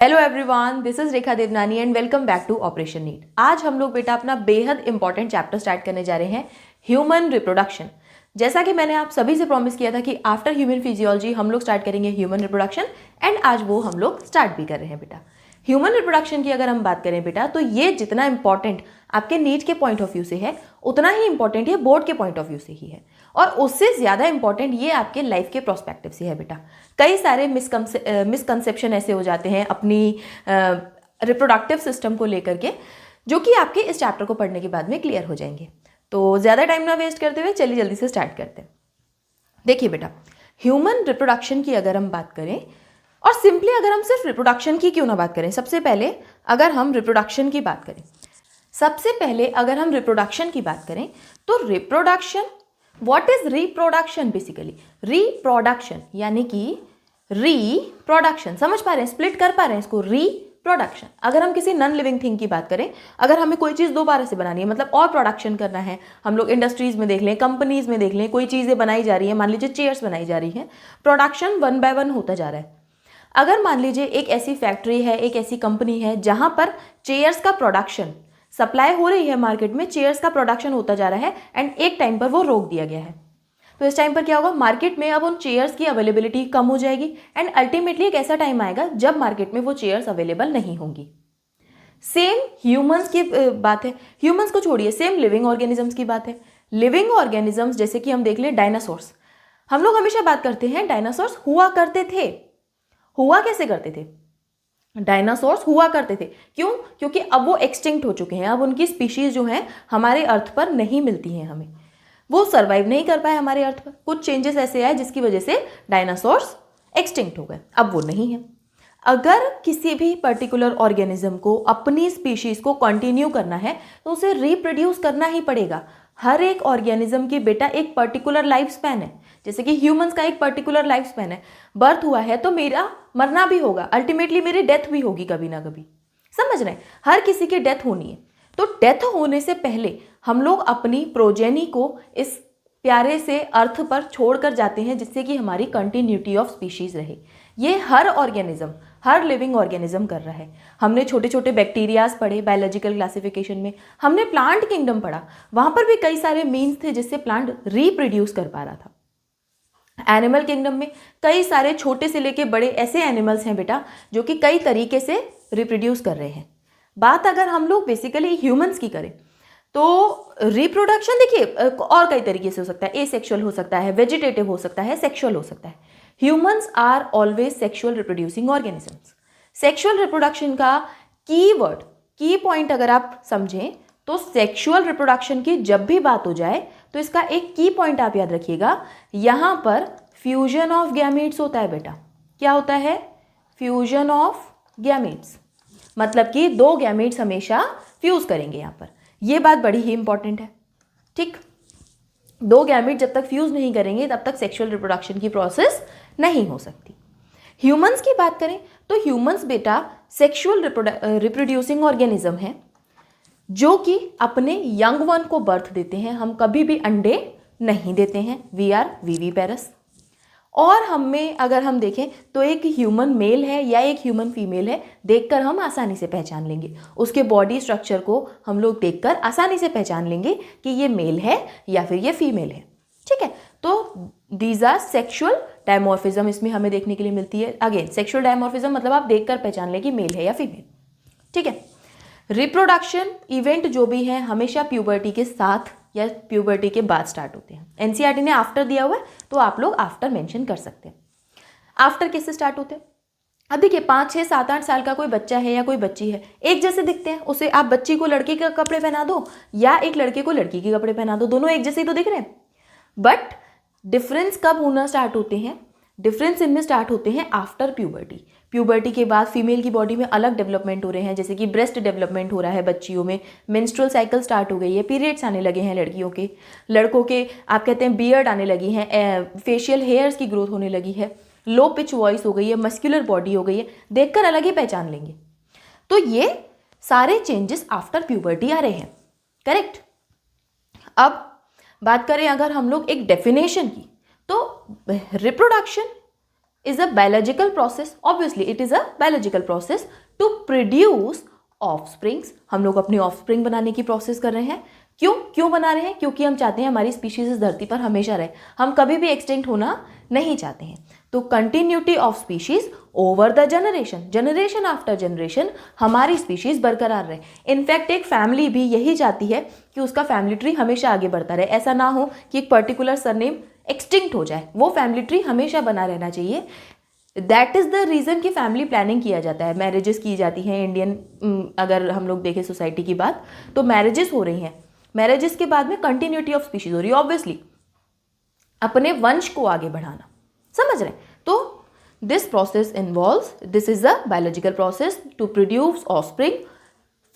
Hello everyone, this is Rekha Devnani and welcome back to operation NEET. आज हम लोग बेटा अपना बेहद इंपॉर्टेंट चैप्टर स्टार्ट करने जा रहे हैं, ह्यूमन रिप्रोडक्शन। जैसा कि मैंने आप सभी से प्रॉमिस किया था कि आफ्टर ह्यूमन फिजियोलॉजी हम लोग स्टार्ट करेंगे ह्यूमन रिप्रोडक्शन, एंड आज वो हम लोग स्टार्ट भी कर रहे हैं बेटा। ह्यूमन रिप्रोडक्शन की अगर हम बात करें बेटा, तो ये जितना इंपॉर्टेंट आपके नीट के पॉइंट ऑफ व्यू से है, उतना ही इंपॉर्टेंट ये बोर्ड के पॉइंट ऑफ व्यू से ही है, और उससे ज़्यादा इंपॉर्टेंट ये आपके लाइफ के प्रोस्पेक्टिव से है बेटा। कई सारे मिसकंसेप्शन ऐसे हो जाते हैं अपनी रिप्रोडक्टिव सिस्टम को लेकर के, जो कि आपके इस चैप्टर को पढ़ने के बाद में क्लियर हो जाएंगे। तो ज़्यादा टाइम ना वेस्ट करते हुए चलिए जल्दी से स्टार्ट करते हैं। देखिए बेटा, ह्यूमन रिप्रोडक्शन की अगर हम बात करें, और सिंपली अगर हम सिर्फ रिप्रोडक्शन की क्यों ना बात करें, सबसे पहले अगर हम रिप्रोडक्शन की बात करें, तो reproduction, what is reproduction? Basically reproduction यानी कि रिप्रोडक्शन, समझ पा रहे हैं, स्प्लिट कर पा रहे हैं इसको? रिप्रोडक्शन। अगर हम किसी नॉन लिविंग थिंग की बात करें, अगर हमें कोई चीज़ दोबारा से बनानी है, मतलब और प्रोडक्शन करना है, हम लोग इंडस्ट्रीज में देख लें, कंपनीज में देख लें, कोई चीज़ें बनाई जा रही है, मान लीजिए चेयर्स बनाई जा रही है, प्रोडक्शन 1 बाय 1 होता जा रहा है। अगर मान लीजिए एक ऐसी फैक्ट्री है, एक ऐसी कंपनी है जहां पर चेयर्स का प्रोडक्शन सप्लाई हो रही है, मार्केट में चेयर्स का प्रोडक्शन होता जा रहा है, एंड एक टाइम पर वो रोक दिया गया है, तो इस टाइम पर क्या होगा? मार्केट में अब उन चेयर्स की अवेलेबिलिटी कम हो जाएगी, एंड अल्टीमेटली एक ऐसा टाइम आएगा जब मार्केट में वो चेयर्स अवेलेबल नहीं होंगी। सेम ह्यूमंस की बात है, ह्यूमंस को छोड़िए, सेम लिविंग ऑर्गेनिजम्स की बात है। लिविंग ऑर्गेनिजम्स जैसे कि हम देख लें डायनासोर्स, हम लोग हमेशा बात करते हैं डायनासोर्स हुआ करते थे। हुआ कैसे करते थे? डायनासोर्स हुआ करते थे, क्यों? क्योंकि अब वो एक्सटिंक्ट हो चुके हैं, अब उनकी स्पीशीज जो हैं हमारे अर्थ पर नहीं मिलती हैं, हमें वो सर्वाइव नहीं कर पाए हमारे अर्थ पर। कुछ चेंजेस ऐसे आए जिसकी वजह से डायनासोर्स एक्सटिंक्ट हो गए, अब वो नहीं है। अगर किसी भी पर्टिकुलर ऑर्गेनिज्म को अपनी स्पीशीज को कंटिन्यू करना है, तो उसे रिप्रोड्यूस करना ही पड़ेगा। हर एक ऑर्गेनिज्म की बेटा एक पर्टिकुलर लाइफ स्पैन है, जैसे कि ह्यूमंस का एक पर्टिकुलर लाइफ स्पैन है। बर्थ हुआ है तो मेरा मरना भी होगा, अल्टीमेटली मेरी डेथ भी होगी कभी ना कभी, समझ रहे हैं? हर किसी की डेथ होनी है, तो डेथ होने से पहले हम लोग अपनी प्रोजेनी को इस प्यारे से अर्थ पर छोड़कर जाते हैं, जिससे कि हमारी कंटिन्यूटी ऑफ स्पीशीज रहे। ये हर ऑर्गेनिज्म, हर लिविंग ऑर्गेनिज्म कर रहा है। हमने छोटे छोटे बैक्टीरियाज पढ़े बायोलॉजिकल क्लासिफिकेशन में, हमने प्लांट किंगडम पढ़ा, वहां पर भी कई सारे मीन्स थे जिससे प्लांट रिप्रोड्यूस कर पा रहा था। एनिमल किंगडम में कई सारे छोटे से लेके बड़े ऐसे एनिमल्स हैं बेटा, जो कि कई तरीके से रिप्रोड्यूस कर रहे हैं। बात अगर हम लोग बेसिकली ह्यूमंस की करें, तो रिप्रोडक्शन देखिए और कई तरीके से हो सकता है। एसेक्सुअल हो सकता है, वेजिटेटिव हो सकता है, सेक्सुअल हो सकता है। Humans are always sexual reproducing organisms. Sexual reproduction का कीवर्ड, की पॉइंट अगर आप समझें, तो सेक्सुअल रिप्रोडक्शन की जब भी बात हो जाए, तो इसका एक की पॉइंट आप याद रखिएगा, यहां पर फ्यूजन ऑफ गैमीट्स होता है बेटा। क्या होता है? फ्यूजन ऑफ गैमीट्स, मतलब कि 2 गैमीट्स हमेशा फ्यूज करेंगे यहां पर। यह बात बड़ी ही इंपॉर्टेंट है, ठीक? 2 गैमीट जब तक फ्यूज नहीं करेंगे तब तक सेक्सुअल रिप्रोडक्शन की प्रोसेस नहीं हो सकती। ह्यूमंस की बात करें तो ह्यूमंस बेटा सेक्सुअल रिप्रोड्यूसिंग ऑर्गेनिज्म है, जो कि अपने यंग वन को बर्थ देते हैं। हम कभी भी अंडे नहीं देते हैं, वी आर विविपेरस। और हम में अगर हम देखें तो एक ह्यूमन मेल है या एक ह्यूमन फीमेल है, देखकर हम आसानी से पहचान लेंगे। उसके बॉडी स्ट्रक्चर को हम लोग देखकर आसानी से पहचान लेंगे कि ये मेल है या फिर ये फीमेल है, ठीक है? तो दीज आर सेक्सुअल डायमॉर्फिज्म इसमें हमें देखने के लिए मिलती है। अगेन सेक्सुअल डायमॉर्फिज्म मतलब आप देखकर पहचान लें कि मेल है या फीमेल, ठीक है? रिप्रोडक्शन इवेंट जो भी है हमेशा प्यूबर्टी के साथ या प्यूबर्टी के बाद स्टार्ट होते हैं। एनसीईआरटी ने आफ्टर दिया हुआ है, तो आप लोग आफ्टर मेंशन कर सकते हैं। आफ्टर किससे स्टार्ट होते हैं? अब देखिए 5, 6, 7, 8 साल का कोई बच्चा है या कोई बच्ची है, एक जैसे दिखते हैं। उसे आप बच्ची को लड़के के कपड़े पहना दो या एक लड़के को लड़की के कपड़े पहना दो, दोनों एक जैसे ही तो दिख रहे हैं। बट डिफरेंस कब होना स्टार्ट होते हैं? डिफरेंस इनमें स्टार्ट होते हैं आफ्टर प्यूबर्टी। प्यूबर्टी के बाद फीमेल की बॉडी में अलग डेवलपमेंट हो रहे हैं, जैसे कि ब्रेस्ट डेवलपमेंट हो रहा है बच्चियों में, मेंस्ट्रुअल साइकिल स्टार्ट हो गई है, पीरियड्स आने लगे हैं लड़कियों के। लड़कों के आप कहते हैं बियर्ड आने लगी हैं, फेशियल हेयर्स की ग्रोथ होने लगी है, लो पिच वॉइस हो गई है, मस्कुलर बॉडी हो गई है, देखकर अलग ही पहचान लेंगे। तो ये सारे चेंजेस आफ्टर प्यूबर्टी आ रहे हैं, करेक्ट? अब बात करें अगर हम लोग एक डेफिनेशन की, तो reproduction is a biological process, obviously it is a biological process to produce offsprings. हम लोग अपनी offspring बनाने की प्रोसेस कर रहे हैं. क्यों बना रहे हैं? क्योंकि हम चाहते हैं हमारी स्पीशीज इस धरती पर हमेशा रहे, हम कभी भी एक्सटिंक्ट होना नहीं चाहते हैं. तो continuity of species over the generation after generation हमारी स्पीशीज बरकरार रहे. इनफैक्ट एक फैमिली भी यही चाहती है कि उसका फैमिली ट्री हमेशा आगे बढ़ता रहे. ऐसा ना हो कि एक पर्टिकुलर सरनेम एक्सटिंक्ट हो जाए, वो फैमिली ट्री हमेशा बना रहना चाहिए. दैट इज़ द रीज़न कि फैमिली प्लानिंग किया जाता है, मैरिजेस की जाती हैं. इंडियन अगर हम लोग देखें सोसाइटी की बात, तो मैरिजेस हो रही हैं. मैरिजेस के बाद में कंटिन्यूटी ऑफ स्पीशीज हो रही है, ऑब्वियसली अपने वंश को आगे बढ़ाना. समझ रहे हैं? तो this process involves, this is a biological process to produce offspring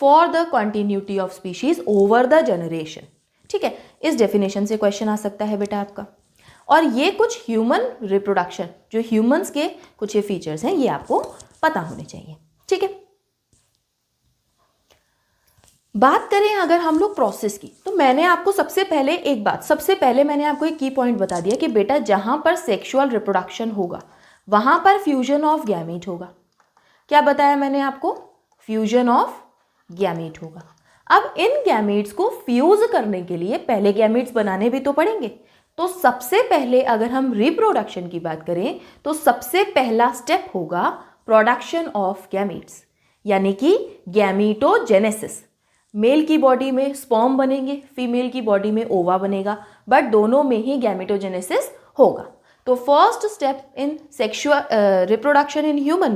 for the continuity of species over the generation. ठीक है, इस डेफिनेशन से क्वेश्चन आ सकता है बेटा आपका. और ये कुछ ह्यूमन रिप्रोडक्शन, जो ह्यूमंस के कुछ ये फीचर्स हैं, ये आपको पता होने चाहिए. ठीक है, बात करें अगर हम लोग प्रोसेस की, तो मैंने आपको सबसे पहले मैंने आपको एक की पॉइंट बता दिया कि बेटा जहां पर सेक्सुअल रिप्रोडक्शन होगा वहां पर फ्यूजन ऑफ गैमीट होगा. क्या बताया मैंने आपको? फ्यूजन ऑफ गैमीट होगा. अब इन गैमीट्स को फ्यूज करने के लिए पहले गैमीट्स बनाने भी तो पड़ेंगे. तो सबसे पहले अगर हम रिप्रोडक्शन की बात करें तो सबसे पहला स्टेप होगा प्रोडक्शन ऑफ गैमीट्स, यानी कि गैमीटोजेनेसिस. मेल की बॉडी में स्पर्म बनेंगे, फीमेल की बॉडी में ओवा बनेगा, बट दोनों में ही गैमीटोजेनेसिस होगा. तो first step in sexual reproduction in human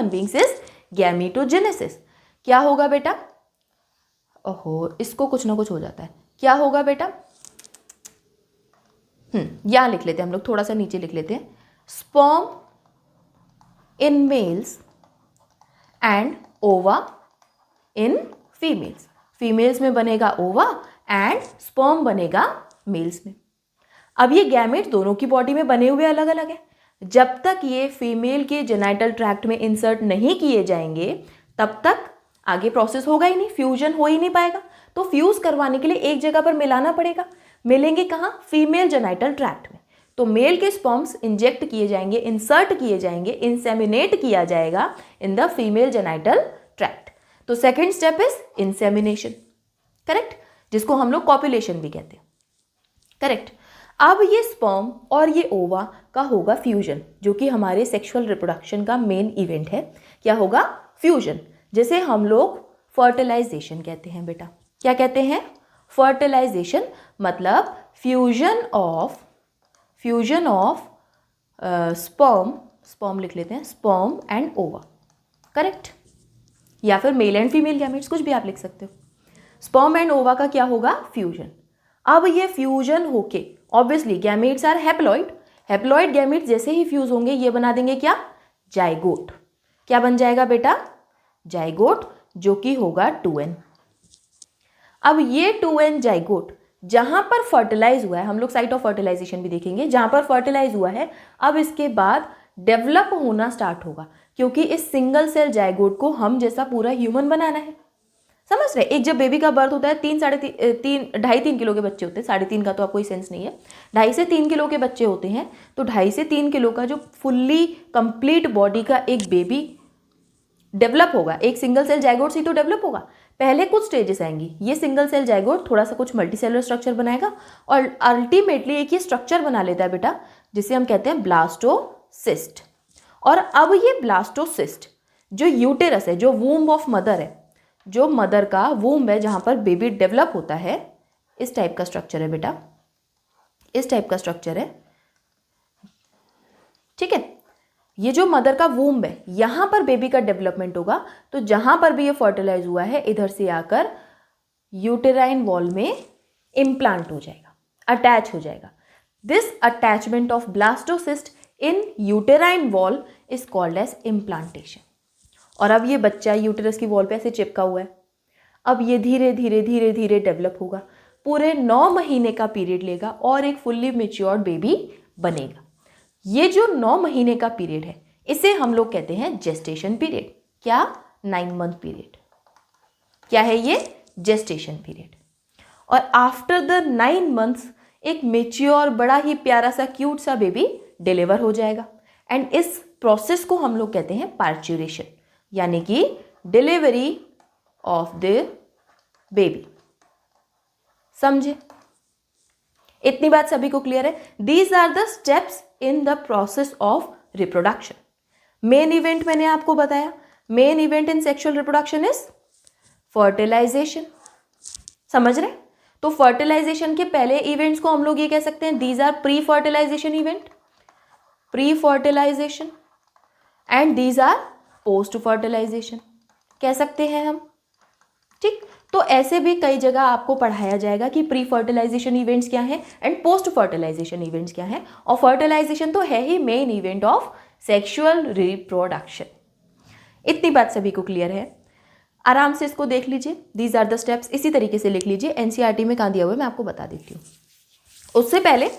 beings is gametogenesis. क्या होगा बेटा? ओहो, इसको कुछ ना कुछ हो जाता है. क्या होगा बेटा? यहां लिख लेते हैं हम लोग, थोड़ा सा नीचे लिख लेते हैं. स्पर्म इन मेल्स एंड ओवा इन फीमेल्स. फीमेल्स में बनेगा ओवा एंड स्पर्म बनेगा मेल्स में. अब ये गैमेट दोनों की बॉडी में बने हुए अलग अलग है. जब तक ये फीमेल के जेनाइटल ट्रैक्ट में इंसर्ट नहीं किए जाएंगे तब तक आगे प्रोसेस होगा ही नहीं, फ्यूजन हो ही नहीं पाएगा. तो फ्यूज करवाने के लिए एक जगह पर मिलाना पड़ेगा. मिलेंगे कहाँ? फीमेल जेनाइटल ट्रैक्ट में. तो मेल के स्पर्म्स इंजेक्ट किए जाएंगे, इंसर्ट किए जाएंगे, इंसेमिनेट किया जाएगा in the female genital tract. तो second step is insemination, correct, जिसको हम लोग कॉपुलेशन भी कहते हैं. करेक्ट. अब ये स्पर्म और ये ओवा का होगा फ्यूजन, जो कि हमारे सेक्सुअल रिप्रोडक्शन का मेन इवेंट है. क्या होगा? फ्यूजन, जैसे हम लोग फर्टिलाइजेशन कहते हैं बेटा. क्या कहते हैं? फर्टिलाइजेशन. मतलब फ्यूजन ऑफ स्पर्म लिख लेते हैं, स्पर्म एंड ओवा. करेक्ट. या फिर मेल एंड फीमेल गैमेट्स, कुछ भी आप लिख सकते हो. स्पर्म एंड ओवा का क्या होगा? फ्यूजन. अब ये फ्यूजन होके obviously gametes are haploid. Haploid gametes जैसे ही फ्यूज होंगे ये बना देंगे क्या? जाइगोट. क्या बन जाएगा बेटा? जाइगोट, जो कि होगा 2n. अब ये 2n जाइगोट जहां पर फर्टिलाइज हुआ है, हम लोग साइट ऑफ फर्टिलाइजेशन भी देखेंगे, जहां पर फर्टिलाइज हुआ है, अब इसके बाद डेवलप होना स्टार्ट होगा, क्योंकि इस सिंगल सेल जाइगोट को हम जैसा पूरा ह्यूमन बनाना है. समझ रहे? एक जब बेबी का बर्थ होता है 2.5-3 किलो के बच्चे होते हैं. 3.5 का तो आपको कोई सेंस नहीं है. 2.5 से 3 किलो के बच्चे होते हैं. तो 2.5 से 3 किलो का जो फुल्ली कंप्लीट बॉडी का एक बेबी डेवलप होगा, एक सिंगल सेल जाइगोट से तो डेवलप होगा. पहले कुछ स्टेजेस आएंगी. ये सिंगल सेल जाइगोट थोड़ा सा कुछ मल्टीसेलुलर स्ट्रक्चर बनाएगा और अल्टीमेटली एक ये स्ट्रक्चर बना लेता है बेटा, जिसे हम कहते हैं ब्लास्टोसिस्ट. और अब ये ब्लास्टोसिस्ट जो यूटेरस है, जो वूम्ब ऑफ मदर है, जो मदर का वूम्ब है जहां पर बेबी डेवलप होता है, इस टाइप का स्ट्रक्चर है बेटा, इस टाइप का स्ट्रक्चर है. ठीक है. ये जो मदर का वूम्ब है, यहां पर बेबी का डेवलपमेंट होगा. तो जहां पर भी ये फर्टिलाइज हुआ है, इधर से आकर यूटेराइन वॉल में इम्प्लांट हो जाएगा, अटैच हो जाएगा. This attachment of blastocyst in uterine wall is called as implantation. और अब ये बच्चा यूटेरस की वॉल पे ऐसे चिपका हुआ है. अब ये धीरे धीरे धीरे धीरे डेवलप होगा, पूरे 9 महीने का पीरियड लेगा और एक फुल्ली मैच्योर्ड बेबी बनेगा. ये जो 9 महीने का पीरियड है, इसे हम लोग कहते हैं जेस्टेशन पीरियड. क्या? 9 मंथ पीरियड. क्या है ये? Gestation period. और आफ्टर द 9 मंथ्स एक मेच्योर बड़ा ही प्यारा सा क्यूट सा बेबी डिलीवर हो जाएगा। एंड इस प्रोसेस को हम लोग कहते हैं पार्चुरेशन, यानी कि डिलीवरी ऑफ द बेबी। समझे? इतनी बात सभी को क्लियर है? These are the steps in the process of reproduction. Main event मैंने आपको बताया, main event in sexual reproduction is fertilisation. समझ रहे? तो फर्टिलाइजेशन के पहले इवेंट्स को हम लोग ये कह सकते हैं, these are pre fertilisation event, pre fertilisation, and these are post fertilisation कह सकते हैं हम। ठीक, तो ऐसे भी कई जगह आपको पढ़ाया जाएगा कि प्री फर्टिलाइजेशन इवेंट्स क्या हैं एंड पोस्ट फर्टिलाइजेशन इवेंट्स क्या हैं। और फर्टिलाइजेशन तो है ही main event of sexual reproduction. इतनी बात सभी को क्लियर है? आराम से इसको देख लीजिए, दीज आर द स्टेप्स, इसी तरीके से लिख लीजिए। एनसीईआरटी में कहाँ दिया हुआ है मैं आपको बता देती हूँ। उससे पहले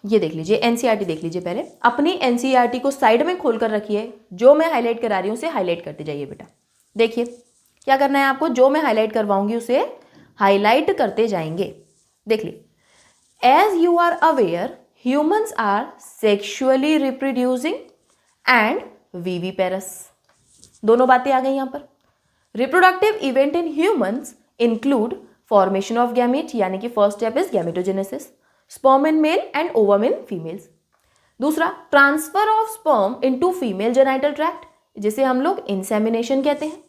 ये देख लीजिए, एनसीईआरटी देख लीजिए। पहले अपनी एनसीईआरटी को साइड में खोल कर रखिए, जो मैं हाईलाइट करा रही हूँ उसे हाईलाइट करते जाइए बेटा। देखिए क्या करना है आपको, जो मैं हाईलाइट करवाऊंगी उसे हाईलाइट करते जाएंगे। देख ली, as you are aware humans are sexually reproducing and viviparous. दोनों बातें आ गई यहां पर। Reproductive event in humans include formation of gamete, यानी कि first step is gametogenesis, sperm in male and ovum in females. दूसरा, transfer of sperm into female genital tract, जिसे हम लोग इंसेमिनेशन कहते हैं।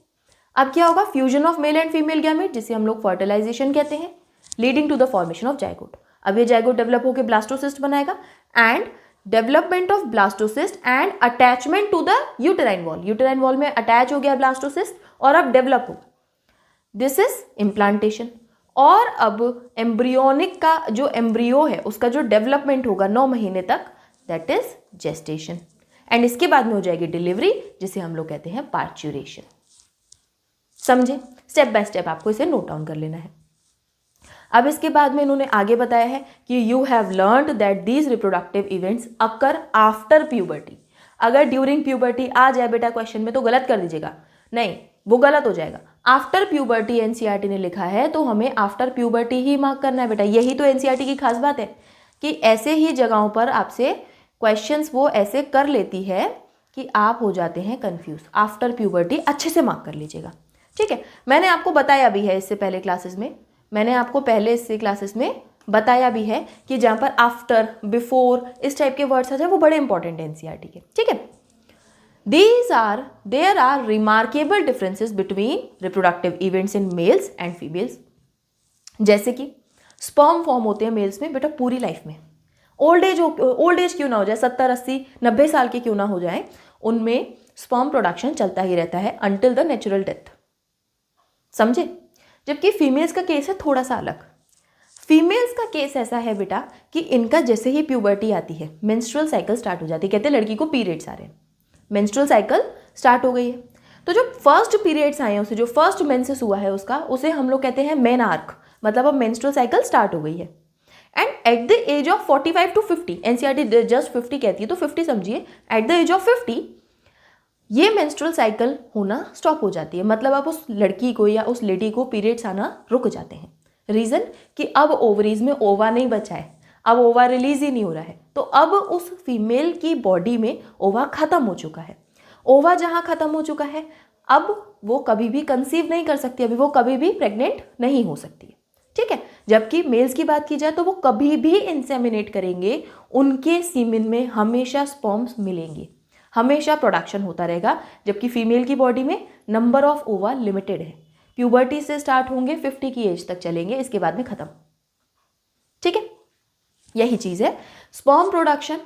अब क्या होगा, fusion of male and female gamete, जिसे हम लोग फर्टिलाइजेशन कहते हैं, leading to the formation of zygote. अब ये जाइगोट डेवलप होकर ब्लास्टोसिस्ट बनाएगा and development of blastocyst and attachment to the uterine wall. Uterine wall में अटैच हो गया ब्लास्टोसिस्ट और अब डेवलप होगा, दिस इज इम्प्लांटेशन। और अब एम्ब्रियोनिक का जो एम्ब्रियो है उसका जो डेवलपमेंट होगा 9 महीने तक, दैट इज जेस्टेशन। एंड इसके बाद में हो जाएगी डिलीवरी, जिसे हम लोग कहते हैं पार्चुरेशन। समझे? स्टेप बाय स्टेप आपको इसे नोट डाउन कर लेना है। अब इसके बाद में इन्होंने आगे बताया है कि you have learned that these reproductive events occur after puberty. अगर ड्यूरिंग प्यूबर्टी आ जाए बेटा क्वेश्चन में तो गलत कर दीजिएगा, नहीं वो गलत हो जाएगा। आफ्टर प्यूबर्टी एनसीईआरटी ने लिखा है तो हमें आफ्टर प्यूबर्टी ही मार्क करना है बेटा। यही तो एनसीईआरटी की खास बात है कि ऐसे ही जगहों पर आपसे क्वेश्चंस वो ऐसे कर लेती है कि आप हो जाते हैं कंफ्यूज। आफ्टर प्यूबर्टी अच्छे से मार्क कर लीजिएगा, ठीक है। मैंने आपको बताया भी है इससे पहले क्लासेस में, मैंने आपको पहले इससे क्लासेस में बताया भी है कि जहाँ पर आफ्टर, बिफोर इस टाइप के वर्ड्स आ जाए वो बड़े इंपॉर्टेंट है एनसीईआरटी के, ठीक है। There are remarkable differences between reproductive events in males and females. जैसे कि स्पर्म फॉर्म होते हैं मेल्स में बेटा पूरी लाइफ में। ओल्ड एज क्यों ना हो जाए, 70, 80, 90 साल के क्यों ना हो जाए, उनमें स्पर्म प्रोडक्शन चलता ही रहता है अंटिल द नेचुरल डेथ। समझे? जबकि फीमेल्स का केस है थोड़ा सा अलग। फीमेल्स का केस ऐसा है बेटा कि इनका जैसे ही प्यूबर्टी आती है मेंस्ट्रुअल साइकिल स्टार्ट हो जाती है। कहते हैं लड़की को पीरियड्स आ रहे हैं, मेंस्ट्रुअल साइकिल स्टार्ट हो गई है। तो जो फर्स्ट पीरियड्स आए हैं उसे, जो फर्स्ट मेंसेस हुआ है उसका, उसे हम लोग कहते हैं मेनार्क, मतलब अब मेंस्ट्रुअल साइकिल स्टार्ट हो गई है। And at the age of 45 to 50, NCERT just 50 कहती है तो 50 समझिए, एट द एज ऑफ 50 ये मेंस्ट्रुअल साइकिल होना स्टॉप हो जाती है। मतलब अब उस लड़की को या उस लेडी को पीरियड्स आना रुक जाते हैं। रीज़न कि अब ओवरीज में ओवा नहीं बचा है, अब ओवा रिलीज ही नहीं हो रहा है, तो अब उस फीमेल की बॉडी में ओवा खत्म हो चुका है। ओवा जहाँ खत्म हो चुका है अब वो कभी भी कंसीव नहीं कर सकती, अभी वो कभी भी प्रेग्नेंट नहीं हो सकती है, ठीक है। जबकि मेल्स की बात की जाए तो वो कभी भी इंसेमिनेट करेंगे, उनके सीमेन में हमेशा स्पर्म्स मिलेंगे, हमेशा प्रोडक्शन होता रहेगा। जबकि फीमेल की बॉडी में नंबर ऑफ ओवा लिमिटेड है। प्यूबर्टी से स्टार्ट होंगे, 50 की एज तक चलेंगे, इसके बाद में खत्म, ठीक है। यही चीज है, sperm production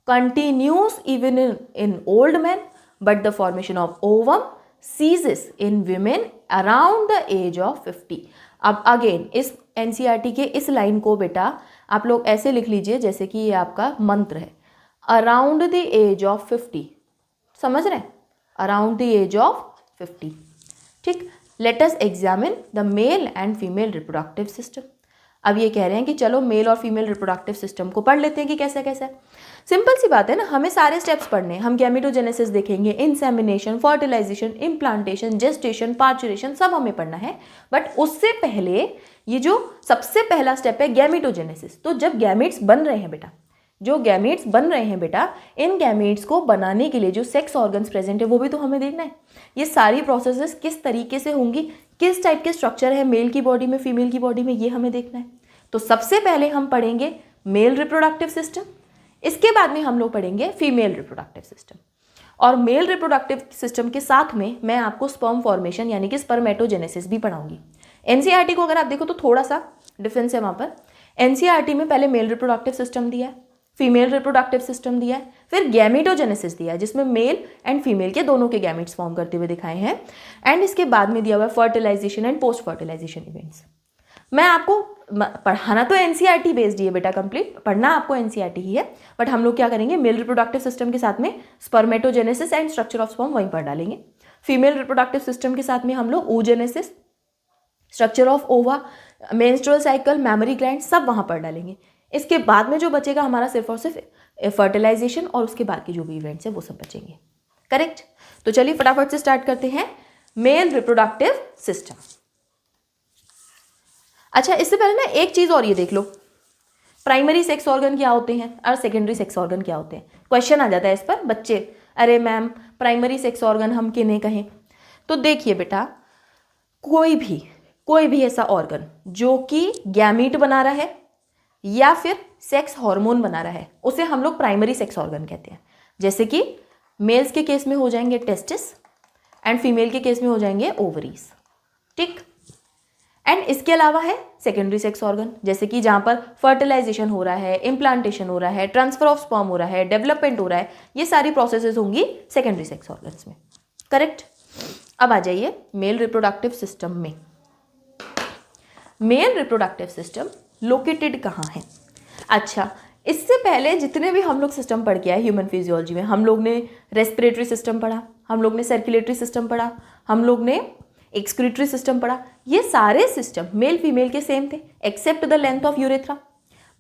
continues even in old man but the formation of ovum ceases in women around the age of 50। अब अगेन इस एनसीईआरटी के इस लाइन को बेटा आप लोग ऐसे लिख लीजिए जैसे कि ये आपका मंत्र है, अराउंड द एज ऑफ 50। समझ रहे हैं? अराउंड द एज ऑफ 50, ठीक। Let us examine the mail and female reproductive system. अब ये कह रहे हैं कि चलो मेल और फीमेल रिप्रोडक्टिव सिस्टम को पढ़ लेते हैं कि कैसा कैसा है। सिंपल सी बात है ना, हमें सारे स्टेप्स पढ़ने हैं। हम गैमेटोजेनेसिस देखेंगे, insemination, fertilisation, implantation, gestation, parturition, सब हमें पढ़ना है। बट उससे पहले ये जो सबसे पहला स्टेप है गैमेटोजेनेसिस। तो जब गैमेट्स बन रहे हैं बेटा, जो गैमेट्स बन रहे हैं बेटा, इन गैमेट्स को बनाने के लिए जो सेक्स ऑर्गन्स प्रेजेंट है वो भी तो हमें देखना है। ये सारी प्रोसेसेस किस तरीके से होंगी, किस टाइप के स्ट्रक्चर है मेल की बॉडी में, फीमेल की बॉडी में, ये हमें देखना है। तो सबसे पहले हम पढ़ेंगे मेल रिप्रोडक्टिव सिस्टम, इसके बाद में हम लोग पढ़ेंगे फीमेल रिप्रोडक्टिव सिस्टम। और मेल रिप्रोडक्टिव सिस्टम के साथ में मैं आपको स्पर्म फॉर्मेशन यानी कि स्पर्मेटोजेनेसिस भी पढ़ाऊंगी। एनसीईआरटी को अगर आप देखो तो थोड़ा सा डिफरेंस है वहाँ पर। एनसीईआरटी में पहले मेल रिप्रोडक्टिव सिस्टम दिया है, फीमेल रिप्रोडक्टिव सिस्टम दिया है, फिर गैमेटोजेनेसिस दिया है जिसमें मेल एंड फीमेल के दोनों के गैमेट्स फॉर्म करते हुए दिखाए हैं, एंड इसके बाद में दिया हुआ है fertilisation and post fertilisation events. मैं आपको पढ़ाना तो एनसीईआरटी बेस्ड ही है बेटा, कंप्लीट पढ़ना आपको एनसीईआरटी ही है, बट हम लोग क्या करेंगे, मेल रिप्रोडक्टिव सिस्टम के साथ में spermatogenesis and structure of sperm वहीं पढ़ डालेंगे। फीमेल रिप्रोडक्टिव सिस्टम के साथ में हम लोग oogenesis, स्ट्रक्चर ऑफ ओवा, मेंस्ट्रुअल साइकिल, मैमरी ग्लैंड, सब वहाँ पढ़ डालेंगे। इसके बाद में जो बचेगा हमारा सिर्फ और सिर्फ फर्टिलाइजेशन और उसके बाद के जो भी इवेंट्स है वो सब बचेंगे। करेक्ट। तो चलिए फटाफट से स्टार्ट करते हैं मेल रिप्रोडक्टिव सिस्टम। अच्छा, इससे पहले ना एक चीज़ और ये देख लो, प्राइमरी सेक्स ऑर्गन क्या होते हैं और सेकेंडरी सेक्स ऑर्गन क्या होते हैं। क्वेश्चन आ जाता है इस पर बच्चे, अरे मैम प्राइमरी सेक्स ऑर्गन हम किन्हें कहें। तो देखिए बेटा, कोई भी ऐसा ऑर्गन जो कि गैमीट बना रहा है या फिर सेक्स हार्मोन बना रहा है उसे हम लोग प्राइमरी सेक्स ऑर्गन कहते हैं। जैसे कि मेल्स के केस में हो जाएंगे टेस्टिस एंड फीमेल के केस में हो जाएंगे ओवरीज। ठीक। एंड इसके अलावा है सेकेंडरी सेक्स ऑर्गन, जैसे कि जहाँ पर फर्टिलाइजेशन हो रहा है, इम्प्लांटेशन हो रहा है, ट्रांसफर ऑफ स्पर्म हो रहा है, डेवलपमेंट हो रहा है, ये सारी प्रोसेसेस होंगी सेकेंडरी सेक्स ऑर्गन्स में। करेक्ट। अब आ जाइए मेल रिप्रोडक्टिव सिस्टम में। मेल रिप्रोडक्टिव सिस्टम लोकेटेड कहाँ है? अच्छा, इससे पहले जितने भी हम लोग सिस्टम पढ़ के आए ह्यूमन फिजियोलॉजी में, हम लोग ने रेस्पिरेटरी सिस्टम पढ़ा, हम लोग ने सर्कुलेटरी सिस्टम पढ़ा, हम लोग ने एक्सक्रीटरी सिस्टम पढ़ा। ये सारे सिस्टम मेल फीमेल के सेम थे except the length of urethra.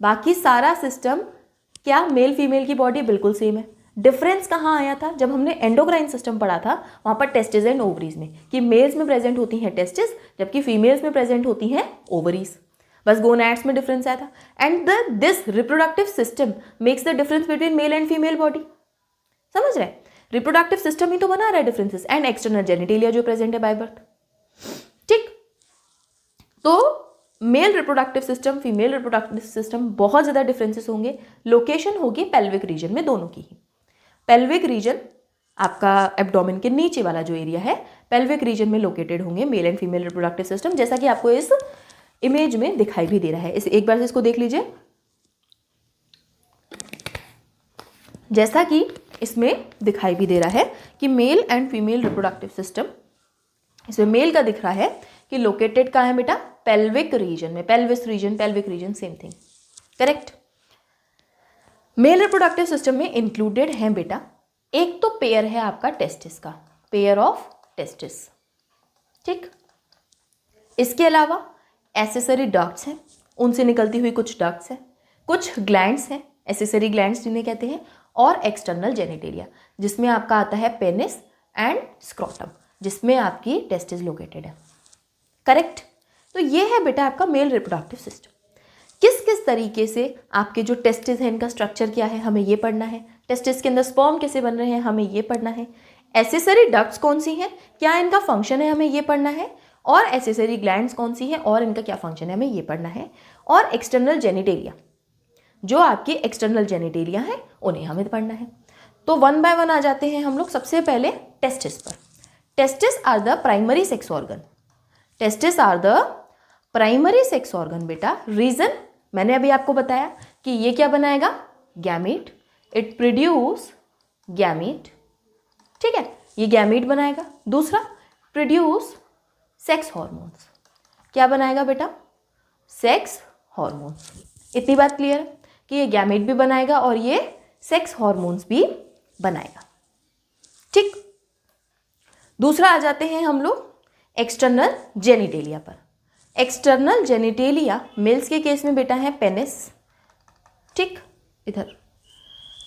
बाकी सारा सिस्टम क्या मेल फीमेल की बॉडी बिल्कुल सेम है। डिफरेंस कहाँ आया था? जब हमने एंडोक्राइन सिस्टम पढ़ा था वहाँ पर टेस्टिस एंड ओवरीज में, कि मेल्स में प्रेजेंट होती हैं टेस्टिस जबकि फीमेल्स में प्रेजेंट होती हैं ओवरीज। बस गोनैड्स में डिफरेंस आया था। And this reproductive system makes the difference between mail and female body. समझ रहे? रिप्रोडक्टिव सिस्टम ही तो बना रहा है डिफरेंसेस। एंड एक्सटर्नल जेनिटेलिया जो प्रेजेंट है बाय बर्थ। ठीक। तो male reproductive system, female reproductive system बहुत ज़्यादा डिफरेंसेस होंगे। लोकेशन होगी पेल्विक रीजन में, दोनों की ही। पेल्विक रीजन आपका एब्डोमेन के नीचे वाला जो एरिया है, पेल्विक रीजन में लोकेटेड होंगे mail and female reproductive system, जैसा कि आपको इस इमेज में दिखाई भी दे रहा है। इस एक बार से इसको देख लीजिए। जैसा कि इसमें दिखाई भी दे रहा है कि mail and female reproductive system, इसमें मेल का दिख रहा है कि लोकेटेड कहाँ है बेटा? पेल्विक रीजन में। Pelvis region, pelvic region same thing. Correct. Male reproductive system में इंक्लूडेड है बेटा, एक तो पेयर है आपका टेस्टिस का, पेयर ऑफ टेस्टिस। ठीक। इसके अलावा एसेसरी डक्ट्स हैं, उनसे निकलती हुई कुछ डक्ट्स हैं, कुछ ग्लैंड्स हैं, एसेसरी ग्लैंड्स जिन्हें कहते हैं, और एक्सटर्नल जेनिटेलिया जिसमें आपका आता है पेनिस एंड स्क्रोटम, जिसमें आपकी टेस्टिस लोकेटेड है। करेक्ट। तो ये है बेटा आपका मेल रिप्रोडक्टिव सिस्टम। किस किस तरीके से आपके जो टेस्टिस है इनका स्ट्रक्चर क्या है हमें ये पढ़ना है। टेस्टिस के अंदर स्पर्म कैसे बन रहे हैं हमें ये पढ़ना है। एसेसरी डक्ट्स कौन सी हैं, क्या इनका फंक्शन है, हमें ये पढ़ना है। और एसेसरी ग्लैंड्स कौन सी हैं और इनका क्या फंक्शन है, हमें ये पढ़ना है। और एक्सटर्नल जेनिटेलिया, जो आपके एक्सटर्नल जेनिटेलिया हैं उन्हें हमें पढ़ना है। तो वन बाय वन आ जाते हैं हम लोग। सबसे पहले टेस्टिस पर। Testis are the primary sex organ. Testis are the primary sex organ बेटा। रीजन मैंने अभी आपको बताया कि ये क्या बनाएगा, गैमीट। It produce gamete. ठीक है, ये गैमीट बनाएगा। दूसरा, प्रोड्यूस सेक्स हॉर्मोन्स। क्या बनाएगा बेटा? Sex hormones. इतनी बात क्लियर है कि ये गैमीट भी बनाएगा और ये सेक्स हॉर्मोन्स भी बनाएगा। ठीक। दूसरा आ जाते हैं हम लोग एक्सटर्नल जेनिटेलिया पर। एक्सटर्नल जेनिटेलिया मेल्स के केस में बेटा है पेनिस, ठीक, इधर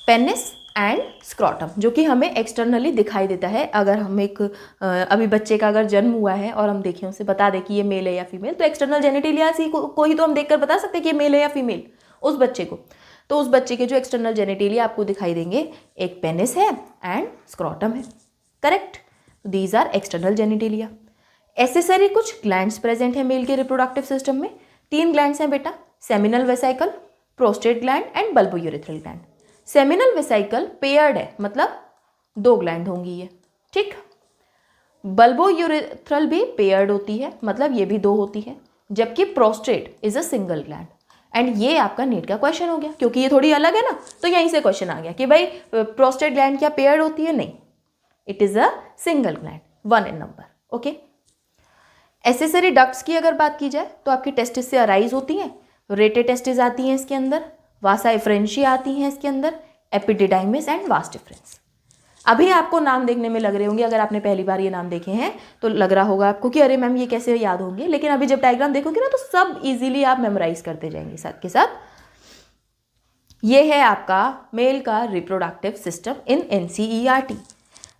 पेनिस एंड स्क्रॉटम, जो कि हमें एक्सटर्नली दिखाई देता है। अगर हम एक अभी बच्चे का अगर जन्म हुआ है और हम देखें, उसे बता दें कि ये मेल है या फीमेल, तो एक्सटर्नल जेनिटेलिया को ही तो हम देखकर बता सकते हैं कि ये मेल है या फीमेल उस बच्चे को। तो उस बच्चे के जो एक्सटर्नल जेनिटेलिया आपको दिखाई देंगे, एक पेनिस है एंड स्क्रॉटम है, correct. These are external genitalia. Accessory कुछ ग्लैंड्स प्रेजेंट है मेल के रिप्रोडक्टिव सिस्टम में। 3 ग्लैंड्स हैं बेटा, seminal vesicle, prostate gland and bulbourethral gland. Seminal vesicle paired है, मतलब 2 ग्लैंड होंगी ये, ठीक। बल्बोयूरेथ्रल भी पेयर्ड होती है, मतलब ये भी 2 होती है, जबकि prostate is a single gland. And ये आपका नीट का क्वेश्चन हो गया, क्योंकि ये थोड़ी अलग है ना, तो यहीं से क्वेश्चन आ गया कि भाई प्रोस्टेट ग्लैंड क्या पेयर्ड होती है? नहीं, it is a single gland, 1 in number, okay. Accessory ducts की अगर बात की जाए तो आपकी टेस्टिस से अराइज होती हैं, रेटे टेस्टिस आती हैं इसके अंदर, वासा एफ्रेंशिया आती हैं इसके अंदर, एपिडिडाइमिस एंड वास डिफरेंस। अभी आपको नाम देखने में लग रहे होंगे, अगर आपने पहली बार ये नाम देखे हैं तो लग रहा होगा आपको कि अरे मैम ये कैसे याद होंगे, लेकिन अभी जब डायग्राम देखोगे ना तो सब इजीली आप मेमोराइज करते जाएंगे साथ के साथ। ये है आपका मेल का रिप्रोडक्टिव सिस्टम इन NCERT।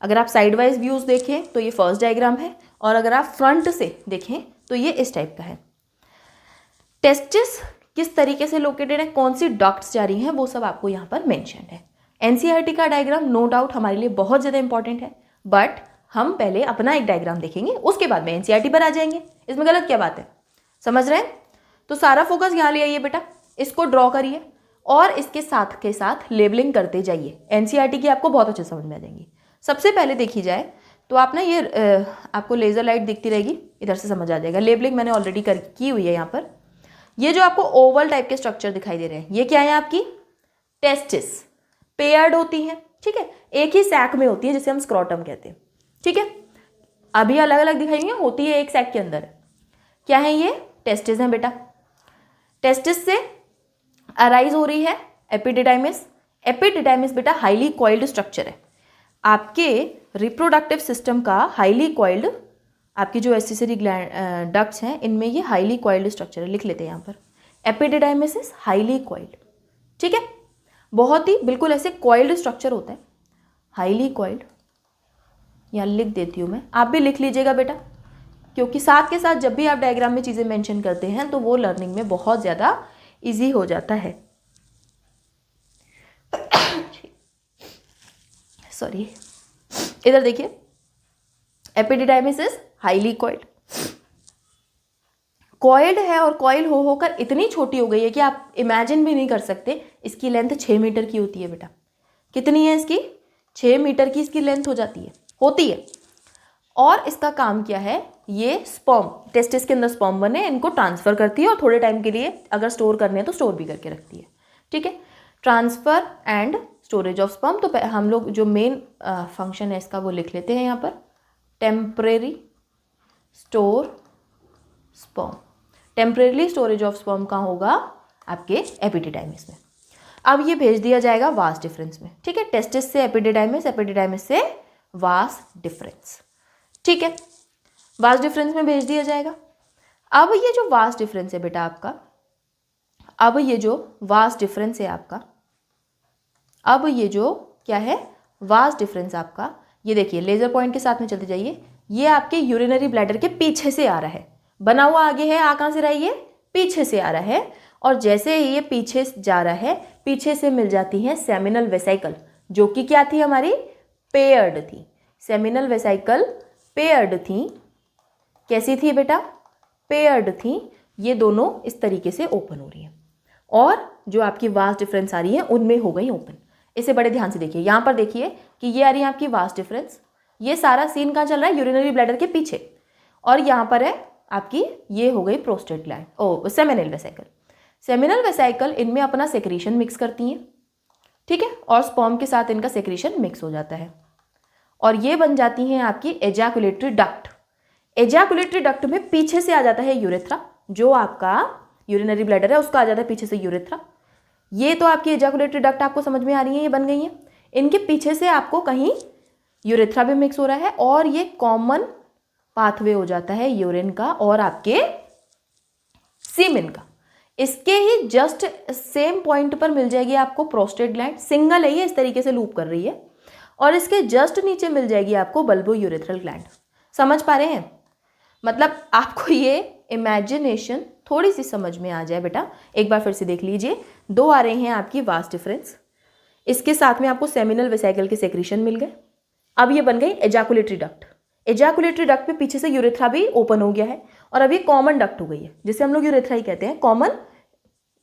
अगर आप साइड वाइज व्यूज देखें तो ये फर्स्ट डायग्राम है, और अगर आप फ्रंट से देखें तो ये इस टाइप का है। टेस्टिस किस तरीके से लोकेटेड है, कौन सी डक्ट्स जा रही हैं, वो सब आपको यहाँ पर मेंशन है। NCERT का डायग्राम नो डाउट हमारे लिए बहुत ज़्यादा इंपॉर्टेंट है, बट हम पहले अपना एक डायग्राम देखेंगे, उसके बाद में NCERT पर आ जाएंगे। इसमें गलत क्या बात है, समझ रहे हैं? तो सारा फोकस यहाँ ले आइए बेटा, इसको ड्रॉ करिए और इसके साथ के साथ लेबलिंग करते जाइए। NCERT की आपको बहुत अच्छे समझ में आ जाएंगी। सबसे पहले देखी जाए तो आप ना ये आपको लेज़र लाइट दिखती रहेगी, इधर से समझ आ जाएगा। लेबलिंग मैंने ऑलरेडी की हुई है यहाँ पर। ये जो आपको ओवल टाइप के स्ट्रक्चर दिखाई दे रहे हैं, ये क्या है आपकी टेस्टिस, पेयर्ड होती हैं, ठीक है, एक ही सैक में होती है जिसे हम स्क्रॉटम कहते हैं, ठीक है। अभी अलग अलग दिखाई होती है, एक सैक के अंदर। क्या है ये? टेस्टिस हैं बेटा। टेस्टिस से अराइज हो रही है एपिडिडाइमिस। एपिडिडाइमिस बेटा हाईली कॉइल्ड स्ट्रक्चर है आपके रिप्रोडक्टिव सिस्टम का। हाईली कॉइल्ड आपकी जो एसेसरी ग्लैंड डक्ट्स हैं, इनमें ये हाईली कॉइल्ड स्ट्रक्चर है, लिख लेते हैं यहाँ पर। एपिडिडाइमिस इज हाईली कॉइल्ड, ठीक है, बहुत ही बिल्कुल ऐसे कॉइल्ड स्ट्रक्चर होता है, हाईली कॉइल्ड। यहाँ लिख देती हूँ मैं, आप भी लिख लीजिएगा बेटा, क्योंकि साथ के साथ जब भी आप डायग्राम में चीज़ें मेंशन करते हैं तो वो लर्निंग में बहुत ज़्यादा इजी हो जाता है। सॉरी, इधर देखिए, epididymis is highly coiled. Coiled है और कॉइल हो होकर इतनी छोटी हो गई है कि आप इमेजिन भी नहीं कर सकते। इसकी लेंथ 6 मीटर की होती है बेटा। कितनी है इसकी? 6 मीटर की इसकी लेंथ होती है। और इसका काम क्या है? ये स्पर्म, टेस्टिस के अंदर स्पर्म बने, इनको ट्रांसफर करती है और थोड़े टाइम के लिए अगर स्टोर करने हैं तो स्टोर भी करके रखती है, ठीक है। Transfer and storage of sperm. तो हम लोग जो मेन फंक्शन है इसका वो लिख लेते हैं यहाँ पर, temporary store sperm. Temporary storage of sperm का होगा आपके एपिडिडाइमिस में। अब ये भेज दिया जाएगा वास डिफरेंस में, ठीक है। टेस्टिस से एपिडिडाइमिस, एपिडिडाइमिस से वास डिफरेंस, ठीक है, वास डिफरेंस में भेज दिया जाएगा। अब ये जो वास डिफरेंस है बेटा आपका, अब ये जो वास डिफरेंस है आपका, अब ये जो क्या है वास डिफरेंस आपका, ये देखिए लेजर पॉइंट के साथ में चलते जाइए, ये आपके यूरिनरी ब्लैडर के पीछे से आ रहा है, बना हुआ आगे है, आ कहाँ से रहा है? ये पीछे से आ रहा है। और जैसे ही ये पीछे जा रहा है, पीछे से मिल जाती है सेमिनल वेसाइकल, जो कि क्या थी हमारी? पेयर्ड थी। सेमिनल वेसाइकल पेयर्ड थी। कैसी थी बेटा? पेयर्ड थी। ये दोनों इस तरीके से ओपन हो रही हैं और जो आपकी वास डिफरेंस आ रही है उनमें हो गई ओपन। इसे बड़े ध्यान से देखिए, यहाँ पर देखिए कि ये आ रही है आपकी वास डिफरेंस। ये सारा सीन कहाँ चल रहा है? यूरिनरी ब्लैडर के पीछे। और यहाँ पर है आपकी, ये हो गई prostate gland, seminal vesicle. Seminal vesicle इनमें अपना सेक्रीशन मिक्स करती हैं, ठीक है, और स्पर्म के साथ इनका सेक्रीशन मिक्स हो जाता है और ये बन जाती हैं आपकी एजैकुलेटरी डक्ट। एजैकुलेटरी डक्ट में पीछे से आ जाता है यूरेथ्रा, जो आपका यूरिनरी ब्लैडर है उसका आ जाता है पीछे से यूरेथ्रा। ये तो आपकी एजैकुलेटरी डक्ट आपको समझ में आ रही है, ये बन गई है। इनके पीछे से आपको कहीं यूरेथ्रा भी मिक्स हो रहा है और ये कॉमन पाथवे हो जाता है यूरिन का और आपके सीमेन का, इसके ही जस्ट सेम पॉइंट पर मिल जाएगी आपको प्रोस्टेट ग्लैंड, सिंगल है ये, इस तरीके से लूप कर रही है, और इसके जस्ट नीचे मिल जाएगी आपको बल्बो यूरेथ्रल ग्लैंड। समझ पा रहे हैं? मतलब आपको ये इमेजिनेशन थोड़ी सी समझ में आ जाए बेटा, एक बार फिर से देख लीजिए। दो आ रहे हैं आपकी वास्ट डिफरेंस, इसके साथ में आपको सेमिनल वेसिकल के सेक्रेशन मिल गए। अब ये बन गई एजाकुलेटरी डक्ट। एजाकुलेटरी डक्ट में पीछे से यूरेथ्रा भी ओपन हो गया है, और अब ये कॉमन डक्ट हो गई है, जिसे हम लोग यूरेथ्रा ही कहते हैं, कॉमन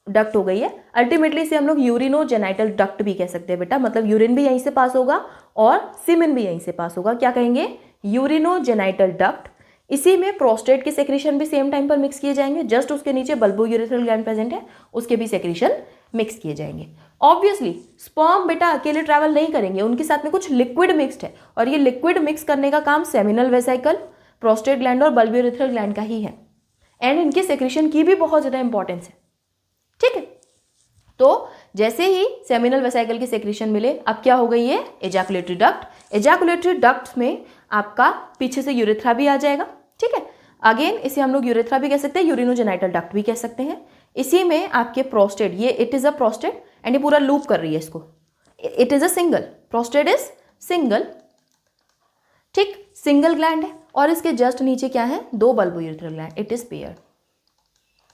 डक्ट हो गई है। अल्टीमेटली इसे हम लोग यूरिनोजेनाइटल डक्ट भी कह सकते हैं बेटा, मतलब यूरिन भी यहीं से पास होगा और सीमेन भी यहीं से पास होगा। क्या कहेंगे? Urinogenital duct. इसी में प्रोस्टेट के सेक्रेशन भी सेम टाइम पर मिक्स किए जाएंगे, जस्ट उसके नीचे बल्बो यूरेथ्रल ग्लैंड प्रेजेंट है, उसके भी सेक्रेशन मिक्स किए जाएंगे। ऑब्वियसली स्पर्म बेटा अकेले ट्रैवल नहीं करेंगे, उनके साथ में कुछ लिक्विड मिक्स्ड है, और ये लिक्विड मिक्स करने का काम सेमिनल वेसिकल, प्रोस्टेट ग्लैंड और बल्बो यूरेथ्रल ग्लैंड का ही है, एंड इनके सेक्रेशन की भी बहुत ज़्यादा इंपॉर्टेंस है। ठीक है, तो जैसे ही सेमिनल वेसिकल के सेक्रेशन मिले, अब क्या हो गई है? एजाकुलेटरी डक्ट। एजाकुलेटरी डक्ट में आपका पीछे से यूरेथ्रा भी आ जाएगा। ठीक है, अगेन इसे हम लोग यूरेथ्रा भी कह सकते हैं, यूरिनोजेनाइटल डक्ट भी कह सकते हैं। इसी में आपके प्रोस्टेट, ये it is a prostate and ये पूरा लूप कर रही है इसको, it is a single, prostate is single. ठीक, सिंगल ग्लैंड है, और इसके जस्ट नीचे क्या है? दो bulbourethral gland, it is pair.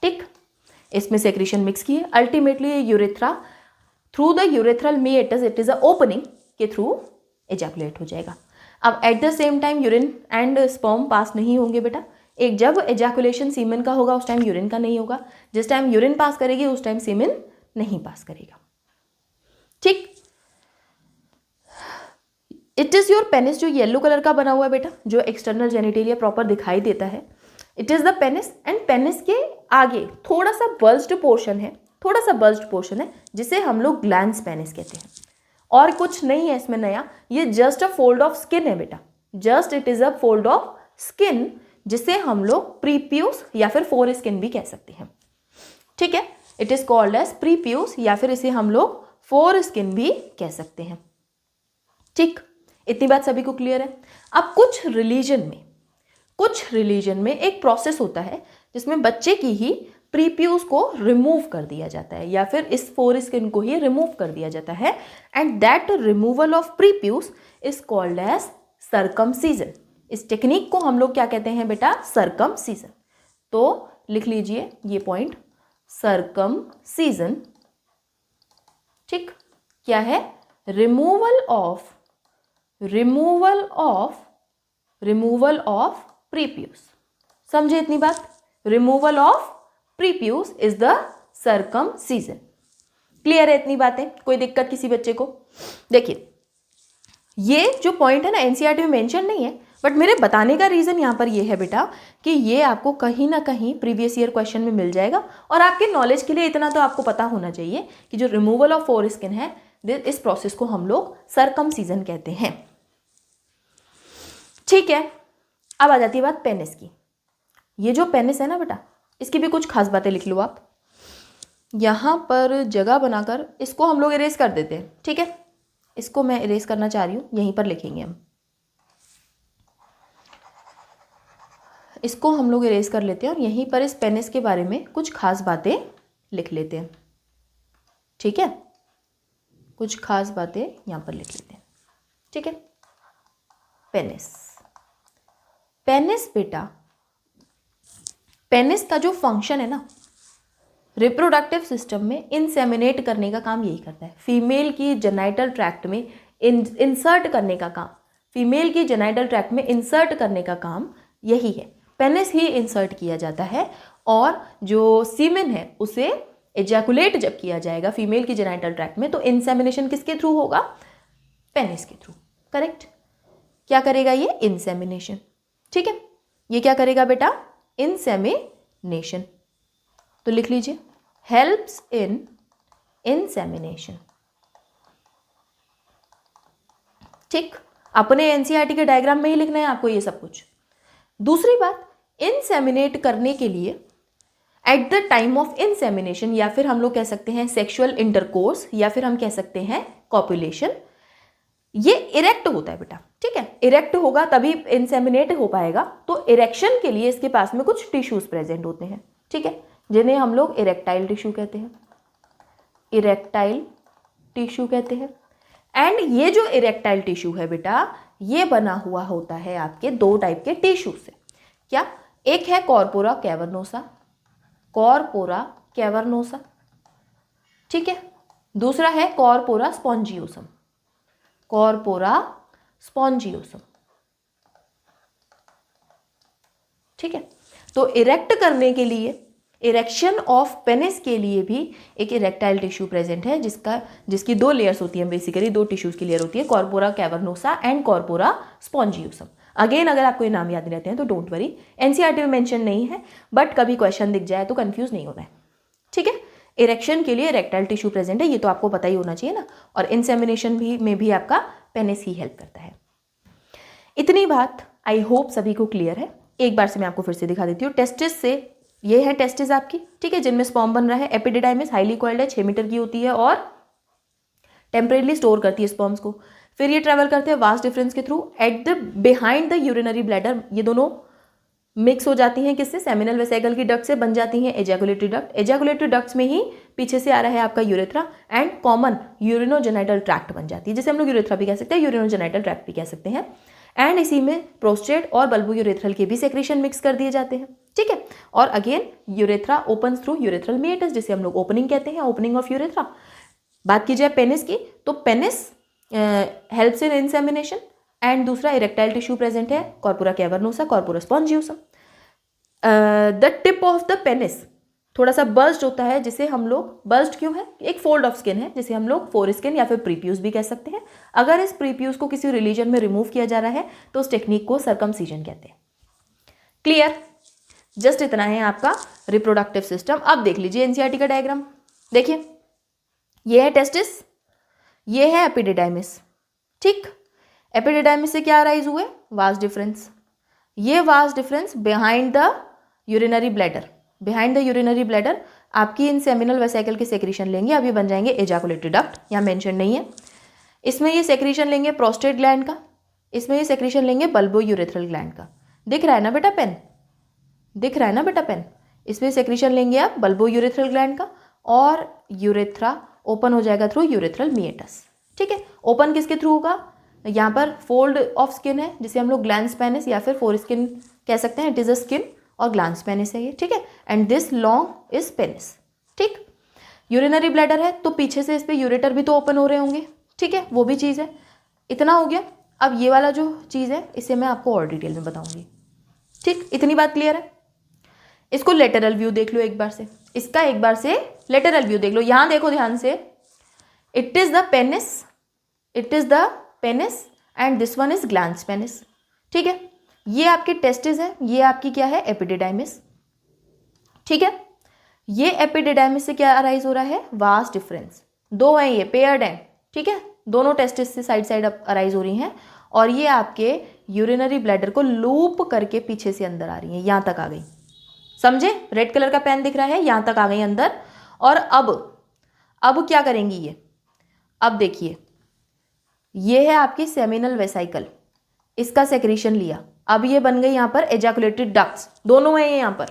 ठीक, इसमें सेक्रेशन मिक्स किए, अल्टीमेटली ये urethra through the urethral meatus, it is a opening के थ्रू एजैकुलेट हो जाएगा। अब at the same time urine and sperm पास नहीं होंगे बेटा, एक जब एजैकुलेशन सीमेन का होगा उस टाइम यूरिन का नहीं होगा, जिस टाइम यूरिन पास करेगी उस टाइम सीमेन नहीं पास करेगा। ठीक, इट इज योर पेनिस, जो येलो कलर का बना हुआ है बेटा, जो एक्सटर्नल जेनिटेलिया प्रॉपर दिखाई देता है, it is the penis, and penis के आगे थोड़ा सा बल्ज्ड पोर्शन है, थोड़ा सा बल्ज्ड पोर्शन है, जिसे हम लोग ग्लैंस पेनिस कहते हैं। और कुछ नहीं है इसमें नया, ये just a fold of skin है बेटा, just it is a fold of skin, जिसे हम लोग प्रीप्यूस या फिर फोर स्किन भी कह सकते हैं। ठीक है, it is called as prepuce, या फिर इसे हम लोग फोर स्किन भी कह सकते हैं। ठीक, इतनी बात सभी को क्लियर है। अब कुछ रिलीजन में एक प्रोसेस होता है जिसमें बच्चे की ही प्रीप्यूस को रिमूव कर दिया जाता है, या फिर इस फोर स्किन को ही रिमूव कर दिया जाता है, and that removal of prepuce is called as circumcision. इस टेक्निक को हम लोग क्या कहते हैं बेटा? सर्कमसीजन। तो लिख लीजिए ये पॉइंट, सर्कमसीजन। ठीक, क्या है? Removal of prepuce. समझे इतनी बात? Removal of prepuce is the circumcision. Clear है इतनी बातें? कोई दिक्कत किसी बच्चे को? देखिए, ये जो पॉइंट है ना एनसीईआरटी में मेंशन नहीं है, बट मेरे बताने का रीजन यहाँ पर ये है बेटा कि ये आपको कहीं ना कहीं प्रीवियस ईयर क्वेश्चन में मिल जाएगा, और आपके नॉलेज के लिए इतना तो आपको पता होना चाहिए कि जो रिमूवल ऑफ फोर स्किन है, इस प्रोसेस को हम लोग सर्कमसीजन कहते हैं। ठीक है, अब आ जाती है बात पेनिस की। ये जो पेनिस है ना बेटा, इसकी भी कुछ खास बातें लिख लो आप। यहाँ पर जगह बनाकर इसको हम लोग इरेज कर देते हैं। ठीक है, इसको मैं इरेज करना चाह रही हूँ, यहीं पर लिखेंगे हम, इसको हम लोग इरेज कर लेते हैं और यहीं पर इस पेनिस के बारे में कुछ खास बातें लिख लेते हैं। ठीक है, कुछ खास बातें यहाँ पर लिख लेते हैं। ठीक है, पेनिस बेटा, पेनिस का जो फंक्शन है ना, रिप्रोडक्टिव सिस्टम में इंसेमिनेट करने का काम यही करता है। फीमेल की जेनाइटल ट्रैक्ट में इंसर्ट करने का काम, फीमेल की जेनाइटल ट्रैक्ट में इंसर्ट करने का काम यही है। पेनिस ही इंसर्ट किया जाता है, और जो सीमेन है उसे एजैकुलेट जब किया जाएगा फीमेल की जेनाइटल ट्रैक्ट में, तो इंसेमिनेशन किसके थ्रू होगा? पेनिस के थ्रू। करेक्ट, क्या करेगा ये? इंसेमिनेशन। ठीक है, ये क्या करेगा बेटा? इंसेमिनेशन। तो लिख लीजिए, हेल्प्स इन इंसेमिनेशन। ठीक, अपने एनसीईआरटी के डायग्राम में ही लिखना है आपको ये सब कुछ। दूसरी बात, इंसेमिनेट करने के लिए at the time of insemination, या फिर हम लोग कह सकते हैं सेक्सुअल इंटरकोर्स, या फिर हम कह सकते हैं कॉपुलेशन, ये इरेक्ट होता है बेटा। ठीक है, इरेक्ट होगा तभी इंसेमिनेट हो पाएगा, तो इरेक्शन के लिए इसके पास में कुछ टिश्यूज प्रेजेंट होते हैं। ठीक है, जिन्हें हम लोग इरेक्टाइल टिश्यू कहते हैं, इरेक्टाइल टिश्यू कहते हैं। एंड ये जो इरेक्टाइल टिश्यू है बेटा, ये बना हुआ होता है आपके दो टाइप के टिश्यू से। क्या? एक है कॉर्पोरा कैवर्नोसा, कॉर्पोरा कैवर्नोसा, ठीक है। दूसरा है कॉर्पोरा स्पॉन्जियोसम, कॉर्पोरा स्पॉन्जियोसम, ठीक है। तो इरेक्ट करने के लिए, इरेक्शन ऑफ पेनिस के लिए भी एक इरेक्टाइल टिश्यू प्रेजेंट है, जिसकी दो लेयर्स होती हैं, बेसिकली दो टिश्यूज की लेयर होती है, corpora cavernosa and corpora spongiosum. Again अगर आपको ये नाम याद नहीं रहते हैं तो डोंट वरी, एनसीईआरटी में मेंशन नहीं है, बट कभी क्वेश्चन दिख जाए तो कंफ्यूज नहीं होना है, ठीक है। इरेक्शन के लिए इरेक्टाइल टिश्यू प्रेजेंट है, ये तो आपको पता ही होना चाहिए ना। और इंसेमिनेशन में भी आपका पेनिस ही हेल्प करता है। इतनी बात आई होप सभी को क्लियर है। एक बार से मैं आपको फिर से दिखा देती हूँ। टेस्टिस से, ये है टेस्टिस आपकी, ठीक है, जिनमें स्पर्म बन रहा है। एपिडिडाइमिस हाईली कॉइल्ड है, 6 मीटर की होती है और टेम्परेरीली स्टोर करती है स्पर्म्स को। फिर ये ट्रेवल करते हैं वास्ट डिफरेंस के through at the behind the urinary bladder. ये दोनों मिक्स हो जाती हैं किससे? सेमिनल वेसिकल की डक्ट से बन जाती हैं एजैकुलेटरी डक्ट। एजैकुलेटरी डक्ट्स में ही पीछे से आ रहा है आपका urethra and common urinogenital tract बन जाती है, जिसे हम लोग यूरेथ्रा भी कह सकते हैं, यूरिनोजेनाइटल ट्रैक्ट भी कह सकते हैं। एंड इसी में प्रोस्टेट और बल्बोयूरेथ्रल के भी सेक्रेशन मिक्स कर दिए जाते हैं, ठीक है। और again urethra open through urethral meatus, जिसे हम लोग ओपनिंग कहते हैं, ओपनिंग ऑफ यूरेथ्रा। बात की जाए पेनिस की, तो penis helps in insemination. And दूसरा इरेक्टाइल टिश्यू प्रेजेंट है, corpora cavernosa, corpora spongiosum. The tip of the penis थोड़ा सा बर्स्ट होता है, जिसे हम लोग, बर्स्ट क्यों है? एक फोल्ड ऑफ स्किन है, जिसे हम लोग फोर स्किन या फिर प्रीप्यूस भी कह सकते हैं। अगर इस प्रीप्यूस को किसी रिलीजन में रिमूव किया जा रहा है तो उस टेक्निक को सर्कमसीजन कहते हैं। क्लियर? जस्ट इतना है आपका रिप्रोडक्टिव सिस्टम। अब देख लीजिए एनसीईआरटी का डायग्राम। देखिए, ये है टेस्टिस, ये है एपिडिडाइमिस, ठीक। एपिडिडाइमिस से क्या अराइज हुए? Vas deferens. ये vas deferens behind the urinary bladder, behind the urinary bladder आपकी इन सेमिनल वेसिकल के सेक्रेशन लेंगे। अब ये बन जाएंगे एजैकुलेटरी डक्ट, यहाँ मेंशन नहीं है। इसमें ये सेक्रेशन लेंगे प्रोस्टेट ग्लैंड का, इसमें ये सेक्रेशन लेंगे बल्बोयूरेथ्रल ग्लैंड का। दिख रहा है ना बेटा पेन? दिख रहा है ना बेटा पेन? इसमें सेक्रेशन लेंगे आप बल्बोयूरेथ्रल ग्लैंड का, और यूरेथ्रा ओपन हो जाएगा थ्रू यूरेथ्रल मीएटस, ठीक है। ओपन किसके थ्रू होगा? यहाँ पर फोल्ड ऑफ स्किन है, जिसे हम लोग ग्लैंस पेनिस या फिर फोर स्किन कह सकते हैं। इट इज अ स्किन और ग्लैंस पेनिस है ये, ठीक है। And this long is penis, ठीक। यूरिनरी ब्लैडर है तो पीछे से इस पे यूरेटर भी तो ओपन हो रहे होंगे, ठीक है, वो भी चीज़ है। इतना हो गया। अब ये वाला जो चीज़ है इसे मैं आपको और डिटेल में बताऊंगी, ठीक। इतनी बात क्लियर है? इसको लेटरल व्यू देख लो एक बार से, इसका एक बार से लेटरल व्यू देख लो। यहां देखो ध्यान से, it is the penis, it is the penis and this one is glans penis, ठीक है। ये आपकी टेस्टिस है, ये आपकी क्या है? एपिडिडाइमिस, ठीक है। ये एपिडिडाइमिस से क्या अराइज हो रहा है? Vast difference. दो हैं ये, पेयर्ड हैं, ठीक है। दोनों टेस्टिस से साइड साइड अराइज हो रही हैं, और ये आपके यूरिनरी ब्लैडर को लूप करके पीछे से अंदर आ रही हैं, यहां तक आ गई। समझे? रेड कलर का पेन दिख रहा है, यहां तक आ गई अंदर। और अब क्या करेंगी ये? अब देखिए, ये है आपकी सेमिनल वेसिकल, इसका सेक्रेशन लिया। अब ये बन गई यहाँ पर एजैकुलेटरी डक्ट्स, दोनों हैं ये यहाँ पर।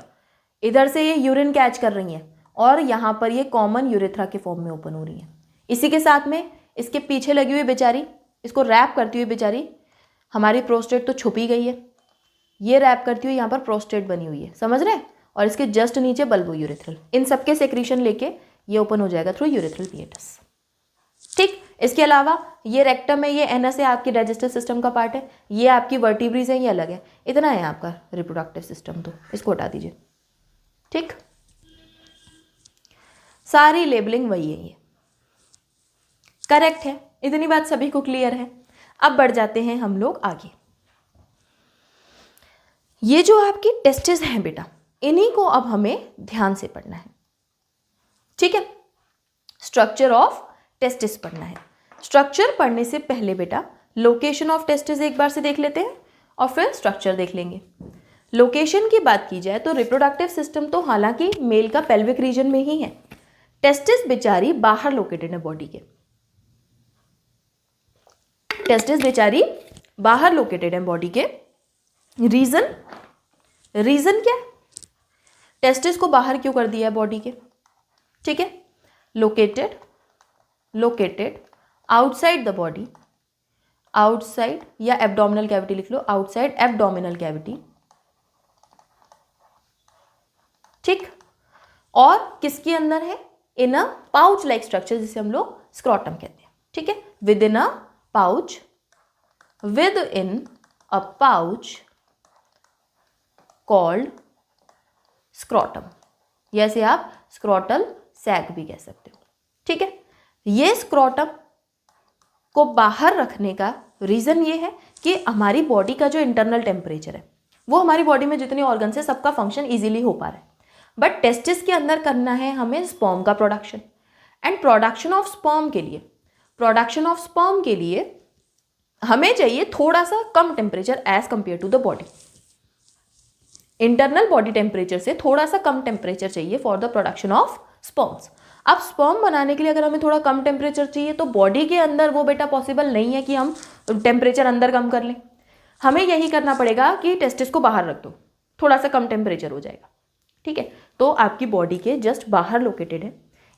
इधर से ये यूरिन कैच कर रही हैं और यहाँ पर ये कॉमन यूरेथ्रा के फॉर्म में ओपन हो रही हैं। इसी के साथ में इसके पीछे लगी हुई बेचारी, इसको रैप करती हुई बेचारी हमारी प्रोस्टेट तो छुपी गई है, ये रैप करती हुई यहाँ पर प्रोस्टेट बनी हुई है, समझ रहे हैं। और इसके जस्ट नीचे बल्बोयूरेथ्रल, इन सबके सेक्रेशन लेके ये ओपन हो जाएगा थ्रू यूरेथ्रल मीएटस, ठीक। इसके अलावा ये रेक्टम है, ये एनस है, आपकी डाइजेस्टिव सिस्टम का पार्ट है। ये आपकी वर्टिब्रीज है, ये अलग है। इतना है आपका रिप्रोडक्टिव सिस्टम, तो इसको हटा दीजिए, ठीक। सारी लेबलिंग वही है, ये करेक्ट है। इतनी बात सभी को क्लियर है? अब बढ़ जाते हैं हम लोग आगे। ये जो आपकी टेस्टिस हैं बेटा, इन्हीं को अब हमें ध्यान से पढ़ना है, ठीक है। स्ट्रक्चर ऑफ टेस्टिस पढ़ना है। स्ट्रक्चर पढ़ने से पहले बेटा लोकेशन ऑफ टेस्टिस एक बार से देख लेते हैं और फिर स्ट्रक्चर देख लेंगे। लोकेशन की बात की जाए तो रिप्रोडक्टिव सिस्टम तो हालांकि मेल का पेल्विक रीजन में ही है, टेस्टिस बेचारी बाहर लोकेटेड है बॉडी के। टेस्टिस बेचारी बाहर लोकेटेड है बॉडी के। रीजन क्या? टेस्टिस को बाहर क्यों कर दिया है बॉडी के? ठीक है, located outside the body, outside या एब्डोमिनल कैविटी लिख लो, आउटसाइड एब्डोमिनल कैविटी। ठीक, और किसके अंदर है? इन अ पाउच लाइक स्ट्रक्चर, जिसे हम लोग स्क्रॉटम कहते हैं। ठीक है, with in a pouch, with in a pouch called scrotum, या इसे आप स्क्रॉटल सैक भी कह सकते हो। ठीक है, ये स्क्रॉटम को बाहर रखने का रीज़न ये है कि हमारी बॉडी का जो इंटरनल टेम्परेचर है वो हमारी बॉडी में जितने ऑर्गन्स है सबका फंक्शन इजीली हो पा रहा है। बट टेस्टिस के अंदर करना है हमें स्पर्म का production, and production of sperm के लिए हमें चाहिए थोड़ा सा कम temperature as compare to the body. Internal body temperature से थोड़ा सा कम टेम्परेचर चाहिए for the production of sperms. अब स्पर्म बनाने के लिए अगर हमें थोड़ा कम टेम्परेचर चाहिए तो बॉडी के अंदर वो बेटा पॉसिबल नहीं है कि हम टेम्परेचर अंदर कम कर लें। हमें यही करना पड़ेगा कि टेस्टिस को बाहर रख दो, थोड़ा सा कम टेम्परेचर हो जाएगा। ठीक है, तो आपकी बॉडी के जस्ट बाहर लोकेटेड है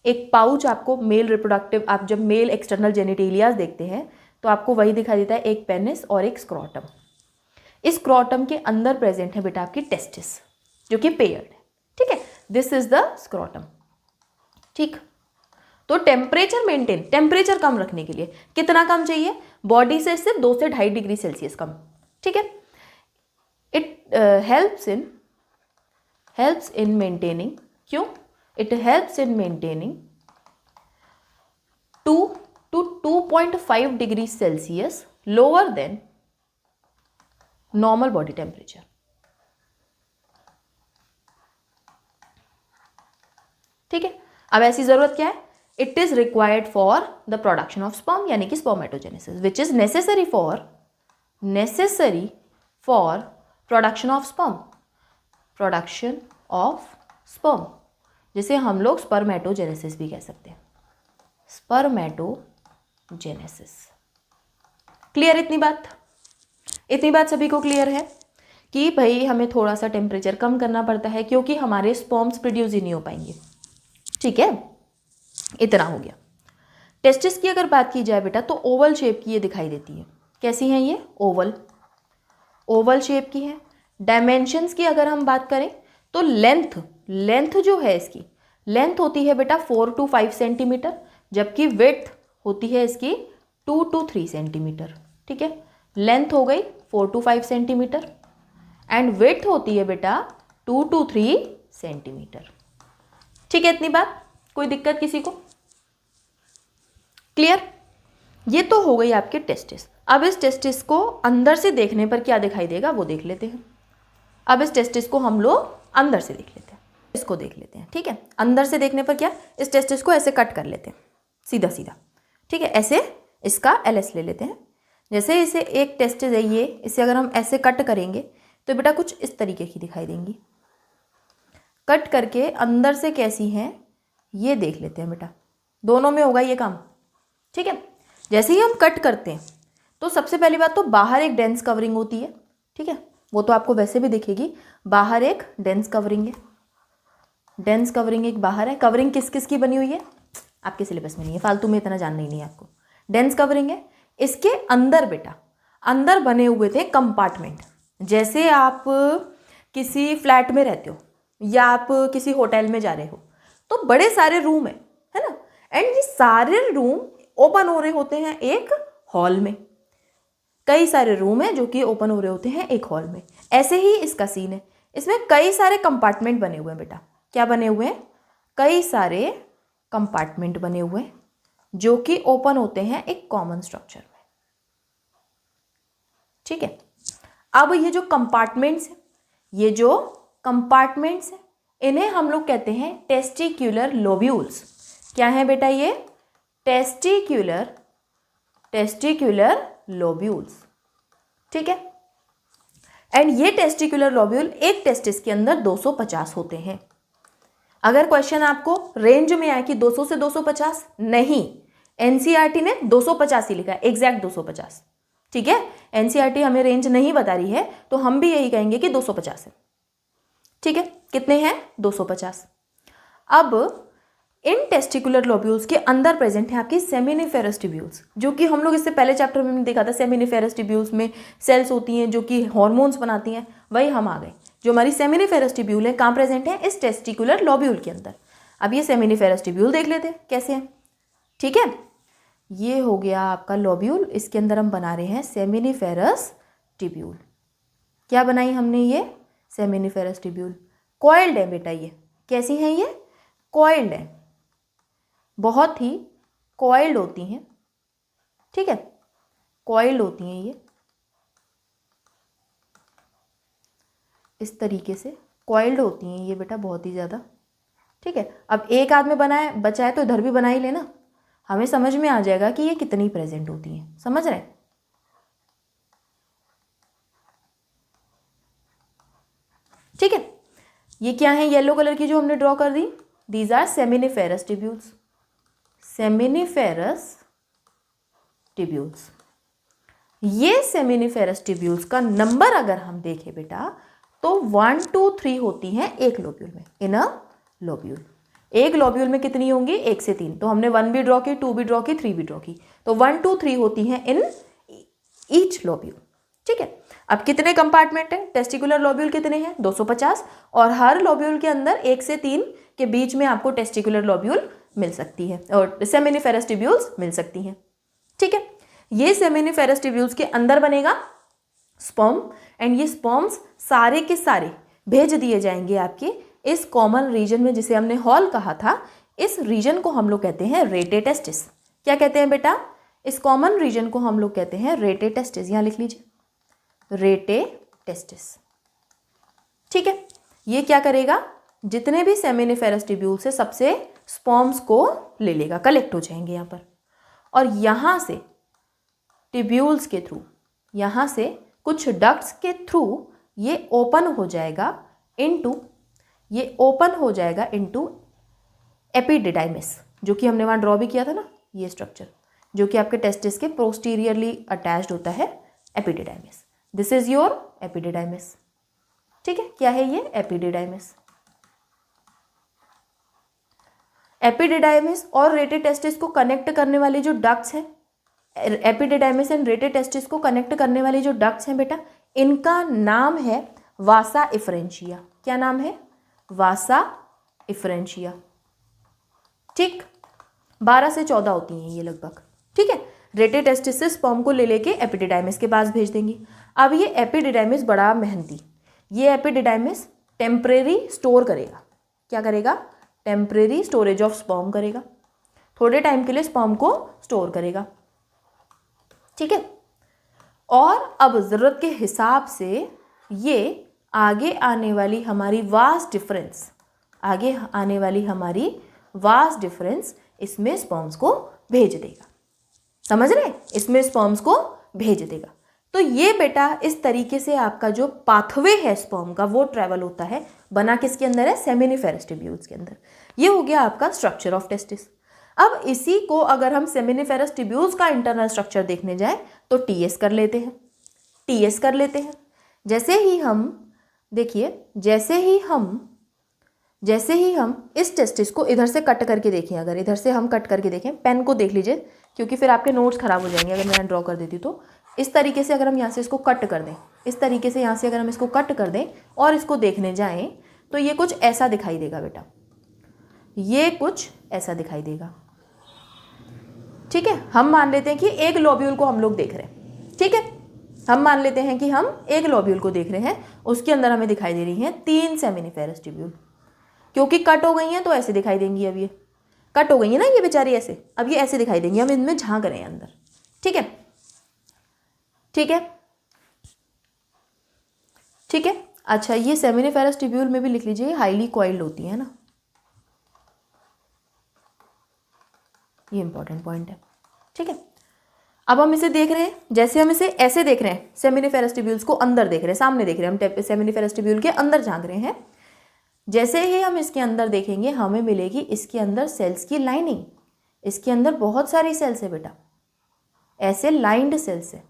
एक पाउच। आपको मेल रिप्रोडक्टिव, आप जब मेल एक्सटर्नल जेनिटेलियाज देखते हैं तो आपको वही दिखाई देता है, एक पेनिस और एक स्क्रॉटम। इस स्क्रॉटम के अंदर प्रेजेंट है बेटा आपकी टेस्टिस जो कि पेयर्ड है। ठीक है, दिस इज द स्क्रॉटम। ठीक, तो टेम्परेचर मेंटेन, टेम्परेचर कम रखने के लिए कितना कम चाहिए? बॉडी से सिर्फ 2 से 2.5 डिग्री सेल्सियस कम। ठीक है, इट हेल्प्स इन मेंटेनिंग, क्यों? It helps in maintaining 2 to 2.5 degree Celsius lower than normal body temperature. ठीक है, अब ऐसी जरूरत क्या है? It is required for the production of sperm, यानी कि spermatogenesis, which is necessary for production of sperm, जिसे हम लोग स्पर्मेटोजेनेसिस भी कह सकते हैं, स्पर्मेटोजेनेसिस। क्लियर? इतनी बात सभी को क्लियर है कि भाई हमें थोड़ा सा टेम्परेचर कम करना पड़ता है क्योंकि हमारे स्पर्म्स प्रोड्यूस ही नहीं हो पाएंगे। ठीक है, इतना हो गया। टेस्टिस की अगर बात की जाए बेटा तो ओवल शेप की ये दिखाई देती है। कैसी है ये? ओवल शेप की है। डायमेंशंस की अगर हम बात करें तो लेंथ जो है इसकी, लेंथ होती है बेटा 4 to 5 सेंटीमीटर, जबकि विड्थ होती है इसकी 2 to 3 सेंटीमीटर। ठीक है, लेंथ हो गई 4 to 5 सेंटीमीटर एंड विड्थ होती है बेटा 2 to 3 सेंटीमीटर। ठीक है, इतनी बात, कोई दिक्कत किसी को? क्लियर? ये तो हो गई आपके टेस्टिस। अब इस टेस्टिस को अंदर से देखने पर क्या दिखाई देगा वो देख लेते हैं। अब इस टेस्टिस को हम लोग अंदर से देख लेते हैं, इसको देख लेते हैं। ठीक है, अंदर से देखने पर क्या, इस टेस्टिस को ऐसे कट कर लेते हैं सीधा सीधा। ठीक है, ऐसे इसका LS ले लेते हैं। जैसे इसे एक टेस्टिस है ये, इसे अगर हम ऐसे कट करेंगे तो बेटा कुछ इस तरीके की दिखाई देंगी। कट करके अंदर से कैसी हैं ये देख लेते हैं बेटा, दोनों में होगा ये काम। ठीक है, जैसे ही हम कट करते हैं तो सबसे पहली बात तो बाहर एक डेंस कवरिंग होती है। ठीक है, वो तो आपको वैसे भी दिखेगी, बाहर एक डेंस कवरिंग है। डेंस कवरिंग एक बाहर है। कवरिंग किस किस की बनी हुई है आपके सिलेबस में नहीं है, फालतू में इतना जानना ही नहीं है आपको। डेंस कवरिंग है। इसके अंदर बेटा, अंदर बने हुए थे कंपार्टमेंट। जैसे आप किसी फ्लैट में रहते हो या आप किसी होटल में जा रहे हो तो बड़े सारे रूम है ना, एंड ये सारे रूम ओपन हो रहे होते हैं एक हॉल में। कई सारे रूम हैं जो कि ओपन हो रहे होते हैं एक हॉल में। ऐसे ही इसका सीन है, इसमें कई सारे कंपार्टमेंट बने हुए हैं बेटा। क्या बने हुए हैं? कई सारे कंपार्टमेंट बने हुए हैं जो कि ओपन होते हैं एक कॉमन स्ट्रक्चर में। ठीक है, अब ये जो कंपार्टमेंट्स हैं इन्हें हम लोग कहते हैं टेस्टिक्युलर लोब्यूल्स। क्या है बेटा ये? Testicular lobules. ठीक है, एंड ये टेस्टिक्युलर लोब्यूल एक टेस्टिस के अंदर 250 होते हैं। अगर क्वेश्चन आपको रेंज में आए कि 200 से 250, नहीं, एनसीईआरटी ने 250 ही लिखा है, एग्जैक्ट 250। ठीक है, एनसीईआरटी हमें रेंज नहीं बता रही है तो हम भी यही कहेंगे कि 250 है। ठीक है, कितने हैं? 250। अब इन टेस्टिकुलर लोब्यूल्स के अंदर प्रेजेंट है आपकी सेमिनिफेरस ट्यूब्यूल्स, जो कि हम लोग इससे पहले चैप्टर में देखा था। सेमिनिफेरस ट्यूब्यूल्स में सेल्स होती हैं जो कि हॉर्मोन्स बनाती हैं, वही हम आ गए। जो हमारी सेमिनिफेरस ट्यूब्यूल है कहाँ प्रेजेंट है? इस टेस्टिकुलर लोब्यूल के अंदर। अब ये सेमिनिफेरस ट्यूब्यूल देख लेते हैं कैसे हैं। ठीक है, ये हो गया आपका लोब्यूल, इसके अंदर हम बना रहे हैं सेमिनिफेरस ट्यूब्यूल। क्या बनाई हमने? ये सेमिनिफेरस ट्यूब्यूल कॉइल्ड है बेटा। ये कैसी हैं? ये कॉइल्ड है, बहुत ही कॉइल्ड होती हैं। ठीक है, कॉइल्ड होती हैं ये, इस तरीके से कॉइल्ड होती हैं ये बेटा, बहुत ही ज़्यादा। ठीक है, अब एक आध में बनाए बचा है तो इधर भी बना ही लेना, हमें समझ में आ जाएगा कि ये कितनी प्रेजेंट होती हैं। समझ रहे हैं? ठीक है, ये क्या है? येलो कलर की जो हमने ड्रॉ कर दी, these are seminiferous tubules. Seminiferous tubules. ये सेमिनिफेरस ट्यूब्यूल्स का नंबर अगर हम देखें बेटा तो 1 2 3 होती हैं एक लोब्यूल में, इन अ लोब्यूल। एक लोब्यूल में कितनी होंगी? 1 से 3। तो हमने 1 भी ड्रॉ की, 2 भी ड्रॉ की, 3 भी ड्रॉ की, तो 1 2 3 होती हैं इन ईच लोब्यूल। ठीक है, अब कितने कंपार्टमेंट हैं? टेस्टिकुलर लोब्यूल कितने हैं? 250, और हर लोब्यूल के अंदर 1 से 3 के बीच में आपको टेस्टिकुलर लोब्यूल मिल सकती है और सेमिनिफेरस ट्यूब्यूल्स मिल सकती हैं। ठीक है, ये सेमिनिफेरस ट्यूब्यूल्स के अंदर बनेगा स्पर्म, एंड ये स्पर्म्स सारे के सारे भेज दिए जाएंगे आपके इस कॉमन रीजन में जिसे हमने हॉल कहा था। इस रीजन को हम लोग कहते हैं रेटे टेस्टिस। क्या कहते हैं बेटा? इस कॉमन रीजन को हम लोग कहते हैं रेटे टेस्टिस। यहाँ लिख लीजिए, रेटे टेस्टिस। ठीक है, ये क्या करेगा? जितने भी सेमिनिफेरस ट्यूब्यूल्स है सबसे स्पर्म्स को ले लेगा, कलेक्ट हो जाएंगे यहाँ पर, और यहाँ से ट्यूब्यूल्स के थ्रू, यहाँ से कुछ डक्ट्स के थ्रू ये ओपन हो जाएगा इनटू, ये ओपन हो जाएगा इनटू एपिडिडाइमिस, जो कि हमने वहाँ ड्रॉ भी किया था ना, ये स्ट्रक्चर जो कि आपके टेस्टिस के पोस्टीरियरली अटैच्ड होता है, epididymis. This is your epididymis. ठीक है, क्या है ये? एपिडिडाइमिस। एपिडिडाइमिस और रेटे टेस्टिस को कनेक्ट करने वाली जो डक्ट्स हैं, एपिडिडाइमिस एंड रेटे टेस्टिस को कनेक्ट करने वाली जो डक्ट्स हैं बेटा, इनका नाम है वासा इफरेंशिया। क्या नाम है? वासा इफरेंशिया। ठीक, 12 से 14 होती हैं ये लगभग। ठीक है, रेटे टेस्टिस से स्पर्म को ले लेके एपिडिडाइमिस के पास भेज देंगी। अब ये एपिडिडाइमिस बड़ा मेहनती, ये एपिडिडाइमिस टेम्परेरी स्टोर करेगा। क्या करेगा? टेम्परेरी स्टोरेज ऑफ स्पर्म करेगा, थोड़े टाइम के लिए स्पर्म को स्टोर करेगा। ठीक है, और अब ज़रूरत के हिसाब से ये आगे आने वाली हमारी वास्ट डिफरेंस, आगे आने वाली हमारी वास्ट डिफरेंस इसमें स्पर्म्स को भेज देगा। समझ रहे? इसमें स्पर्म्स को भेज देगा। तो ये बेटा इस तरीके से आपका जो पाथवे है स्पर्म का वो ट्रैवल होता है, बना किसके अंदर है? सेमिनिफेरस ट्यूब्यूल्स के अंदर। ये हो गया आपका स्ट्रक्चर ऑफ टेस्टिस। अब इसी को अगर हम सेमिनिफेरस ट्यूब्यूल्स का इंटरनल स्ट्रक्चर देखने जाएं तो टीएस कर लेते हैं, टीएस कर लेते हैं। जैसे ही हम देखिए, जैसे ही हम इस टेस्टिस को इधर से कट करके देखें, अगर इधर से हम कट करके देखें, पेन को देख लीजिए क्योंकि फिर आपके नोट्स खराब हो जाएंगे अगर मैं ड्रॉ कर देती तो। इस तरीके से अगर हम यहाँ से इसको कट कर दें, इस तरीके से यहाँ से अगर हम इसको कट कर दें और इसको देखने जाएं तो ये कुछ ऐसा दिखाई देगा बेटा, ये कुछ ऐसा दिखाई देगा। ठीक है, हम मान लेते हैं कि एक लोब्यूल को हम लोग देख रहे हैं। ठीक है, हम मान लेते हैं कि हम एक लोब्यूल को देख रहे हैं, उसके अंदर हमें दिखाई दे रही हैं 3 सेमिनिफेरस ट्यूब्यूल। क्योंकि कट हो गई हैं तो ऐसे दिखाई देंगी। अब ये कट हो गई है ना ये बेचारी ऐसे, अब ये ऐसे दिखाई देंगी। हम इनमें झांक रहे हैं अंदर। ठीक है, ठीक है, ठीक है। अच्छा, ये सेमिनिफेरस ट्यूब्यूल में भी लिख लीजिए हाईली कॉइल्ड होती है ना, ये इंपॉर्टेंट पॉइंट है। ठीक है, अब हम इसे देख रहे हैं, जैसे हम इसे ऐसे देख रहे हैं, सेमिनिफेरस ट्यूब्यूल्स को अंदर देख रहे हैं, सामने देख रहे हैं, हम सेमिनिफेरस ट्यूब्यूल के अंदर झांक रहे हैं। जैसे ही हम इसके अंदर देखेंगे हमें मिलेगी इसके अंदर सेल्स की लाइनिंग। इसके अंदर बहुत सारी सेल्स है बेटा, ऐसे लाइंड सेल्स है।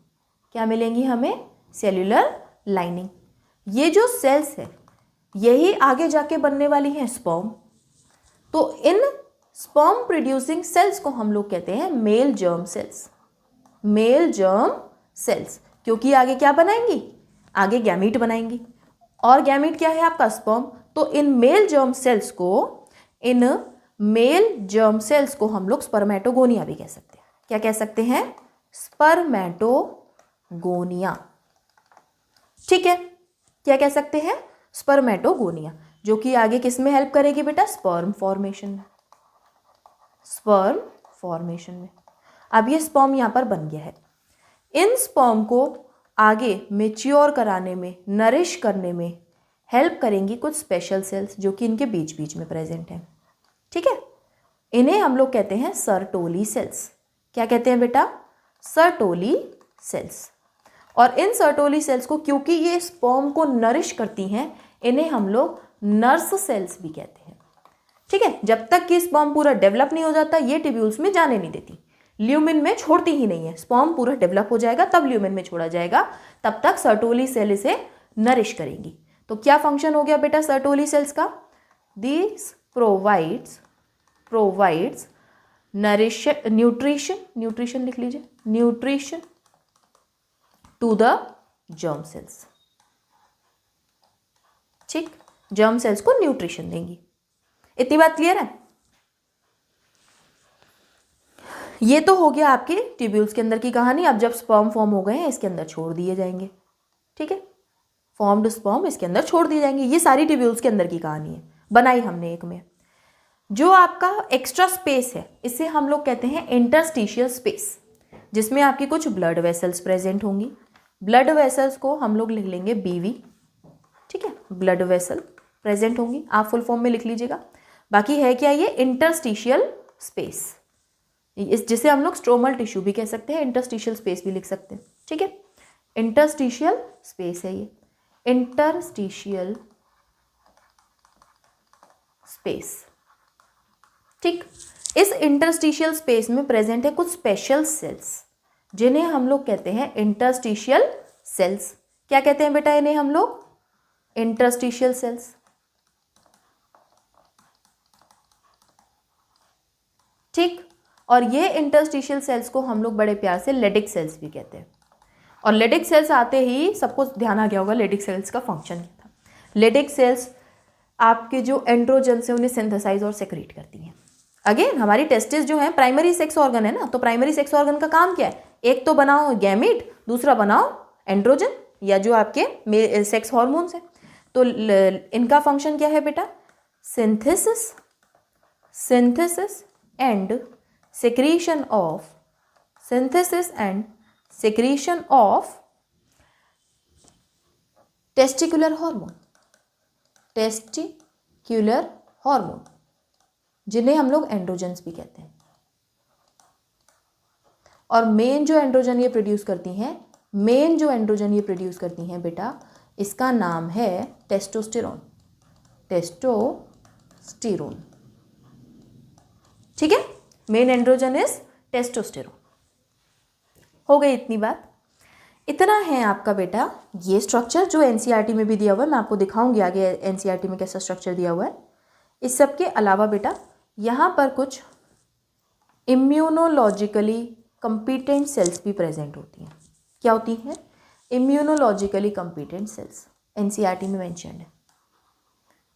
क्या मिलेंगी हमें? Cellular lining. ये जो सेल्स है यही आगे जाके बनने वाली हैं स्पर्म। तो इन स्पर्म प्रोड्यूसिंग सेल्स को हम लोग कहते हैं mail germ sales. Mail germ sales, क्योंकि आगे क्या बनाएंगी, आगे गैमीट बनाएंगी, और गैमीट क्या है आपका, स्पर्म। तो इन मेल जर्म सेल्स को, इन मेल जर्म सेल्स को हम लोग स्पर्मेटोगोनिया भी कह सकते हैं। क्या कह सकते हैं, स्पर्मेटोगोनिया। ठीक है, क्या कह सकते हैं, स्पर्मेटोगोनिया, जो कि आगे किस में हेल्प करेगी बेटा, स्पर्म फॉर्मेशन में, स्पर्म फॉर्मेशन में। अब ये स्पर्म यहाँ पर बन गया है। इन स्पर्म को आगे मेच्योर कराने में, नरिश करने में हेल्प करेंगी कुछ स्पेशल सेल्स जो कि इनके बीच बीच में प्रेजेंट हैं। ठीक है, इन्हें हम लोग कहते हैं सर्टोली सेल्स। क्या कहते हैं बेटा, सर्टोली सेल्स। और इन सर्टोली सेल्स को, क्योंकि ये स्पर्म को नरिश करती हैं, इन्हें हम लोग नर्स सेल्स भी कहते हैं। ठीक है, जब तक कि स्पर्म पूरा डेवलप नहीं हो जाता ये ट्यूब्यूल्स में जाने नहीं देती, ल्यूमिन में छोड़ती ही नहीं है। स्पर्म पूरा डेवलप हो जाएगा तब ल्यूमिन में छोड़ा जाएगा, तब तक सर्टोली सेल इसे नरिश करेंगी। तो क्या फंक्शन हो गया बेटा सर्टोली सेल्स का, दिस प्रोवाइड्स न्यूट्रिशन लिख लीजिए, nutrition to the germ cells. ठीक, जर्म सेल्स को न्यूट्रिशन देंगी। इतनी बात क्लियर है। ये तो हो गया आपके ट्यूब्यूल्स के अंदर की कहानी। अब जब स्पर्म फॉर्म हो गए हैं इसके अंदर छोड़ दिए जाएंगे। ठीक है, फॉर्म्ड स्पर्म इसके अंदर छोड़ दिए जाएंगे। ये सारी ट्यूब्यूल्स के अंदर की कहानी है, बनाई हमने एक में। जो आपका एक्स्ट्रा स्पेस है इसे हम लोग कहते हैं इंटरस्टिशियल स्पेस, जिसमें आपकी कुछ ब्लड वेसल्स प्रेजेंट होंगी। ब्लड वेसल्स को हम लोग लिख लेंगे बीवी। ठीक है, ब्लड वेसल प्रेजेंट होंगी, आप फुल फॉर्म में लिख लीजिएगा। बाकी है क्या, ये इंटरस्टिशियल स्पेस, इस जिसे हम लोग स्ट्रोमल टिश्यू भी कह सकते हैं, इंटरस्टिशियल स्पेस भी लिख सकते हैं। ठीक है, इंटरस्टिशियल स्पेस है ये, इंटरस्टिशियल स्पेस। ठीक, इस इंटरस्टिशियल स्पेस में प्रेजेंट है कुछ स्पेशल सेल्स जिन्हें हम लोग कहते हैं इंटरस्टिशियल सेल्स। क्या कहते हैं बेटा इन्हें हम लोग, इंटरस्टिशियल सेल्स। ठीक, और ये इंटरस्टिशियल सेल्स को हम लोग बड़े प्यार से लेडिक सेल्स भी कहते हैं। और लेडिक सेल्स आते ही सबको ध्यान आ गया होगा लेडिक सेल्स का फंक्शन क्या था। लेडिक सेल्स आपके जो एंड्रोजन्स हैं उन्हें सिंथेसाइज और सेक्रेट करती हैं। अगेन हमारी टेस्टिस जो है प्राइमरी सेक्स ऑर्गन है ना, तो प्राइमरी सेक्स ऑर्गन का काम क्या है, एक तो बनाओ गैमीट, दूसरा बनाओ एंड्रोजन या जो आपके सेक्स हार्मोन्स हैं। तो इनका फंक्शन क्या है बेटा, synthesis and secretion of synthesis and secretion of testicular hormone, जिन्हें हम लोग एंड्रोजन्स भी कहते हैं। और मेन जो एंड्रोजन ये प्रोड्यूस करती हैं, बेटा इसका नाम है टेस्टोस्टेरोन। ठीक है, मेन एंड्रोजन इज टेस्टोस्टेरोन। हो गई इतनी बात। इतना है आपका बेटा ये स्ट्रक्चर जो एनसीईआरटी में भी दिया हुआ है, मैं आपको दिखाऊंगी आगे एनसीईआरटी में कैसा स्ट्रक्चर दिया हुआ है। इस सब के अलावा बेटा यहाँ पर कुछ इम्यूनोलॉजिकली कंपिटेंट सेल्स भी प्रेजेंट होती हैं। क्या होती हैं, इम्यूनोलॉजिकली कंपिटेंट सेल्स, एनसीईआरटी में मेंशन्ड है।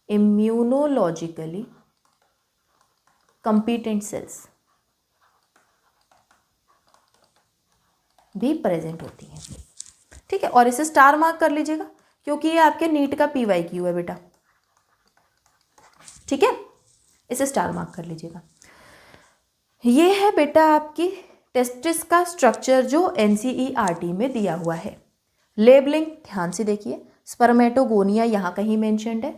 इम्यूनोलॉजिकली कंपिटेंट सेल्स भी प्रेजेंट होती हैं। ठीक है, और इसे स्टार मार्क कर लीजिएगा क्योंकि ये आपके नीट का PYQ है बेटा। ठीक है, इसे स्टार मार्क कर लीजिएगा। ये है बेटा आपकी टेस्टिस का स्ट्रक्चर जो एनसीईआरटी में दिया हुआ है। लेबलिंग ध्यान से देखिए, स्पर्मेटोगोनिया यहाँ कहीं मेंशन्ड है।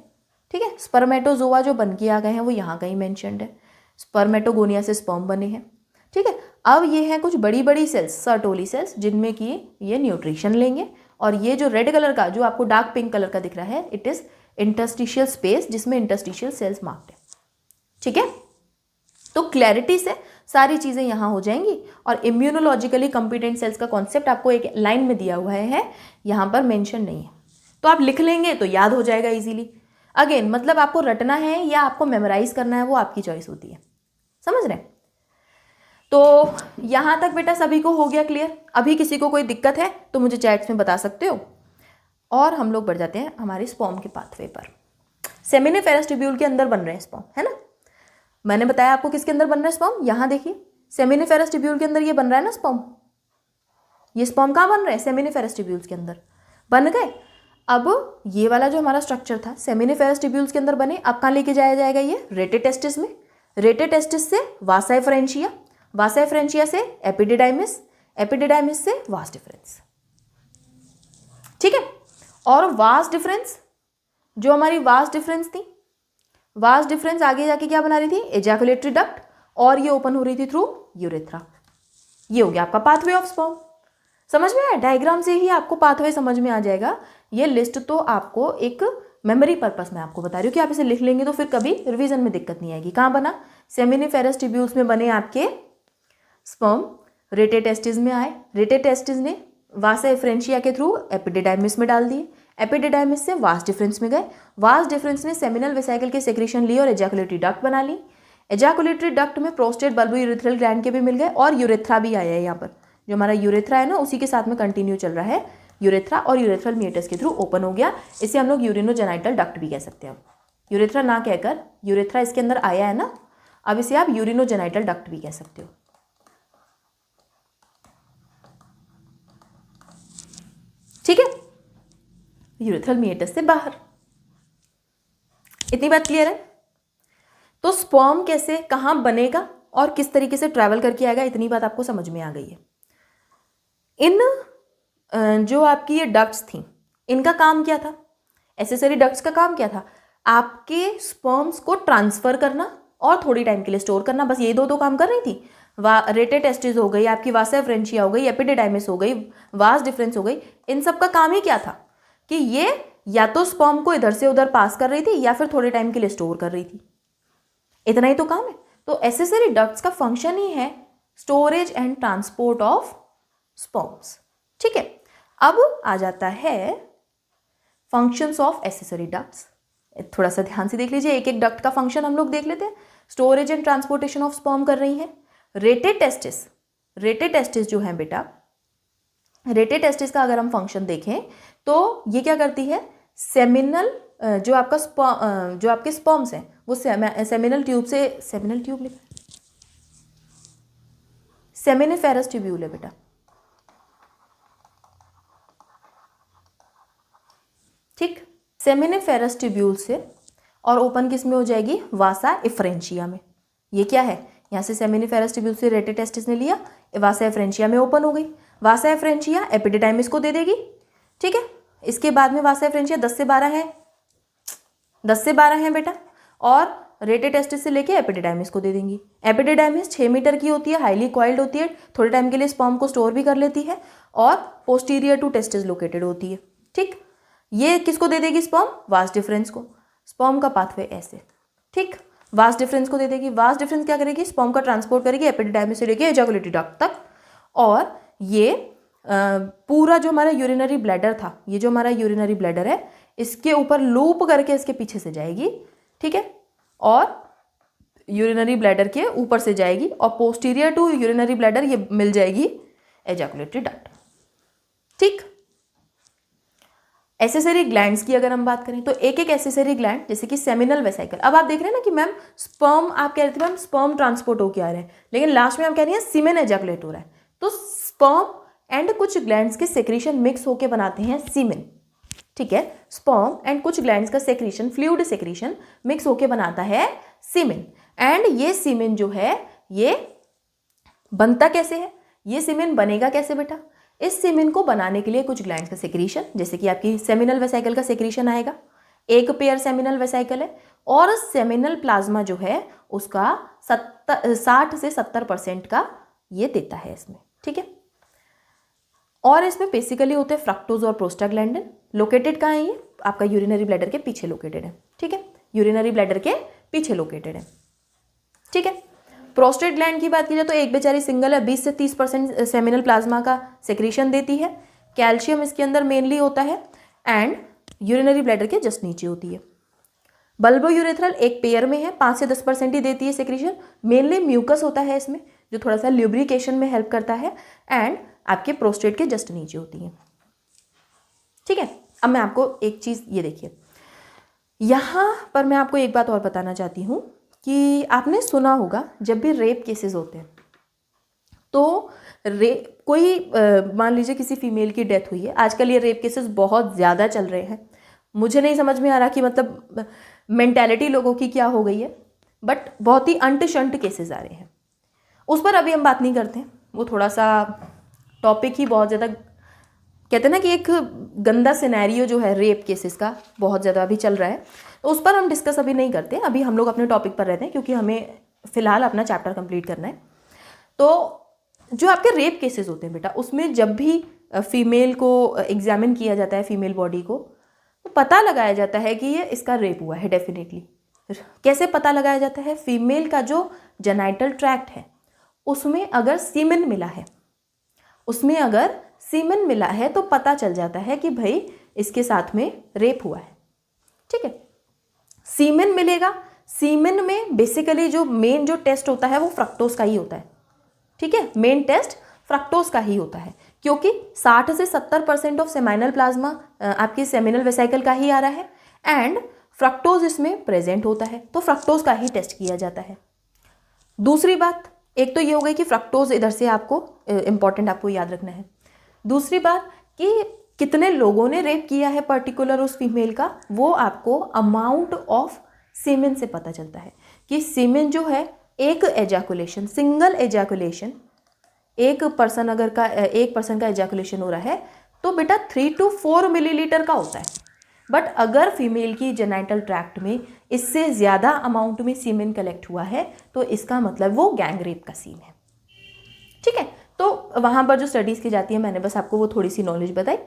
ठीक है, स्पर्मेटोजोआ जो बन के आ गए हैं वो यहाँ कहीं मेंशन्ड है। स्पर्मेटोगोनिया से स्पर्म बने हैं। ठीक है, अब ये हैं कुछ बड़ी बड़ी सेल्स, सर्टोली सेल्स, जिनमें कि ये न्यूट्रिशन लेंगे। और ये जो रेड कलर का, जो आपको डार्क पिंक कलर का दिख रहा है, इट इज इंटरस्टिशियल स्पेस, जिसमें इंटरस्टिशियल सेल्स मार्क्ड है। ठीक है, तो क्लैरिटी से सारी चीज़ें यहाँ हो जाएंगी। और इम्यूनोलॉजिकली कंपिटेंट सेल्स का कॉन्सेप्ट आपको एक लाइन में दिया हुआ है, यहाँ पर मेंशन नहीं है, तो आप लिख लेंगे तो याद हो जाएगा इजीली। अगेन मतलब आपको रटना है या आपको मेमोराइज करना है वो आपकी चॉइस होती है, समझ रहे हैं। तो यहाँ तक बेटा सभी को हो गया क्लियर। अभी किसी को कोई दिक्कत है तो मुझे चैट्स में बता सकते हो। और हम लोग बढ़ जाते हैं हमारे स्पर्म के पाथवे पर। सेमिनिफेरस ट्यूब्यूल के अंदर बन रहे हैं स्पर्म, है ना। मैंने बताया आपको किसके अंदर बन रहा है स्पर्म, यहाँ देखिए सेमिनिफेरस ट्यूब्यूल के अंदर ये बन रहा है ना स्पर्म। ये स्पर्म कहाँ बन रहे हैं, सेमिनिफेरस ट्यूब्यूल्स के अंदर बन गए। अब ये वाला जो हमारा स्ट्रक्चर था सेमिनिफेरस ट्यूब्यूल्स के अंदर बने, अब कहाँ लेके जाया जाएगा, ये रेटेटेस्टिस में। रेटेटेस्टिस से वासा फ्रेंचिया, वासा फ्रेंचिया से एपिडिडाइमिस, एपिडिडाइमिस से वास डिफरेंस, ठीक है। और वास डिफरेंस, जो हमारी वास डिफरेंस थी, वास डिफरेंस आगे जाके क्या बना रही थी, एजैकुलेटरी डक्ट, और ये ओपन हो रही थी थ्रू यूरेथ्रा। ये हो गया आपका पाथवे ऑफ स्पर्म। समझ में आया, डायग्राम से ही आपको पाथवे समझ में आ जाएगा। ये लिस्ट तो आपको एक मेमोरी पर्पस में आपको बता रही हूँ कि आप इसे लिख लेंगे तो फिर कभी रिवीजन में दिक्कत नहीं आएगी। कहाँ बना, सेमिनिफेरस ट्यूब्यूल्स में बने आपके स्पर्म, रेटेटेस्टिस में आए, रेटेटेस्टिस ने वासा फ्रेंचिया के थ्रू एपिडिडाइमिस में डाल दिए, एपिडिडाइमिस से वास डिफरेंस में गए, वास डिफरेंस ने सेमिनल वेसिकल के सेक्रेशन ली और एजैकुलेटरी डक्ट बना ली। एजैकुलेटरी डक्ट में प्रोस्टेट बल्बो यूरेथ्रल ग्लैंड के भी मिल गए और यूरेथ्रा भी आया है। यहाँ पर जो हमारा यूरेथ्रा है ना उसी के साथ में कंटिन्यू चल रहा है, यूरेथ्रा और यूरेथ्रल मीटस के थ्रू ओपन हो गया। इसे हम लोग यूरिनोजेनाइटल डक्ट भी कह सकते हैं। यूरेथ्रा ना कहकर, यूरेथ्रा इसके अंदर आया है ना, अब इसे आप यूरिनोजेनाइटल डक्ट भी कह सकते हो, ठीक है। यूरेथ्रल मीटस से बाहर, इतनी बात क्लियर है। तो स्पर्म कैसे, कहाँ बनेगा और किस तरीके से ट्रैवल करके आएगा, इतनी बात आपको समझ में आ गई है। इन जो आपकी ये डक्ट्स थी, इनका काम क्या था, एसेसरी डक्ट्स का काम क्या था, आपके स्पर्म्स को ट्रांसफर करना और थोड़ी टाइम के लिए स्टोर करना, बस ये दो काम कर रही थी। रेटेटेस्टिस हो गई, आपकी वासा फ्रेंचिया हो गई, एपिडिडाइमिस हो गई, वास डिफरेंस हो गई, इन सब का काम ही क्या था कि ये या तो स्पर्म को इधर से उधर पास कर रही थी या फिर थोड़े टाइम के लिए स्टोर कर रही थी, इतना ही तो काम है। तो एसेसरी डक्ट्स का फंक्शन ही है storage and transport of sperms, ठीक है। अब आ जाता है फंक्शंस ऑफ एसेसरी डक्ट्स। थोड़ा सा ध्यान से देख लीजिए, एक एक डक्ट का फंक्शन हम लोग देख लेते हैं। Storage and transportation of sperm कर रही है रेटेटेस्टिस। रेटेटेस्टिस जो है बेटा, रेटेटेस्टिस का अगर हम फंक्शन देखें तो ये क्या करती है, सेमिनल जो आपका जो आपके स्पर्म्स हैं वो सेमिनल ट्यूब से, सेमिनल ट्यूब सेमिनिफेरस ट्यूब्यूल है बेटा, ठीक। सेमिनिफेरस ट्यूब्यूल से और ओपन किस में हो जाएगी, वासा एफ्रेंचिया में। ये क्या है, यहाँ से सेमिनिफेरस ट्यूब्यूल से रेटेटेस्टिस ने लिया, वासा एफ्रेंचिया में ओपन हो गई। वासा एफ्रेंचिया एपिडिडाइमिस को दे देगी, ठीक है। इसके बाद में वासा एफ्रेंचिया 10 से 12 है, 10 से 12 है बेटा, और रेटेटेस्टिस से लेके एपिडिडाइमिस को दे देंगी। एपिडिडाइमिस 6 मीटर की होती है, हाईली कॉइल्ड होती है, थोड़े टाइम के लिए स्पर्म को स्टोर भी कर लेती है और पोस्टीरियर टू टेस्टिस लोकेटेड होती है, ठीक। ये किसको दे देगी स्पर्म, वास डिफरेंस को। स्पर्म का पाथवे ऐसे, ठीक, वास डिफरेंस को दे देगी। वास डिफरेंस क्या करेगी, स्पर्म का ट्रांसपोर्ट करेगी एपिडिडाइमिस से लेके एजैकुलेटरी डक्ट तक, और ये पूरा जो हमारा यूरिनरी ब्लैडर था, ये जो हमारा यूरिनरी ब्लैडर है, इसके ऊपर लूप करके इसके पीछे से जाएगी, ठीक है, और यूरिनरी ब्लैडर के ऊपर से जाएगी और पोस्टीरियर टू यूरिनरी ब्लैडर ये मिल जाएगी एजैकुलेटरी डक्ट, ठीक। एसेसरी ग्लैंड्स की अगर हम बात करें तो एक एक एसेसरी ग्लैंड, जैसे कि सेमिनल वेसिकल। अब आप देख रहे हैं ना कि मैम स्पर्म, आप कह रहे थे मैम स्पर्म ट्रांसपोर्ट होके आ रहे हैं, लेकिन लास्ट में हम कह रही हैं सीमेन एजैकुलेट हो रहा है। तो स्पर्म एंड कुछ ग्लैंड्स के सेक्रीशन मिक्स होके बनाते हैं सीमेन, ठीक है। स्पर्म एंड कुछ ग्लैंड्स का सेक्रीशन, फ्लूइड सेक्रीशन मिक्स होके बनाता है सीमेन। एंड ये सीमेन जो है ये बनता कैसे है, ये सीमेन बनेगा कैसे बेटा, इस सीमेन को बनाने के लिए कुछ ग्लैंड्स का सेक्रीशन, जैसे कि आपकी सेमिनल वेसिकल का सेक्रीशन आएगा, एक पेयर सेमिनल वेसिकल है, और सेमिनल प्लाज्मा जो है उसका 60 से 70% का ये देता है इसमें, ठीक है। और इसमें बेसिकली होते हैं फ्रक्टोज और प्रोस्टाग्लैंडिन। लोकेटेड कहाँ है, ये आपका यूरिनरी ब्लैडर के पीछे लोकेटेड है, ठीक है, यूरिनरी ब्लैडर के पीछे लोकेटेड है, ठीक है। प्रोस्टेट ग्लैंड की बात की जाए तो एक बेचारी सिंगल है, 20 से 30% सेमिनल प्लाज्मा का सेक्रीशन देती है। कैल्शियम इसके अंदर मेनली होता है एंड यूरिनरी ब्लैडर के जस्ट नीचे होती है। बल्बोयूरेथ्रल एक पेयर में है, 5 से 10% ही देती है सेक्रीशन। मेनली म्यूकस होता है इसमें, जो थोड़ा सा ल्यूब्रिकेशन में हेल्प करता है, एंड आपके प्रोस्टेट के जस्ट नीचे होती है। ठीक है, अब मैं आपको एक चीज़ ये देखिए, यहाँ पर मैं आपको एक बात और बताना चाहती हूँ कि आपने सुना होगा जब भी रेप केसेस होते हैं तो कोई मान लीजिए किसी फीमेल की डेथ हुई है, आजकल ये रेप केसेस बहुत ज़्यादा चल रहे हैं। मुझे नहीं समझ में आ रहा कि मतलब मेंटालिटी लोगों की क्या हो गई है, बट बहुत ही अंट शंट केसेस आ रहे हैं। उस पर अभी हम बात नहीं करते हैं, वो थोड़ा सा टॉपिक ही बहुत ज़्यादा, कहते हैं ना कि एक गंदा सिनेरियो जो है रेप केसेस का बहुत ज़्यादा अभी चल रहा है, तो उस पर हम डिस्कस अभी नहीं करते। अभी हम लोग अपने टॉपिक पर रहते हैं क्योंकि हमें फ़िलहाल अपना चैप्टर कंप्लीट करना है। तो जो आपके रेप केसेस होते हैं बेटा, उसमें जब भी फीमेल को एग्जामिन किया जाता है, फीमेल बॉडी को, तो पता लगाया जाता है कि ये इसका रेप हुआ है डेफिनेटली। कैसे पता लगाया जाता है? फीमेल का जो जेनाइटल ट्रैक्ट है उसमें अगर सीमेन मिला है, उसमें अगर सीमेन मिला है तो पता चल जाता है कि भाई इसके साथ में रेप हुआ है। ठीक है, सीमेन मिलेगा। सीमेन में बेसिकली जो मेन जो टेस्ट होता है वो फ्रक्टोज का ही होता है। ठीक है, मेन टेस्ट फ्रक्टोज का ही होता है, क्योंकि 60 से 70% ऑफ सेमाइनल प्लाज्मा आपकी सेमिनल वेसिकल का ही आ रहा है, एंड फ्रक्टोज इसमें प्रेजेंट होता है, तो फ्रक्टोज का ही टेस्ट किया जाता है। दूसरी बात, एक तो ये हो गई कि फ्रक्टोज इधर से आपको इंपॉर्टेंट आपको याद रखना है। दूसरी बात कि कितने लोगों ने रेप किया है पर्टिकुलर उस फीमेल का, वो आपको अमाउंट ऑफ सीमेन से पता चलता है कि सीमेन जो है एक एजैकुलेशन, सिंगल एजैकुलेशन, एक पर्सन का एजैकुलेशन हो रहा है तो बेटा 3 to 4 मिलीलीटर का होता है। बट अगर फीमेल की जेनाइटल ट्रैक्ट में इससे ज़्यादा अमाउंट में सीमेन कलेक्ट हुआ है तो इसका मतलब वो गैंग रेप का सीन है। ठीक है, तो वहाँ पर जो स्टडीज़ की जाती है, मैंने बस आपको वो थोड़ी सी नॉलेज बताई।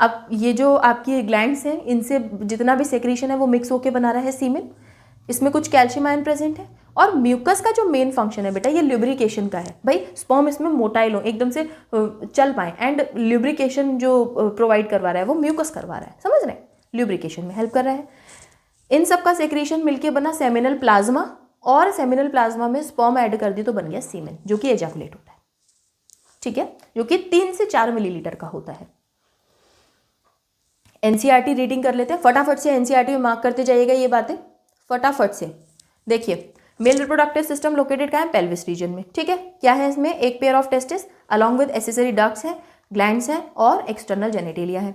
अब ये जो आपकी ग्लैंड्स हैं, इनसे जितना भी सेक्रीशन है वो मिक्स होकर बना रहा है सीमेन। इसमें कुछ कैल्शियम आयन प्रेजेंट है, और म्यूकस का जो मेन फंक्शन है बेटा ये ल्यूब्रिकेशन का है। भाई स्पर्म इसमें मोटाइल हो, एकदम से चल पाए, एंड ल्यूब्रिकेशन जो प्रोवाइड करवा रहा है वो म्यूकस करवा रहा है, समझ रहे हैं, ल्यूब्रिकेशन में हेल्प कर रहा है। इन सब का सेक्रीशन मिलके बना सेमिनल प्लाज्मा, और सेमिनल प्लाज्मा में स्पर्म ऐड कर दी तो बन गया सीमेन, जो कि एजैकुलेट होता है। ठीक है, जो कि 3 से 4 मिलीलीटर का होता है। एनसीईआरटी रीडिंग कर लेते हैं फटाफट से, एनसीईआरटी में मार्क करते जाइएगा ये बातें फटाफट से। देखिए, मेल रिप्रोडक्टिव सिस्टम लोकेटेड कहाँ है? पेल्विस रीजन में। ठीक है, क्या है इसमें? एक pair of testis along with accessory ducts है, ग्लैंड्स हैं और एक्सटर्नल जेनेटेलिया है।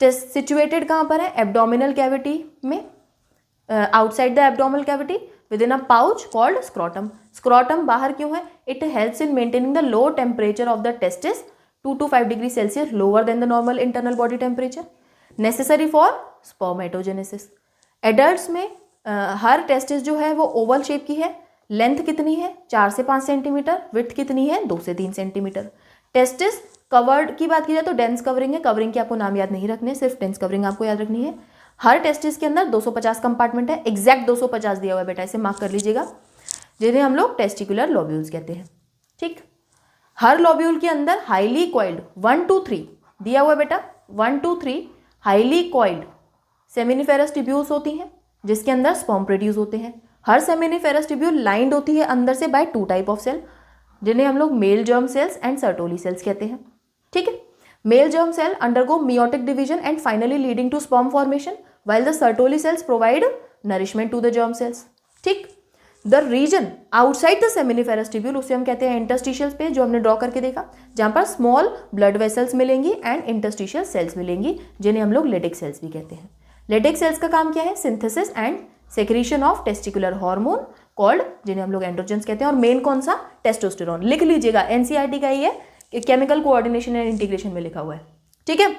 टेस्ट सिचुएटेड कहाँ पर है? एब्डोमिनल कैविटी में, outside the abdominal cavity with in a pouch called scrotum. Scrotum बाहर क्यों है? It helps in maintaining the low temperature of the testis 2 to 5 degree Celsius lower than the normal internal body temperature, necessary for spermatogenesis. Adults में हर testis जो है वो Oval shape की है। Length कितनी है? 4 से 5 सेंटीमीटर। विड्थ कितनी है? 2 से 3 सेंटीमीटर। टेस्टिस कवर्ड की बात की जाए तो डेंस कवरिंग है। कवरिंग के आपको नाम याद नहीं रखने, सिर्फ डेंस कवरिंग आपको याद रखनी है। हर टेस्टिस के अंदर 250 कंपार्टमेंट है, एग्जैक्ट 250 दिया हुआ है बेटा, इसे मार्क कर लीजिएगा, जिन्हें हम लोग टेस्टिकुलर लोब्यूल्स कहते हैं। ठीक, हर लोब्यूल के अंदर हाईली कॉइल्ड 1 to 3 दिया हुआ है बेटा, 1 to 3 highly coiled seminiferous tubules होती हैं, जिसके अंदर स्पर्म प्रोड्यूस होते हैं। हर सेमिनिफेरस ट्यूब्यूल लाइंड होती है अंदर से बाय 2 टाइप ऑफ सेल, जिन्हें हम लोग male germ cells and Sertoli cells कहते हैं। ठीक है, male germ cell undergo meiotic division and finally leading to sperm formation, while the Sertoli cells provide nourishment to the germ cells. ठीक, the region outside the seminiferous tubule उसे हम कहते हैं interstitial space, जो हमने ड्रॉ करके देखा, जहाँ पर स्मॉल ब्लड वेसल्स मिलेंगी एंड इंटरस्टिशियल सेल्स मिलेंगी, जिन्हें हम लोग लेटिक सेल्स भी कहते हैं। लेटिक सेल्स का काम क्या है? Synthesis and secretion of testicular hormone called, जिन्हें हम लोग एंड्रोजन्स कहते हैं, और मेन कौन सा? टेस्टोस्टेरोन। लिख लीजिएगा, एनसीईआरटी का ही है, केमिकल कोऑर्डिनेशन एंड इंटीग्रेशन में लिखा हुआ है। ठीक है,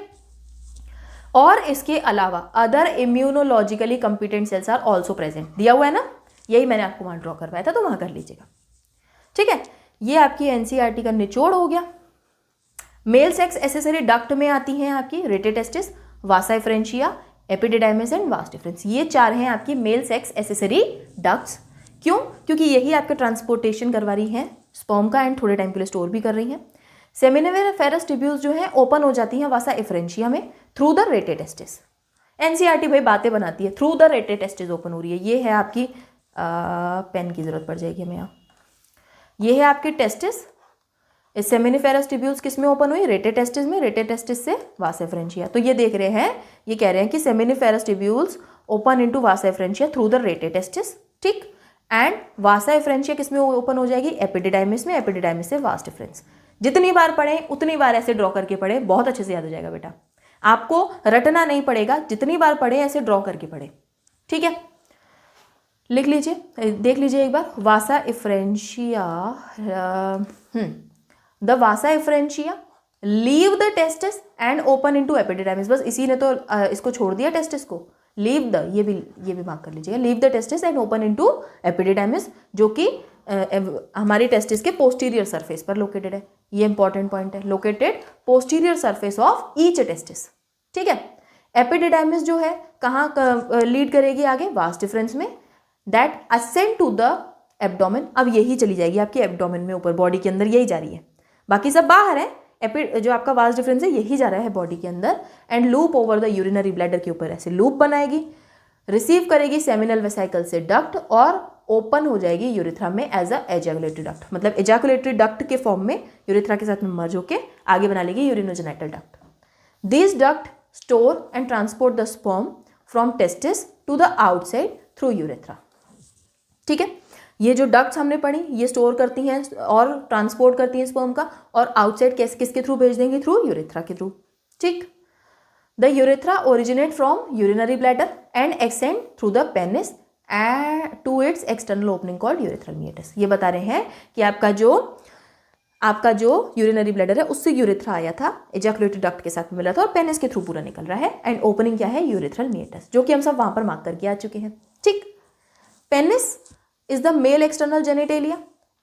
और इसके अलावा other immunologically competent cells are also present, दिया हुआ है ना, यही मैंने आपको वहाँ ड्रॉ करवाया था, तो वहाँ कर लीजिएगा। ठीक है, ये आपकी एनसीईआरटी का निचोड़ हो गया। मेल सेक्स एसेसरी डक्ट में आती हैं आपकी rete testis, vasa efferentia, epididymis and vas deferens. ये 4 हैं आपकी मेल सेक्स एसेसरी डक्ट्स। क्यों? क्योंकि यही आपके ट्रांसपोर्टेशन करवा रही हैं स्पर्म का एंड थोड़े टाइम के लिए स्टोर भी कर रही हैं। सेमिनिफेरस ट्यूब्यूल्स जो हैं ओपन हो जाती हैं वासा एफ्रेंशिया में थ्रू द रेटेटेस्टिस, एनसीईआरटी भाई बातें बनाती है, through the rate testis open हो रही है। ये है आपकी पेन की जरूरत पड़ जाएगी हमें यहाँ। ये है आपकी टेस्टिस, इस सेमिनिफेरस ट्यूब्यूल्स किस में ओपन हुई, रेटे टेस्टिस में, रेटे टेस्टिस से वासा एफरेंशिया। तो ये देख रहे हैं, ये कह रहे हैं कि seminiferous tubules open into Vasa efferentia through the rate testis, ठीक। एंड वासा एफरेंशिया किस में ओपन हो जाएगी, एपिडिडाइमिस में, एपिडिडाइमिस से वास डिफरेंस। जितनी बार पढ़ें उतनी बार ऐसे ड्रॉ करके पढ़े, बहुत अच्छे से याद हो जाएगा बेटा। आपको रटना नहीं पड़ेगा, जितनी बार पढ़े ऐसे ड्रॉ करके पढ़े, ठीक है। लिख लीजिए, देख लीजिए एक बार, vasa efferentia, the vasa efferentia leave the testis and open into epididymis. बस इसी ने तो इसको छोड़ दिया टेस्टिस को, लीव द, ये भी मार्क कर लीजिएगा, leave the testis and open into epididymis, जो कि हमारी टेस्टिस के पोस्टीरियर सरफेस पर लोकेटेड है। ये इंपॉर्टेंट पॉइंट है, located posterior surface of each testis, ठीक है। एपिडिडाइमिस जो है कहाँ लीड करेगी आगे, वास डिफरेंस में, that ascend to the abdomen. अब यही चली जाएगी आपकी एब्डोमेन में, ऊपर बॉडी के अंदर यही जा रही है, बाकी सब बाहर है। जो आपका वास डिफरेंस है यही जा रहा है बॉडी के अंदर, and loop over the urinary bladder के ऊपर ऐसे लूप बनाएगी, रिसीव करेगी सेमिनल वेसिकल से डक्ट और ओपन हो जाएगी यूरिथ्रा में एज अ एजैकुलेटरी डक्ट। मतलब एजैकुलेटरी डक्ट के फॉर्म में यूरिथ्रा के साथ में मर्ज होकर आगे बना लेगी urinogenital duct. This duct store and transport the sperm from testis to the outside through urethra, ठीक है। ये जो डक्ट्स हमने पढ़ी ये स्टोर करती हैं और ट्रांसपोर्ट करती हैं स्पर्म का, और आउटसाइड किसके थ्रू भेज देंगी, थ्रू यूरिथ्रा के थ्रू, ठीक। The urethra originate from urinary bladder and extend through the penis to its external opening called urethral meatus. ये बता रहे हैं कि आपका जो यूरिनरी ब्लैडर है उससे यूरिथ्रा आया था, एजैकुलेटरी डक्ट के साथ मिला था और पेनिस के थ्रू पूरा निकल रहा है, एंड ओपनिंग क्या है, यूरिथ्रल मीएटस, जो कि हम सब वहां पर मार्क करके आ चुके हैं, ठीक। Penis is the male external genitalia.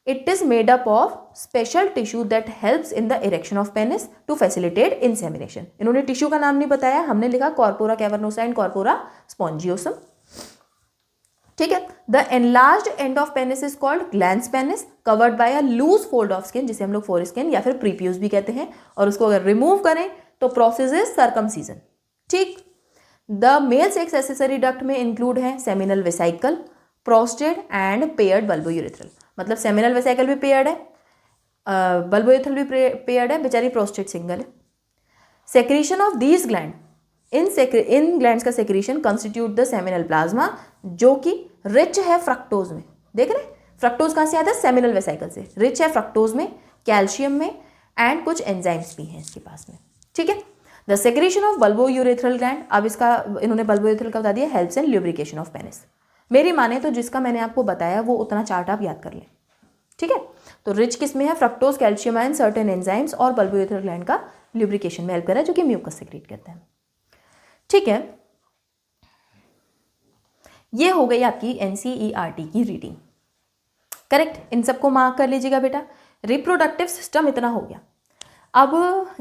It is made up of special tissue that helps in the erection of penis to facilitate insemination. इन्होंने टिश्यू का नाम नहीं बताया, हमने लिखा corpora cavernosa and corpora spongiosum, ठीक है। The enlarged end of penis is called glans penis covered by a loose fold of skin, जिसे हम लोग foreskin या फिर प्रीप्यूस भी कहते हैं, और उसको अगर रिमूव करें तो प्रोसेस इज सर्कमसीजन, ठीक। The male sex accessory duct में इंक्लूड है seminal vesicle, prostate and paired bulbourethral. मतलब सेमिनल वेसिकल भी पेयर्ड है, बल्बोयूरेथ्रल भी पेयर्ड है, बेचारी प्रोस्टेट सिंगल है। सेक्रीशन ऑफ दीज ग्लैंड, इन ग्लैंड्स का secretion constitute the seminal plasma, जो कि रिच है फ्रक्टोज में। देख रहे हैं फ्रक्टोज कहाँ से आता है, सेमिनल वेसिकल से, रिच है फ्रक्टोज में, कैल्शियम में, एंड कुछ एंजाइम्स भी हैं इसके पास में, ठीक है। The secretion of bulbourethral gland, अब इसका इन्होंने बल्बोयूरेथ्रल का बता दिया, helps in lubrication of penis. मेरी माने तो जिसका मैंने आपको बताया वो उतना चार्ट आप याद कर लें, ठीक है। तो रिच किस में है, fructose, calcium and certain enzymes, और बल्बोयूरेथ्रल ग्लैंड का ल्यूब्रिकेशन में हेल्प कर रहा है, जो कि म्यूकस सेक्रेट करता है, ठीक है। ये हो गई आपकी एनसीईआरटी की रीडिंग, करेक्ट। इन सबको मार्क कर लीजिएगा बेटा। रिप्रोडक्टिव सिस्टम इतना हो गया। अब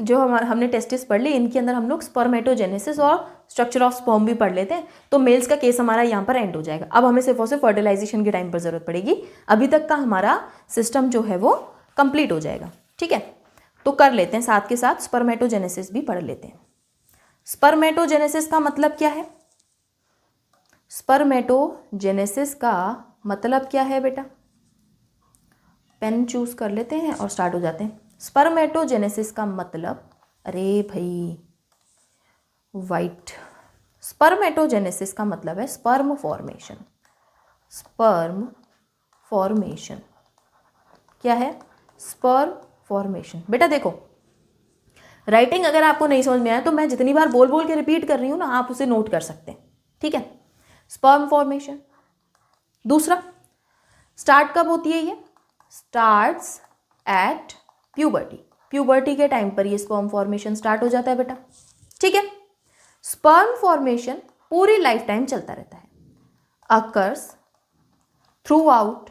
जो हमने टेस्टिस पढ़ ली, इनके अंदर हम लोग स्पर्मेटोजेनेसिस और स्ट्रक्चर ऑफ स्पर्म भी पढ़ लेते हैं, तो मेल्स का केस हमारा यहाँ पर एंड हो जाएगा। अब हमें सिर्फ और सिर्फ फर्टिलाइजेशन के टाइम पर जरूरत पड़ेगी, अभी तक का हमारा सिस्टम जो है वो कंप्लीट हो जाएगा, ठीक है। तो कर लेते हैं, साथ के साथ स्पर्मेटोजेनेसिस भी पढ़ लेते हैं। स्पर्मेटोजेनेसिस का मतलब क्या है, स्पर्मेटोजेनेसिस का मतलब क्या है बेटा, पेन चूज कर लेते हैं और स्टार्ट हो जाते हैं। स्पर्मेटोजेनेसिस का मतलब, अरे भाई वाइट, स्पर्मेटोजेनेसिस का मतलब है स्पर्म फॉर्मेशन। स्पर्म फॉर्मेशन क्या है, स्पर्म फॉर्मेशन। बेटा देखो, राइटिंग अगर आपको नहीं समझ में आया तो मैं जितनी बार बोल बोल के रिपीट कर रही हूँ ना, आप उसे नोट कर सकते हैं, ठीक है। Sperm formation. दूसरा, स्टार्ट कब होती है, ये स्टार्ट्स एट प्यूबर्टी। प्यूबर्टी के टाइम पर ये स्पर्म फॉर्मेशन स्टार्ट हो जाता है बेटा, ठीक है। स्पर्म फॉर्मेशन पूरी लाइफ टाइम चलता रहता है, अकर्स थ्रू आउट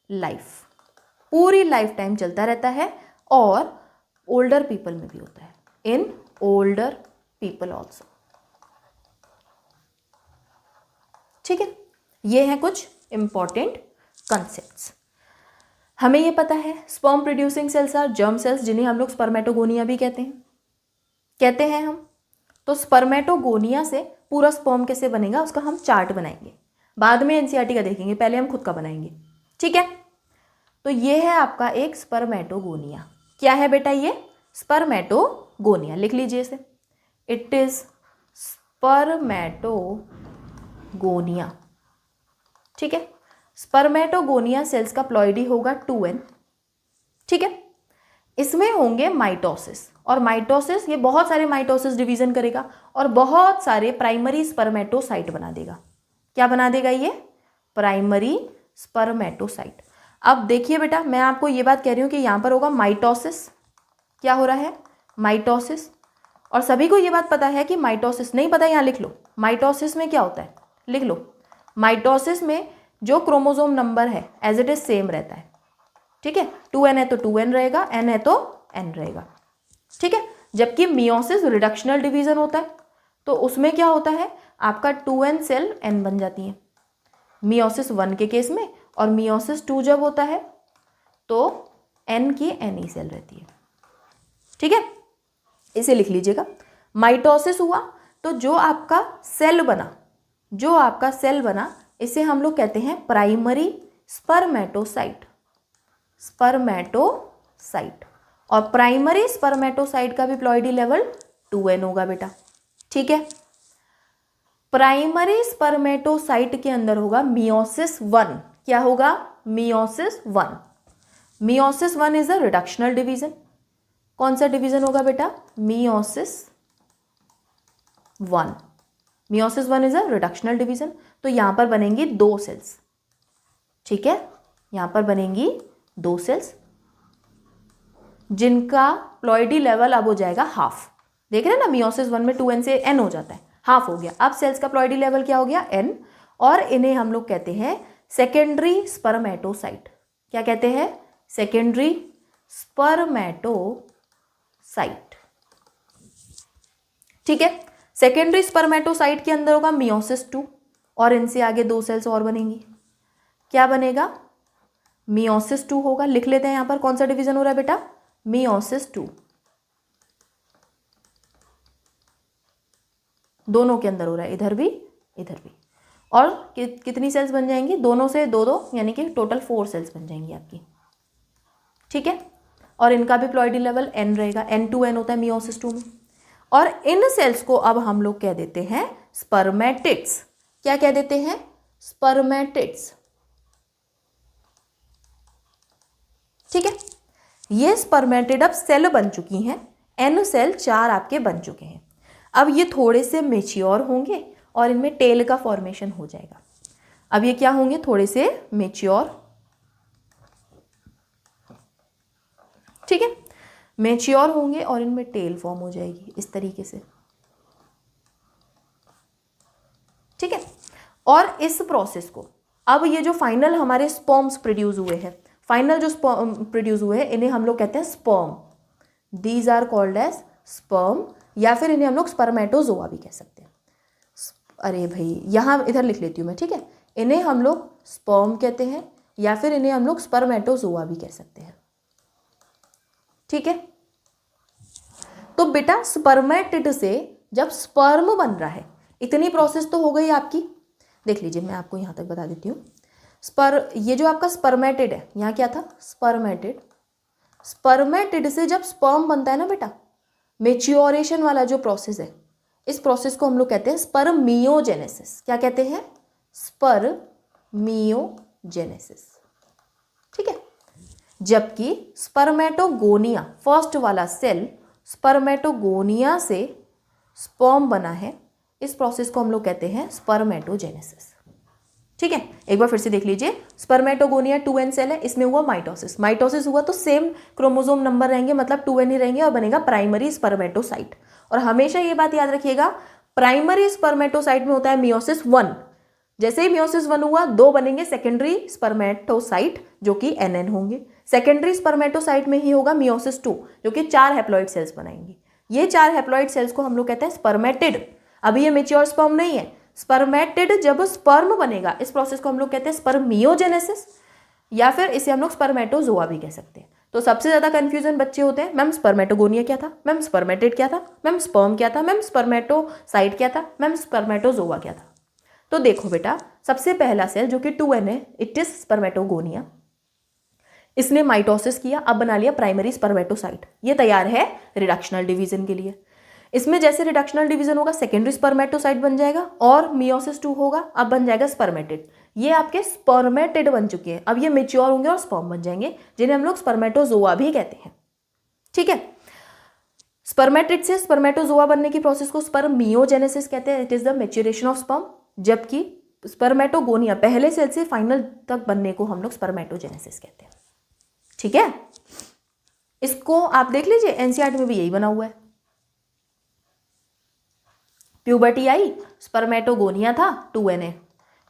लाइफ, पूरी लाइफ टाइम चलता रहता है, और ओल्डर पीपल में भी होता है, इन ओल्डर पीपल ऑल्सो, ठीक है। ये हैं कुछ इंपॉर्टेंट कंसेप्ट्स। हमें ये पता है sperm producing cells are germ cells, जिन्हें हम लोग स्पर्मेटोगोनिया भी कहते हैं हम। तो स्पर्मेटोगोनिया से पूरा स्पर्म कैसे बनेगा उसका हम चार्ट बनाएंगे, बाद में एनसीईआरटी का देखेंगे, पहले हम खुद का बनाएंगे। ठीक है, तो ये है आपका एक स्पर्मेटोगोनिया। क्या है बेटा ये? स्पर्मेटोगोनिया। लिख लीजिए इसे, इट इज स्पर्मेटोगोनिया। ठीक है, स्पर्मेटोगोनिया सेल्स का प्लॉइडी होगा 2n। ठीक है, इसमें होंगे माइटोसिस, और माइटोसिस ये बहुत सारे माइटोसिस डिवीजन करेगा और बहुत सारे प्राइमरी स्पर्मेटोसाइट बना देगा। क्या बना देगा ये? Primary spermatocyte. अब देखिए बेटा, मैं आपको ये बात कह रही हूँ कि यहाँ पर होगा माइटोसिस। क्या हो रहा है? माइटोसिस। और सभी को ये बात पता है कि माइटोसिस, नहीं पता यहाँ लिख लो, माइटोसिस में क्या होता है, लिख लो। माइटोसिस में जो क्रोमोसोम नंबर है एज इट इज सेम रहता है। ठीक है, 2n है तो 2n रहेगा, n है तो n रहेगा। ठीक है, जबकि मियोसिस रिडक्शनल डिवीजन होता है, तो उसमें क्या होता है, आपका 2n सेल n बन जाती है मियोसिस 1 के केस में, और मियोसिस 2 जब होता है तो n की n ही सेल रहती है। ठीक है, इसे लिख लीजिएगा। माइटोसिस हुआ तो जो आपका सेल बना, इसे हम लोग कहते हैं प्राइमरी स्पर्मेटोसाइट। स्पर्मेटोसाइट, और प्राइमरी स्पर्मेटोसाइट का भी प्लॉइडी लेवल 2n होगा बेटा। ठीक है, प्राइमरी स्पर्मेटोसाइट के अंदर होगा मियोसिस 1। क्या होगा? Meiosis 1। Meiosis 1 is a reductional division. कौन सा डिवीजन होगा बेटा? Meiosis 1। Meiosis 1 is a reductional division. तो यहां पर बनेंगी 2 सेल्स। ठीक है, यहां पर बनेंगी 2 सेल्स जिनका प्लॉइडी लेवल अब हो जाएगा हाफ। देख रहे हैं ना, मियोसिस 1 में 2n से n हो जाता है, हाफ हो गया। अब सेल्स का प्लॉइडी लेवल क्या हो गया? n। और इन्हें हम लोग कहते हैं सेकेंडरी स्पर्मेटोसाइट। क्या कहते हैं? Secondary spermatocyte. ठीक है, सेकेंडरी स्पर्मेटोसाइट के अंदर होगा मियोसिस 2, और इनसे आगे 2 सेल्स और बनेंगी। क्या बनेगा? मियोसिस 2 होगा। लिख लेते हैं यहां पर कौन सा डिवीजन हो रहा है बेटा? मियोसिस 2। दोनों के अंदर हो रहा है, इधर भी इधर भी। और कितनी सेल्स बन जाएंगी? दोनों से 2-2, यानी कि टोटल 4 सेल्स बन जाएंगी आपकी। ठीक है, और इनका भी प्लॉइडी लेवल n रहेगा, n2n होता है मियोसिस 2 में। और इन सेल्स को अब हम लोग कह देते हैं स्पर्मेटिड्स। क्या कह देते हैं? स्पर्मेटिड्स। ठीक है, ये स्पर्मेटिड अब सेल बन चुकी हैं, n सेल 4 आपके बन चुके हैं। अब ये थोड़े से मेच्योर होंगे और इनमें टेल का फॉर्मेशन हो जाएगा। अब ये क्या होंगे? थोड़े से मेच्योर। ठीक है, मेच्योर होंगे और इनमें टेल फॉर्म हो जाएगी इस तरीके से। ठीक है, और इस प्रोसेस को अब ये जो फाइनल हमारे स्पर्म्स प्रोड्यूस हुए हैं, फाइनल जो स्पर्म प्रोड्यूस हुए हैं, इन्हें हम लोग कहते हैं sperm. These are called as sperm, या फिर इन्हें हम लोग स्पर्मेटोजोआ भी कह सकते हैं। अरे भाई, यहाँ इधर लिख लेती हूँ मैं। ठीक है, इन्हें हम लोग स्पर्म कहते हैं, या फिर इन्हें हम लोग स्पर्मेटोजोआ भी कह सकते हैं। ठीक है, तो बेटा स्पर्मेटिड से जब स्पर्म बन रहा है, इतनी प्रोसेस तो हो गई आपकी। देख लीजिए, मैं आपको यहाँ तक बता देती हूँ। ये जो आपका स्पर्मेटिड है, यहाँ क्या था? स्पर्मेटिड। स्पर्मेटिड से जब स्पर्म बनता है ना बेटा, मेच्योरेशन वाला जो प्रोसेस है, इस प्रोसेस को हम लोग कहते हैं स्पर्मियोजेनेसिस। क्या कहते हैं? स्पर्मियोजेनेसिस। ठीक है, जबकि स्पर्मेटोगोनिया, फर्स्ट वाला सेल स्पर्मेटोगोनिया से स्पर्म बना है, इस प्रोसेस को हम लोग कहते हैं स्पर्मेटोजेनेसिस। ठीक है, एक बार फिर से देख लीजिए। स्पर्मेटोगोनिया 2n सेल है, इसमें हुआ माइटोसिस। माइटोसिस हुआ तो सेम क्रोमोसोम नंबर रहेंगे, मतलब 2n ही रहेंगे, और बनेगा प्राइमरी स्पर्मेटोसाइट। और हमेशा ये बात याद रखिएगा, प्राइमरी स्पर्मेटोसाइट में होता है मियोसिस 1। जैसे ही मियोसिस 1 हुआ, 2 बनेंगे सेकेंडरी स्पर्मेटोसाइट जो कि nn होंगे। सेकेंडरी स्पर्मेटोसाइट में ही होगा मियोसिस 2 जो कि 4 हैप्लॉइड सेल्स बनाएंगे। ये 4 हैप्लॉइड सेल्स को हम लोग कहते हैं स्पर्मेटिड। अभी ये मेच्योर स्पर्म नहीं है। स्पर्मेटिड जब स्पर्म बनेगा, इस प्रोसेस को हम लोग कहते हैं स्पर्मियोजेनेसिस, या फिर इसे हम लोग स्पर्मेटोजोआ भी कह सकते हैं। तो सबसे ज़्यादा कन्फ्यूजन बच्चे होते हैं, मैम स्पर्मेटोगोनिया क्या था, मैम स्पर्मेटेड क्या था, मैम स्पर्म क्या था, मैम स्पर्मेटोसाइट क्या था, मैम स्पर्मेटोजोआ क्या था। तो देखो बेटा, सबसे पहला सेल जो कि 2n है, इट इज स्पर्मेटोगोनिया। इसने माइटोसिस किया, अब बना लिया प्राइमरी स्पर्मेटोसाइट, ये तैयार है रिडक्शनल डिवीजन के लिए। इसमें जैसे रिडक्शनल डिवीजन होगा सेकेंडरी स्पर्मेटोसाइट बन जाएगा और मियोसिस 2 होगा, अब बन जाएगा स्पर्मेटेड। ये आपके स्पर्मेटेड बन चुके हैं, अब ये मेच्योर होंगे और स्पर्म बन जाएंगे, जिन्हें हम लोग स्पर्मेटोजोआ भी कहते हैं। ठीक है, स्पर्मेटेड से स्पर्मेटोजोआ बनने की प्रोसेस को स्पर्मियोजेनेसिस कहते हैं, it is the maturation of sperm. जबकि स्पर्मेटोगोनिया पहले सेल से फाइनल तक बनने को हम लोग स्पर्मेटोजेनेसिस कहते हैं। ठीक है, इसको आप देख लीजिए, एनसीईआरटी में भी यही बना हुआ है। प्यूबर्टी आई, स्पर्मेटोगोनिया था, 2n है,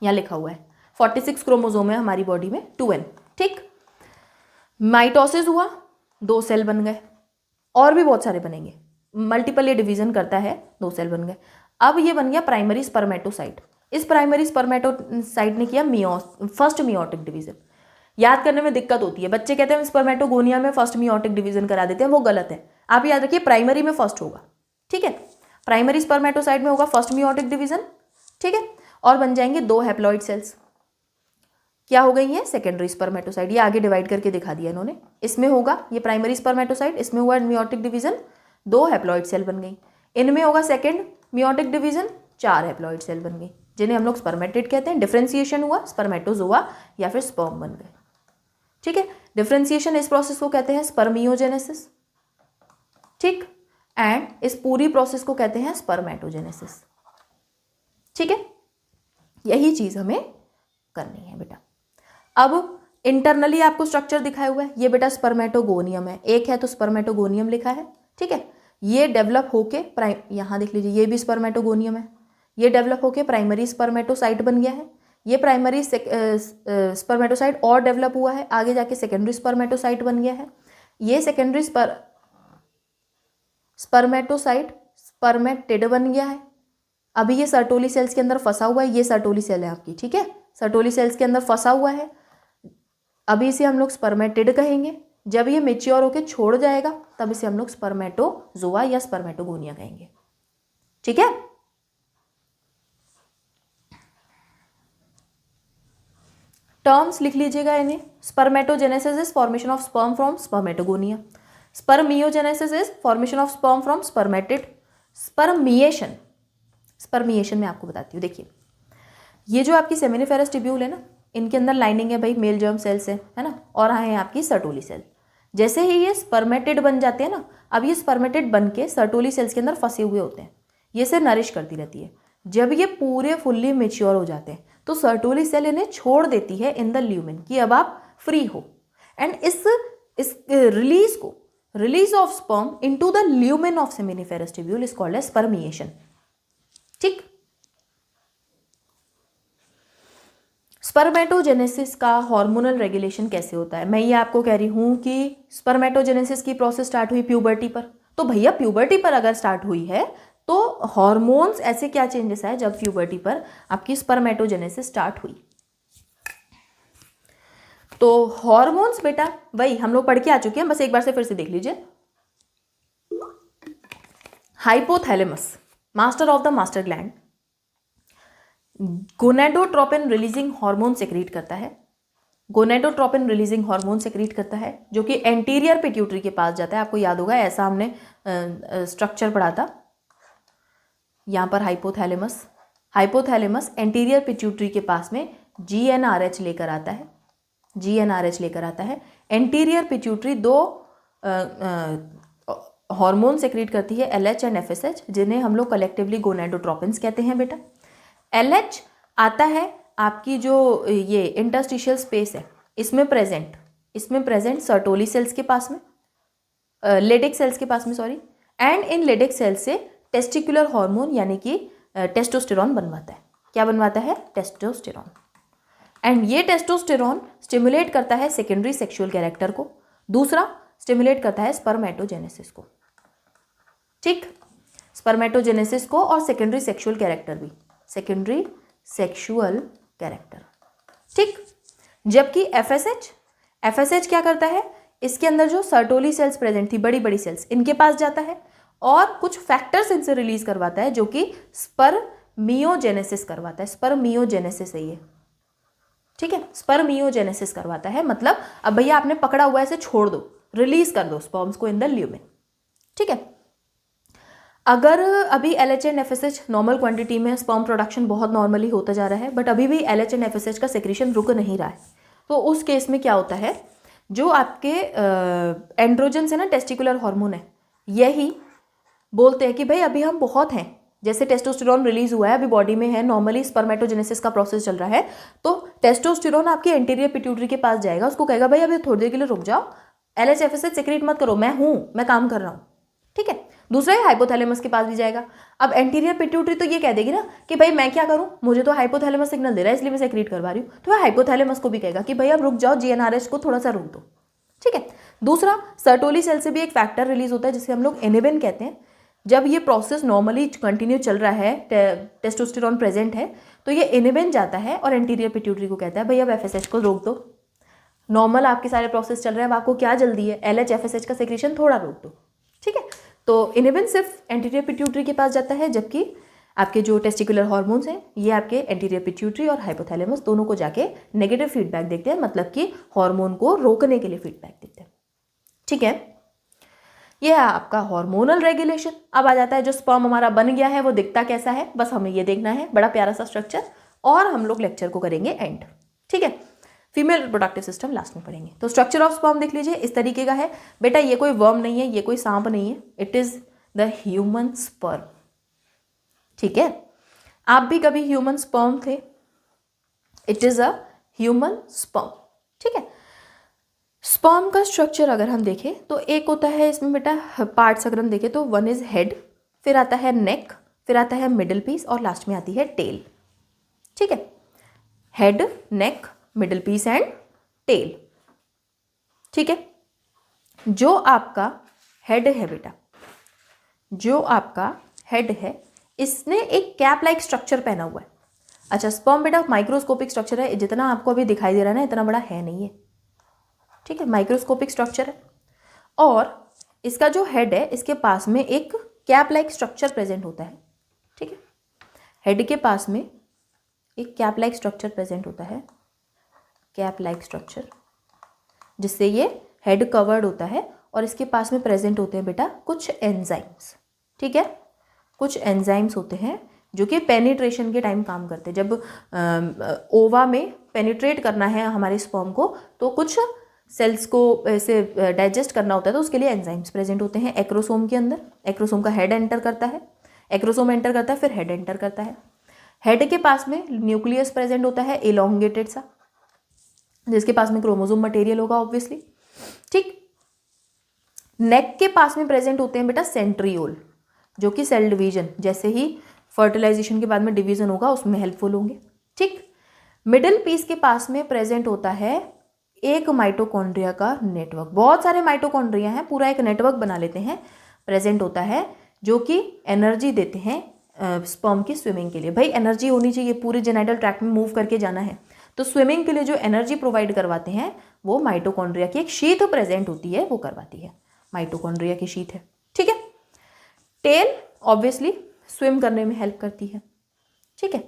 यहाँ लिखा हुआ है। 46 क्रोमोसोम है हमारी बॉडी में, 2n। ठीक, माइटोसिस हुआ, 2 सेल बन गए, और भी बहुत सारे बनेंगे, मल्टीपल ये डिवीजन करता है, 2 सेल बन गए। अब ये बन गया प्राइमरी स्पर्मेटोसाइट। इस प्राइमरी स्पर्मेटोसाइट ने किया फर्स्ट मियोटिक डिवीजन। याद करने में दिक्कत होती है, बच्चे कहते हैं स्पर्मेटोगोनिया में फर्स्ट मियोटिक डिवीजन करा देते हैं, वो गलत है। आप याद रखिए प्राइमरी में फर्स्ट होगा। ठीक है, प्राइमरी स्पर्मेटोसाइट में होगा फर्स्ट मियोटिक डिवीजन। ठीक है, और बन जाएंगे 2 हैप्लॉइड सेल्स। क्या हो गई है, सेकेंडरी स्पर्मेटोसाइट। ये आगे डिवाइड करके दिखा दिया इन्होंने। इसमें होगा ये प्राइमरी स्पर्मेटोसाइट, इसमें हुआ मियोटिक डिवीजन, 2 हैप्लॉइड सेल बन गई। इनमें होगा second meiotic division, 4 haploid cell बन गई, जिन्हें हम लोग स्पर्मेटेड कहते हैं। डिफरेंशिएशन हुआ, स्पर्मेटोजोआ या फिर स्पर्म बन गए। ठीक है, डिफरेंशिएशन इस प्रोसेस को कहते हैं स्पर्मियोजेनेसिस। ठीक, एंड इस पूरी प्रोसेस को कहते हैं स्पर्मेटोजेनेसिस। ठीक है, यही चीज हमें करनी है बेटा। अब इंटरनली आपको स्ट्रक्चर दिखाया हुआ है, ये बेटा स्पर्मेटोगोनियम है, एक है तो स्पर्मेटोगोनियम लिखा है। ठीक है, ये डेवलप होके यहाँ देख लीजिए, ये भी स्पर्मेटोगोनियम है, ये डेवलप होके प्राइमरी स्पर्मेटोसाइट बन गया है। ये प्राइमरी स्पर्मेटोसाइट और डेवलप हुआ है, आगे जाके सेकेंडरी स्पर्मेटोसाइट बन गया है। ये सेकेंडरी स्पर्मेटोसाइट स्पर्मेटेड बन गया है। अभी ये सर्टोली सेल्स के अंदर फंसा हुआ है, ये सर्टोली सेल है आपकी। ठीक है, सर्टोली सेल्स के अंदर फंसा हुआ है, अभी इसे हम लोग स्पर्मेटेड कहेंगे। जब ये मेच्योर होके छोड़ जाएगा तब इसे हम लोग स्पर्मेटोजोआ या स्पर्मेटोगोनिया कहेंगे। ठीक है, टर्म्स लिख लीजिएगा इन्हें। Spermatogenesis is formation of sperm from spermatogonia. Spermiogenesis is formation of sperm from spermatid. Spermiation मैं आपको बताती हूँ। देखिए, ये जो आपकी सेमिनिफेरस ट्यूब्यूल है ना, इनके अंदर लाइनिंग है भाई, मेल जर्म सेल से, है ना, और है आपकी सर्टोली सेल। जैसे ही ये स्पर्मेटेड बन जाते हैं ना, अब ये स्पर्मेटेड बन के सर्टोली सेल्स के अंदर फंसे हुए होते हैं, ये से नरिश करती रहती है। जब ये पूरे फुल्ली मेच्योर हो जाते हैं तो सर्टोली सेल इन्हें छोड़ देती है इन द ल्यूमेन कि अब आप फ्री हो। एंड इस release of sperm into the lumen of seminiferous tubule is called as spermiation. ठीक, स्पर्मेटोजेनेसिस का हार्मोनल रेगुलेशन कैसे होता है? मैं ये आपको कह रही हूं कि स्पर्मेटोजेनेसिस की प्रोसेस स्टार्ट हुई प्यूबर्टी पर, तो भैया प्यूबर्टी पर अगर स्टार्ट हुई है तो हॉर्मोन्स ऐसे क्या चेंजेस आए जब प्यूबर्टी पर आपकी स्पर्मेटोजेनेसिस स्टार्ट हुई? तो हॉर्मोन्स बेटा वही हम लोग पढ़ के आ चुके हैं, बस एक बार से फिर से देख लीजिए। Hypothalamus, master of the master gland, gonadotropin releasing hormone secrete करता है। गोनेडोट्रोपिन रिलीजिंग हार्मोन सेक्रीट करता है जो कि एंटीरियर पिट्यूटरी के पास जाता है। आपको याद होगा, ऐसा हमने स्ट्रक्चर पढ़ा था। यहाँ पर हाइपोथैलेमस एंटीरियर पिट्यूटरी के पास में GnRH लेकर आता है। GnRH लेकर आता है। एंटीरियर पिट्यूटरी 2 हार्मोन सेक्रीट करती है, LH एंड FSH, जिन्हें हम लोग कलेक्टिवली गोनेडोट्रोपिन्स कहते हैं बेटा। LH आता है आपकी जो ये इंटरस्टिशियल स्पेस है इसमें प्रेजेंट सर्टोली सेल्स के पास में, लेडिक सेल्स के पास में, sorry, and in Leydig cells से टेस्टिकुलर हार्मोन यानी कि टेस्टोस्टेरॉन बनवाता है। क्या बनवाता है? टेस्टोस्टेरॉन। एंड ये टेस्टोस्टेरॉन स्टिमुलेट करता है सेकेंडरी सेक्सुअल कैरेक्टर को, दूसरा स्टिमुलेट करता है स्पर्मेटोजेनेसिस को। ठीक, स्पर्मेटोजेनेसिस को और सेकेंडरी सेक्सुअल कैरेक्टर भी, सेकेंडरी सेक्सुअल कैरेक्टर। ठीक, जबकि FSH क्या करता है? इसके अंदर जो सर्टोली सेल्स प्रेजेंट थी, बड़ी बड़ी सेल्स, इनके पास जाता है और कुछ फैक्टर्स इनसे रिलीज करवाता है जो कि स्पर्मियोजेनेसिस करवाता है। स्पर्मियोजेनेसिस है ये, ठीक है, स्पर्मियोजेनेसिस करवाता है। मतलब अब भैया आपने पकड़ा हुआ है, इसे छोड़ दो, रिलीज कर दो स्पर्म्स को इन द ल्यूमेन, ठीक है। अगर अभी LH and FSH normal quantity में, स्पर्म प्रोडक्शन बहुत नॉर्मली होता जा रहा है, बट अभी भी LH एंड FSH का सेक्रेशन रुक नहीं रहा है, तो उस केस में क्या होता है, जो आपके एंड्रोजन है ना, टेस्टिकुलर हार्मोन है, यही बोलते हैं कि भाई अभी हम बहुत हैं, जैसे टेस्टोस्टेरोन रिलीज हुआ है, अभी बॉडी में है, नॉर्मली स्पर्मेटोजेनेसिस का प्रोसेस चल रहा है, तो टेस्टोस्टेरोन आपके एंटीरियर पिट्यूटरी के पास जाएगा, उसको कहेगा भाई अभी थोड़ी देर के लिए रुक जाओ, LH FSH सेक्रेट मत करो, मैं काम कर रहा हूँ, ठीक है। दूसरा है हाइपोथैलेमस के पास भी जाएगा। अब एंटीरियर पिट्यूटरी तो ये कह देगी ना कि भाई मैं क्या करूं, मुझे तो हाइपोथैलेमस सिग्नल दे रहा है इसलिए मैं सेक्रेट करवा रही हूँ, तो हाइपोथैलेमस को भी कहेगा कि भाई अब रुक जाओ, GnRH को थोड़ा सा रुक दो, ठीक है। दूसरा, सर्टोली सेल से भी एक फैक्टर रिलीज होता है जिसे हम लोग इनिबिन कहते हैं। जब ये प्रोसेस नॉर्मली कंटिन्यू चल रहा है, टेस्टोस्टेरोन प्रेजेंट है, तो ये इनिबिन जाता है और एंटीरियर पिट्यूटरी को कहता है भाई अब FSH को रोक दो, नॉर्मल आपके सारे प्रोसेस चल रहे हैं, अब आपको क्या जल्दी है, LH FSH का सेक्रेशन थोड़ा रोक दो, ठीक है। तो इनिबिन सिर्फ एंटीरियर पिट्यूटरी के पास जाता है, जबकि आपके जो टेस्टिकुलर हार्मोन्स हैं ये आपके एंटीरियर पिट्यूटरी और हाइपोथैलेमस दोनों को जाके नेगेटिव फीडबैक देते हैं, मतलब कि हार्मोन को रोकने के लिए फीडबैक देते हैं, ठीक है। ये है आपका हार्मोनल रेगुलेशन। अब आ जाता है जो स्पर्म हमारा बन गया है वो दिखता कैसा है, बस हमें ये देखना है, बड़ा प्यारा सा स्ट्रक्चर, और हम लोग लेक्चर को करेंगे एंड, ठीक है। फीमेल रिप्रोडक्टिव सिस्टम लास्ट में पढ़ेंगे। तो स्ट्रक्चर ऑफ स्पर्म देख लीजिए, इस तरीके का है बेटा, ये कोई वर्म नहीं है, ये कोई सांप नहीं है, it is the human sperm, ठीक है। आप भी कभी ह्यूमन स्पर्म थे, it is a human sperm, ठीक है। स्पर्म का स्ट्रक्चर अगर हम देखें तो एक होता है इसमें बेटा पार्ट्स, अगर हम देखें तो वन इज हेड, फिर आता है नेक, फिर आता है मिडिल पीस और लास्ट में आती है टेल, ठीक है। Head, neck, middle piece and tail, ठीक है। जो आपका हेड है बेटा, जो आपका हेड है, इसने एक कैप लाइक स्ट्रक्चर पहना हुआ है। अच्छा, स्पर्म बेटा माइक्रोस्कोपिक स्ट्रक्चर है, जितना आपको अभी दिखाई दे रहा है ना इतना बड़ा है नहीं है, ठीक है, माइक्रोस्कोपिक स्ट्रक्चर है। और इसका जो हेड है इसके पास में एक कैप लाइक स्ट्रक्चर प्रेजेंट होता है, ठीक है। हेड के पास में एक कैप लाइक स्ट्रक्चर प्रेजेंट होता है, कैप लाइक स्ट्रक्चर, जिससे ये हेड कवर्ड होता है, और इसके पास में प्रेजेंट होते हैं बेटा कुछ एंजाइम्स, ठीक है। कुछ एंजाइम्स होते हैं जो कि पेनिट्रेशन के टाइम काम करते हैं। जब ओवा में पेनिट्रेट करना है हमारे स्पर्म को, तो कुछ सेल्स को ऐसे डाइजेस्ट करना होता है, तो उसके लिए एंजाइम्स प्रेजेंट होते हैं एक्रोसोम के अंदर। एक्रोसोम का हेड एंटर करता है, एक्रोसोम एंटर करता है, फिर हेड एंटर करता है। हेड के पास में न्यूक्लियस प्रेजेंट होता है, इलोंगेटेड सा, जिसके पास में क्रोमोसोम मटेरियल होगा ऑब्वियसली, ठीक। नेक के पास में प्रेजेंट होते हैं बेटा सेंट्रियोल, जो कि सेल डिवीजन, जैसे ही फर्टिलाइजेशन के बाद में डिवीजन होगा उसमें हेल्पफुल होंगे, ठीक। मिडिल पीस के पास में प्रेजेंट होता है एक माइटोकॉन्ड्रिया का नेटवर्क, बहुत सारे माइटोकॉन्ड्रिया हैं, पूरा एक नेटवर्क बना लेते हैं, प्रेजेंट होता है, जो कि एनर्जी देते हैं स्पर्म की स्विमिंग के लिए। भाई एनर्जी होनी चाहिए, पूरे जेनाइटल ट्रैक्ट में मूव करके जाना है, तो स्विमिंग के लिए जो एनर्जी प्रोवाइड करवाते हैं वो माइटोकॉन्ड्रिया की एक शीट प्रेजेंट होती है, वो करवाती है, माइटोकॉन्ड्रिया की शीट है, ठीक है। टेल ऑब्वियसली स्विम करने में हेल्प करती है, ठीक है।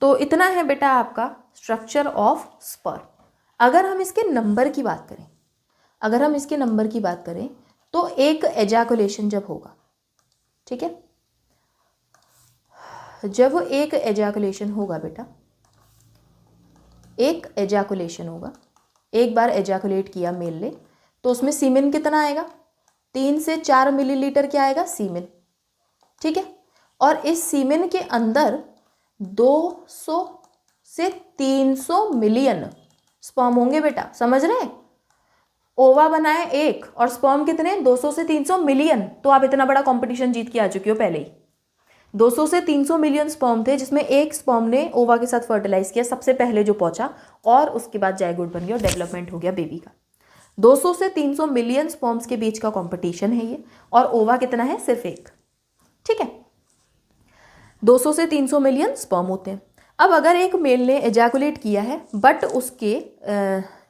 तो इतना है बेटा आपका स्ट्रक्चर ऑफ स्पर्म। अगर हम इसके नंबर की बात करें, अगर हम इसके नंबर की बात करें तो एक एजाकुलेशन जब होगा, ठीक है, जब एक एजाकुलेशन होगा बेटा, एक एजाकुलेशन होगा, एक बार एजाकुलेट किया मेल ने, तो उसमें सीमेन कितना आएगा, 3 से 4 मिलीलीटर क्या आएगा, सीमेन, ठीक है। और इस सीमेन के अंदर 200 से 300 मिलियन स्पर्म होंगे बेटा, समझ रहे हैं। ओवा बनाए एक और स्पर्म कितने, 200 से 300 मिलियन, तो आप इतना बड़ा कंपटीशन जीत के आ चुकी हो पहले ही। 200 से 300 मिलियन स्पर्म थे, जिसमें एक स्पर्म ने ओवा के साथ फर्टिलाइज किया, सबसे पहले जो पहुंचा, और उसके बाद जायगोट बन गया और डेवलपमेंट हो गया बेबी का। 200 से 300 मिलियन स्पर्म्स के बीच का कंपटीशन है ये, और ओवा कितना है, सिर्फ एक, ठीक है। 200 से 300 मिलियन स्पर्म होते हैं। अब अगर एक मेल ने एजैकुलेट किया है, बट उसके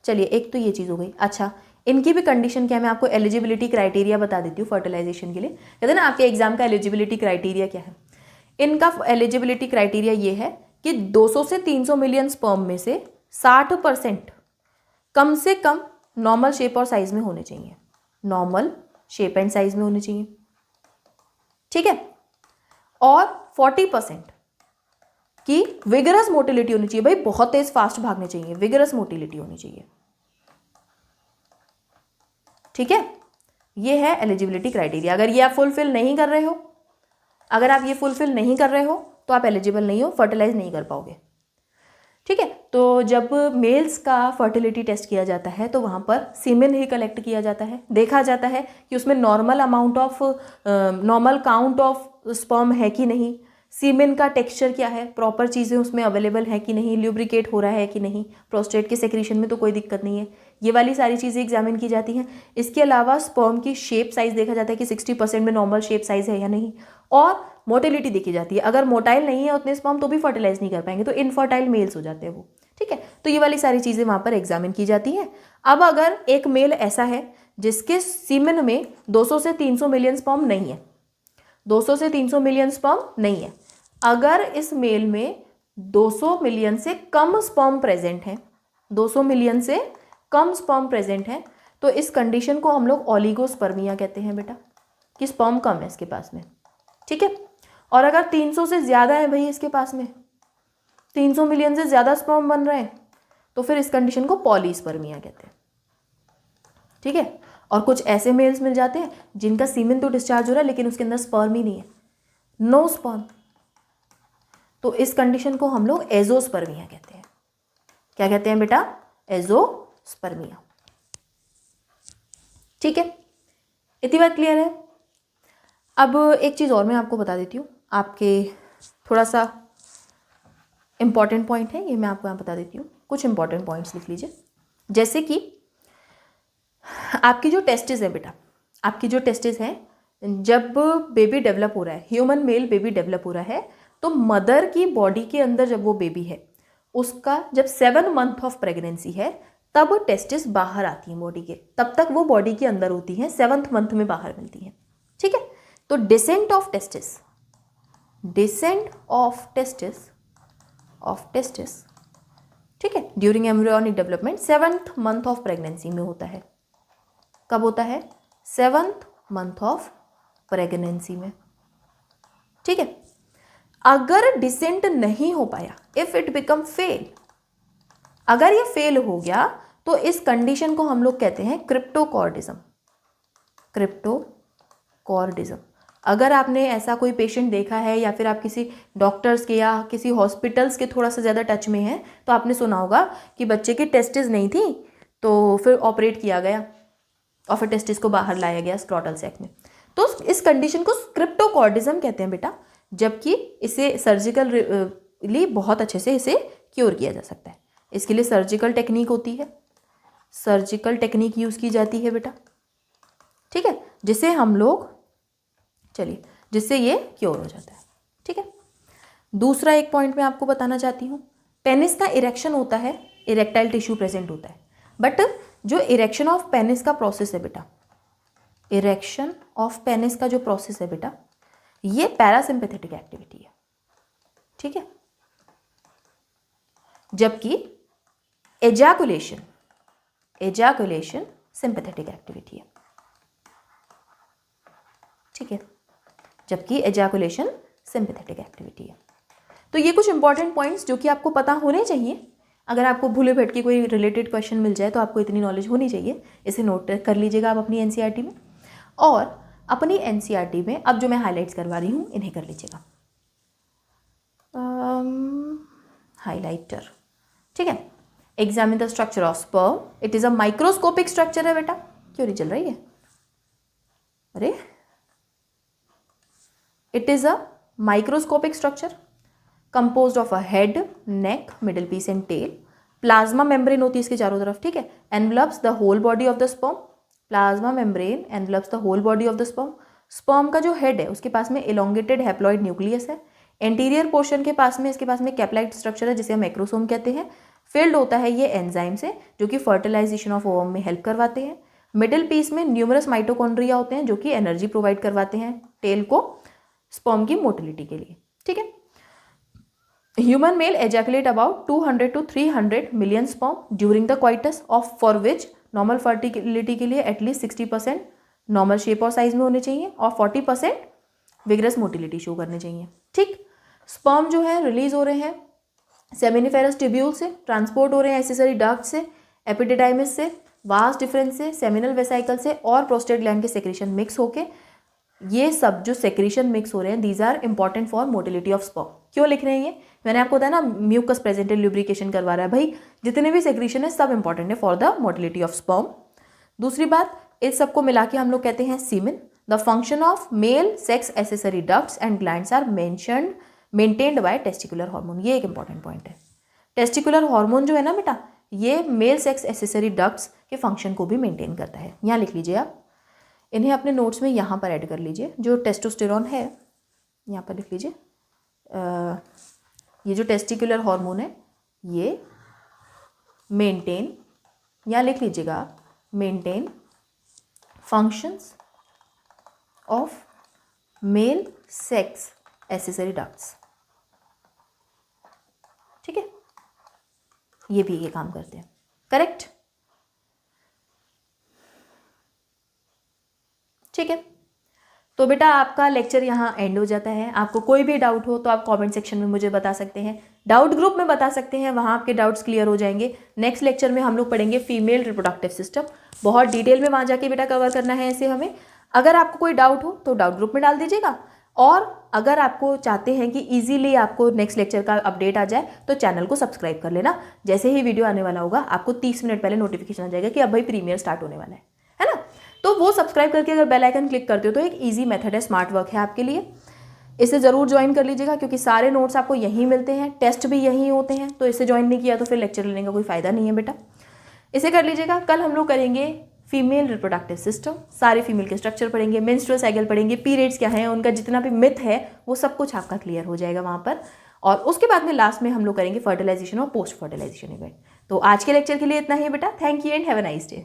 चलिए एक तो ये चीज़ हो गई। अच्छा, इनकी भी कंडीशन क्या है, मैं आपको एलिजिबिलिटी क्राइटेरिया बता देती हूँ फर्टिलाइजेशन के लिए। कहते हैं ना आपके एग्जाम का एलिजिबिलिटी क्राइटेरिया क्या है, इनका एलिजिबिलिटी क्राइटेरिया ये है कि 200 से 300 मिलियन स्पर्म में से 60% कम से कम नॉर्मल शेप और साइज में होने चाहिए, नॉर्मल शेप एंड साइज में होने चाहिए, ठीक है। और 40% की विगरस मोटिलिटी होनी चाहिए, भाई बहुत तेज फास्ट भागने चाहिए, विगरस मोटिलिटी होनी चाहिए, ठीक है। ये है एलिजिबिलिटी क्राइटेरिया। अगर ये आप फुलफिल नहीं कर रहे हो, अगर आप ये फुलफिल नहीं कर रहे हो तो आप एलिजिबल नहीं हो, फर्टिलाइज नहीं कर पाओगे, ठीक है। तो जब मेल्स का फर्टिलिटी टेस्ट किया जाता है तो वहाँ पर सीमेन ही कलेक्ट किया जाता है, देखा जाता है कि उसमें नॉर्मल काउंट ऑफ स्पर्म है कि नहीं, सीमेन का टेक्सचर क्या है, प्रॉपर चीज़ें उसमें अवेलेबल है कि नहीं, ल्यूब्रिकेट हो रहा है कि नहीं, प्रोस्टेट के सेक्रीशन में तो कोई दिक्कत नहीं है, ये वाली सारी चीज़ें एग्जामिन की जाती हैं। इसके अलावा स्पर्म की शेप साइज़ देखा जाता है कि 60% में नॉर्मल शेप साइज़ है या नहीं, और मोटिलिटी देखी जाती है। अगर मोटाइल नहीं है उतने स्पर्म तो भी फर्टिलाइज नहीं कर पाएंगे, तो इनफर्टाइल मेल्स हो जाते हैं वो, ठीक है। तो ये वाली सारी चीज़ें वहाँ पर एग्जामिन की जाती हैं। अब अगर एक मेल ऐसा है जिसके सीमेन में 200 से 300 मिलियन स्पर्म नहीं है, 200 से 300 मिलियन स्पर्म नहीं है, अगर इस मेल में 200 मिलियन से कम स्पर्म प्रेजेंट है, 200 मिलियन से कम स्पर्म प्रेजेंट है, तो इस कंडीशन को हम लोग ओलिगोस्पर्मिया कहते हैं बेटा, कि स्पर्म कम है इसके पास में, ठीक है। और अगर 300 से ज़्यादा है भाई इसके पास में, 300 मिलियन से ज़्यादा स्पर्म बन रहे हैं, तो फिर इस कंडीशन को पॉलीस्पर्मिया कहते हैं, ठीक है। और कुछ ऐसे मेल्स मिल जाते हैं जिनका सीमेन तो डिस्चार्ज हो रहा है लेकिन उसके अंदर स्पर्म ही नहीं है, नो स्पर्म, तो इस कंडीशन को हम लोग एजोस्पर्मिया कहते हैं। क्या कहते हैं बेटा? एजोस्पर्मिया, ठीक है। इतनी बात क्लियर है। अब एक चीज़ और मैं आपको बता देती हूँ, आपके थोड़ा सा इम्पॉर्टेंट पॉइंट है ये, मैं आपको यहाँ बता देती हूँ, कुछ इंपॉर्टेंट पॉइंट्स लिख लीजिए। जैसे कि आपकी जो टेस्टिस है बेटा, आपकी जो टेस्टिस है, जब बेबी डेवलप हो रहा है, ह्यूमन मेल बेबी डेवलप हो रहा है, तो मदर की बॉडी के अंदर जब वो बेबी है, उसका जब 7 मंथ ऑफ प्रेगनेंसी है तब टेस्टिस बाहर आती है बॉडी के, तब तक वो बॉडी के अंदर होती हैं, 7th मंथ में बाहर मिलती हैं, ठीक है। तो डिसेंट ऑफ टेस्टिस, ठीक है, during embryonic development 7th month of pregnancy में होता है। कब होता है? 7th मंथ ऑफ प्रेगनेंसी में, ठीक है। अगर डिसेंट नहीं हो पाया, इफ इट बिकम फेल, अगर ये फेल हो गया तो इस कंडीशन को हम लोग कहते हैं क्रिप्टोकॉर्डिज्म। अगर आपने ऐसा कोई पेशेंट देखा है या फिर आप किसी डॉक्टर्स के या किसी हॉस्पिटल्स के थोड़ा सा ज़्यादा टच में हैं, तो आपने सुना होगा कि बच्चे की टेस्टिस नहीं थी तो फिर ऑपरेट किया गया और फिर टेस्टिस को बाहर लाया गया स्क्रोटल सैक में, तो इस कंडीशन को क्रिप्टोकॉर्डिज्म कहते हैं बेटा, जबकि इसे सर्जिकली बहुत अच्छे से इसे क्योर किया जा सकता है। इसके लिए सर्जिकल टेक्निक होती है, सर्जिकल टेक्निक यूज़ की जाती है बेटा, ठीक है, जिससे हम लोग जिससे ये क्योर हो जाता है, ठीक है। दूसरा एक पॉइंट मैं आपको बताना चाहती हूँ, पेनिस का इरेक्शन होता है, इरेक्टाइल टिश्यू प्रेजेंट होता है, बट जो इरेक्शन ऑफ पेनिस का प्रोसेस है बेटा, इरेक्शन ऑफ पेनिस का जो प्रोसेस है बेटा, ये पैरासिम्पैथेटिक एक्टिविटी है, ठीक है, जबकि एजैकुलेशन सिंपैथेटिक एक्टिविटी है, ठीक है, जबकि एजैकुलेशन सिंपैथेटिक एक्टिविटी है। तो ये कुछ इंपॉर्टेंट पॉइंट्स जो कि आपको पता होने चाहिए। अगर आपको भूले भटके की कोई रिलेटेड क्वेश्चन मिल जाए तो आपको इतनी नॉलेज होनी चाहिए, इसे नोट कर लीजिएगा आप अपनी एनसीईआरटी में। और अपनी एनसीईआरटी में अब जो मैं हाईलाइट्स करवा रही हूँ इन्हें कर लीजिएगा, हाईलाइटर, ठीक है। Examine the structure of sperm, it is a microscopic structure है बेटा, क्यों नहीं चल रही है? अरे, it is a microscopic structure composed of a head, neck, middle piece and tail. Plasma membrane होती है इसके चारों तरफ, ठीक है, envelops the whole body of the sperm. Plasma membrane envelops the whole body of the sperm. Sperm का जो head है उसके पास में एलोंगेटेड हैप्लॉइड न्यूक्लियस है। एंटीरियर पोर्शन के पास में इसके पास में कैप्लाइड स्ट्रक्चर है जिसे हम मैक्रोसोम कहते हैं। फिल्ड होता है ये एंजाइम से जो कि फर्टिलाइजेशन ऑफ ओवम में हेल्प करवाते हैं। मिडिल पीस में न्यूमरस माइटोकॉन्ड्रिया होते हैं जो कि एनर्जी प्रोवाइड करवाते हैं टेल को स्पर्म की मोटिलिटी के लिए, ठीक है। Human male ejaculate about 200 to 300 million sperm during the coitus of for which normal fertility के लिए एटलीस्ट 60% नॉर्मल शेप और साइज में होने चाहिए और 40% विग्रस मोटिलिटी शो करने चाहिए, ठीक। स्पर्म जो है रिलीज हो रहे हैं सेमिनिफेरस ट्यूब्यूल से, ट्रांसपोर्ट हो रहे हैं एसेसरी डक्ट से, एपिडिडाइमिस से, वास डिफरेंस से, सेमिनल वेसाइकल से और प्रोस्टेट ग्लैंड के सेक्रेशन मिक्स होके ये सब जो सेक्रेशन मिक्स हो रहे हैं these are important for motility of sperm. क्यों लिख रहे हैं ये? मैंने आपको बताया ना म्यूकस प्रेजेंटेड ल्यूब्रिकेशन करवा रहा है भाई, जितने भी सेक्रेशन है सब इंपॉर्टेंट है for the motility of sperm. दूसरी बात, इस सबको मिला के हम लोग कहते हैं semen. The function of male sex accessory ducts and glands are maintained by testicular hormone. ये एक इंपॉर्टेंट पॉइंट है। टेस्टिकुलर हार्मोन जो है ना बेटा, ये मेल सेक्स एसेसरी डक्ट्स के फंक्शन को भी मेंटेन करता है। यहाँ लिख लीजिए आप, इन्हें अपने नोट्स में यहाँ पर ऐड कर लीजिए। जो टेस्टोस्टेरॉन है यहाँ पर लिख लीजिए, ये जो टेस्टिकुलर हार्मोन है ये मेंटेन, यहाँ लिख लीजिएगा maintain functions of male sex accessory ducts, ठीक है। ये भी ये काम करते हैं, करेक्ट, ठीक है। तो बेटा आपका लेक्चर यहाँ एंड हो जाता है। आपको कोई भी डाउट हो तो आप कमेंट सेक्शन में मुझे बता सकते हैं, डाउट ग्रुप में बता सकते हैं, वहाँ आपके डाउट्स क्लियर हो जाएंगे। नेक्स्ट लेक्चर में हम लोग पढ़ेंगे फीमेल रिप्रोडक्टिव सिस्टम, बहुत डिटेल में वहाँ जाके बेटा कवर करना है इसे हमें। अगर आपको कोई डाउट हो तो डाउट ग्रुप में डाल दीजिएगा, और अगर आपको चाहते हैं कि इजीली आपको नेक्स्ट लेक्चर का अपडेट आ जाए तो चैनल को सब्सक्राइब कर लेना। जैसे ही वीडियो आने वाला होगा आपको 30 मिनट पहले नोटिफिकेशन आ जाएगा कि अब भाई प्रीमियर स्टार्ट होने वाला है ना। तो वो सब्सक्राइब करके अगर बेल आइकन क्लिक करते हो तो एक इजी मेथड है, स्मार्ट वर्क है आपके लिए, इसे ज़रूर ज्वाइन कर लीजिएगा क्योंकि सारे नोट्स आपको यहीं मिलते हैं, टेस्ट भी यहीं होते हैं। तो इसे ज्वाइन नहीं किया तो फिर लेक्चर लेने का कोई फ़ायदा नहीं है बेटा, इसे कर लीजिएगा। कल हम लोग करेंगे फीमेल रिप्रोडक्टिव सिस्टम, सारे फीमेल के स्ट्रक्चर पढ़ेंगे, मेंस्ट्रुअल साइकिल पढ़ेंगे, पीरियड्स क्या हैं, उनका जितना भी मिथ है वो सब कुछ आपका क्लियर हो जाएगा वहाँ पर। और उसके बाद में लास्ट में हम लोग करेंगे फर्टिलाइजेशन और पोस्ट फर्टिलाइजेशन इवेंट। तो आज के लेक्चर के लिए इतना ही बेटा, thank you and have a nice day.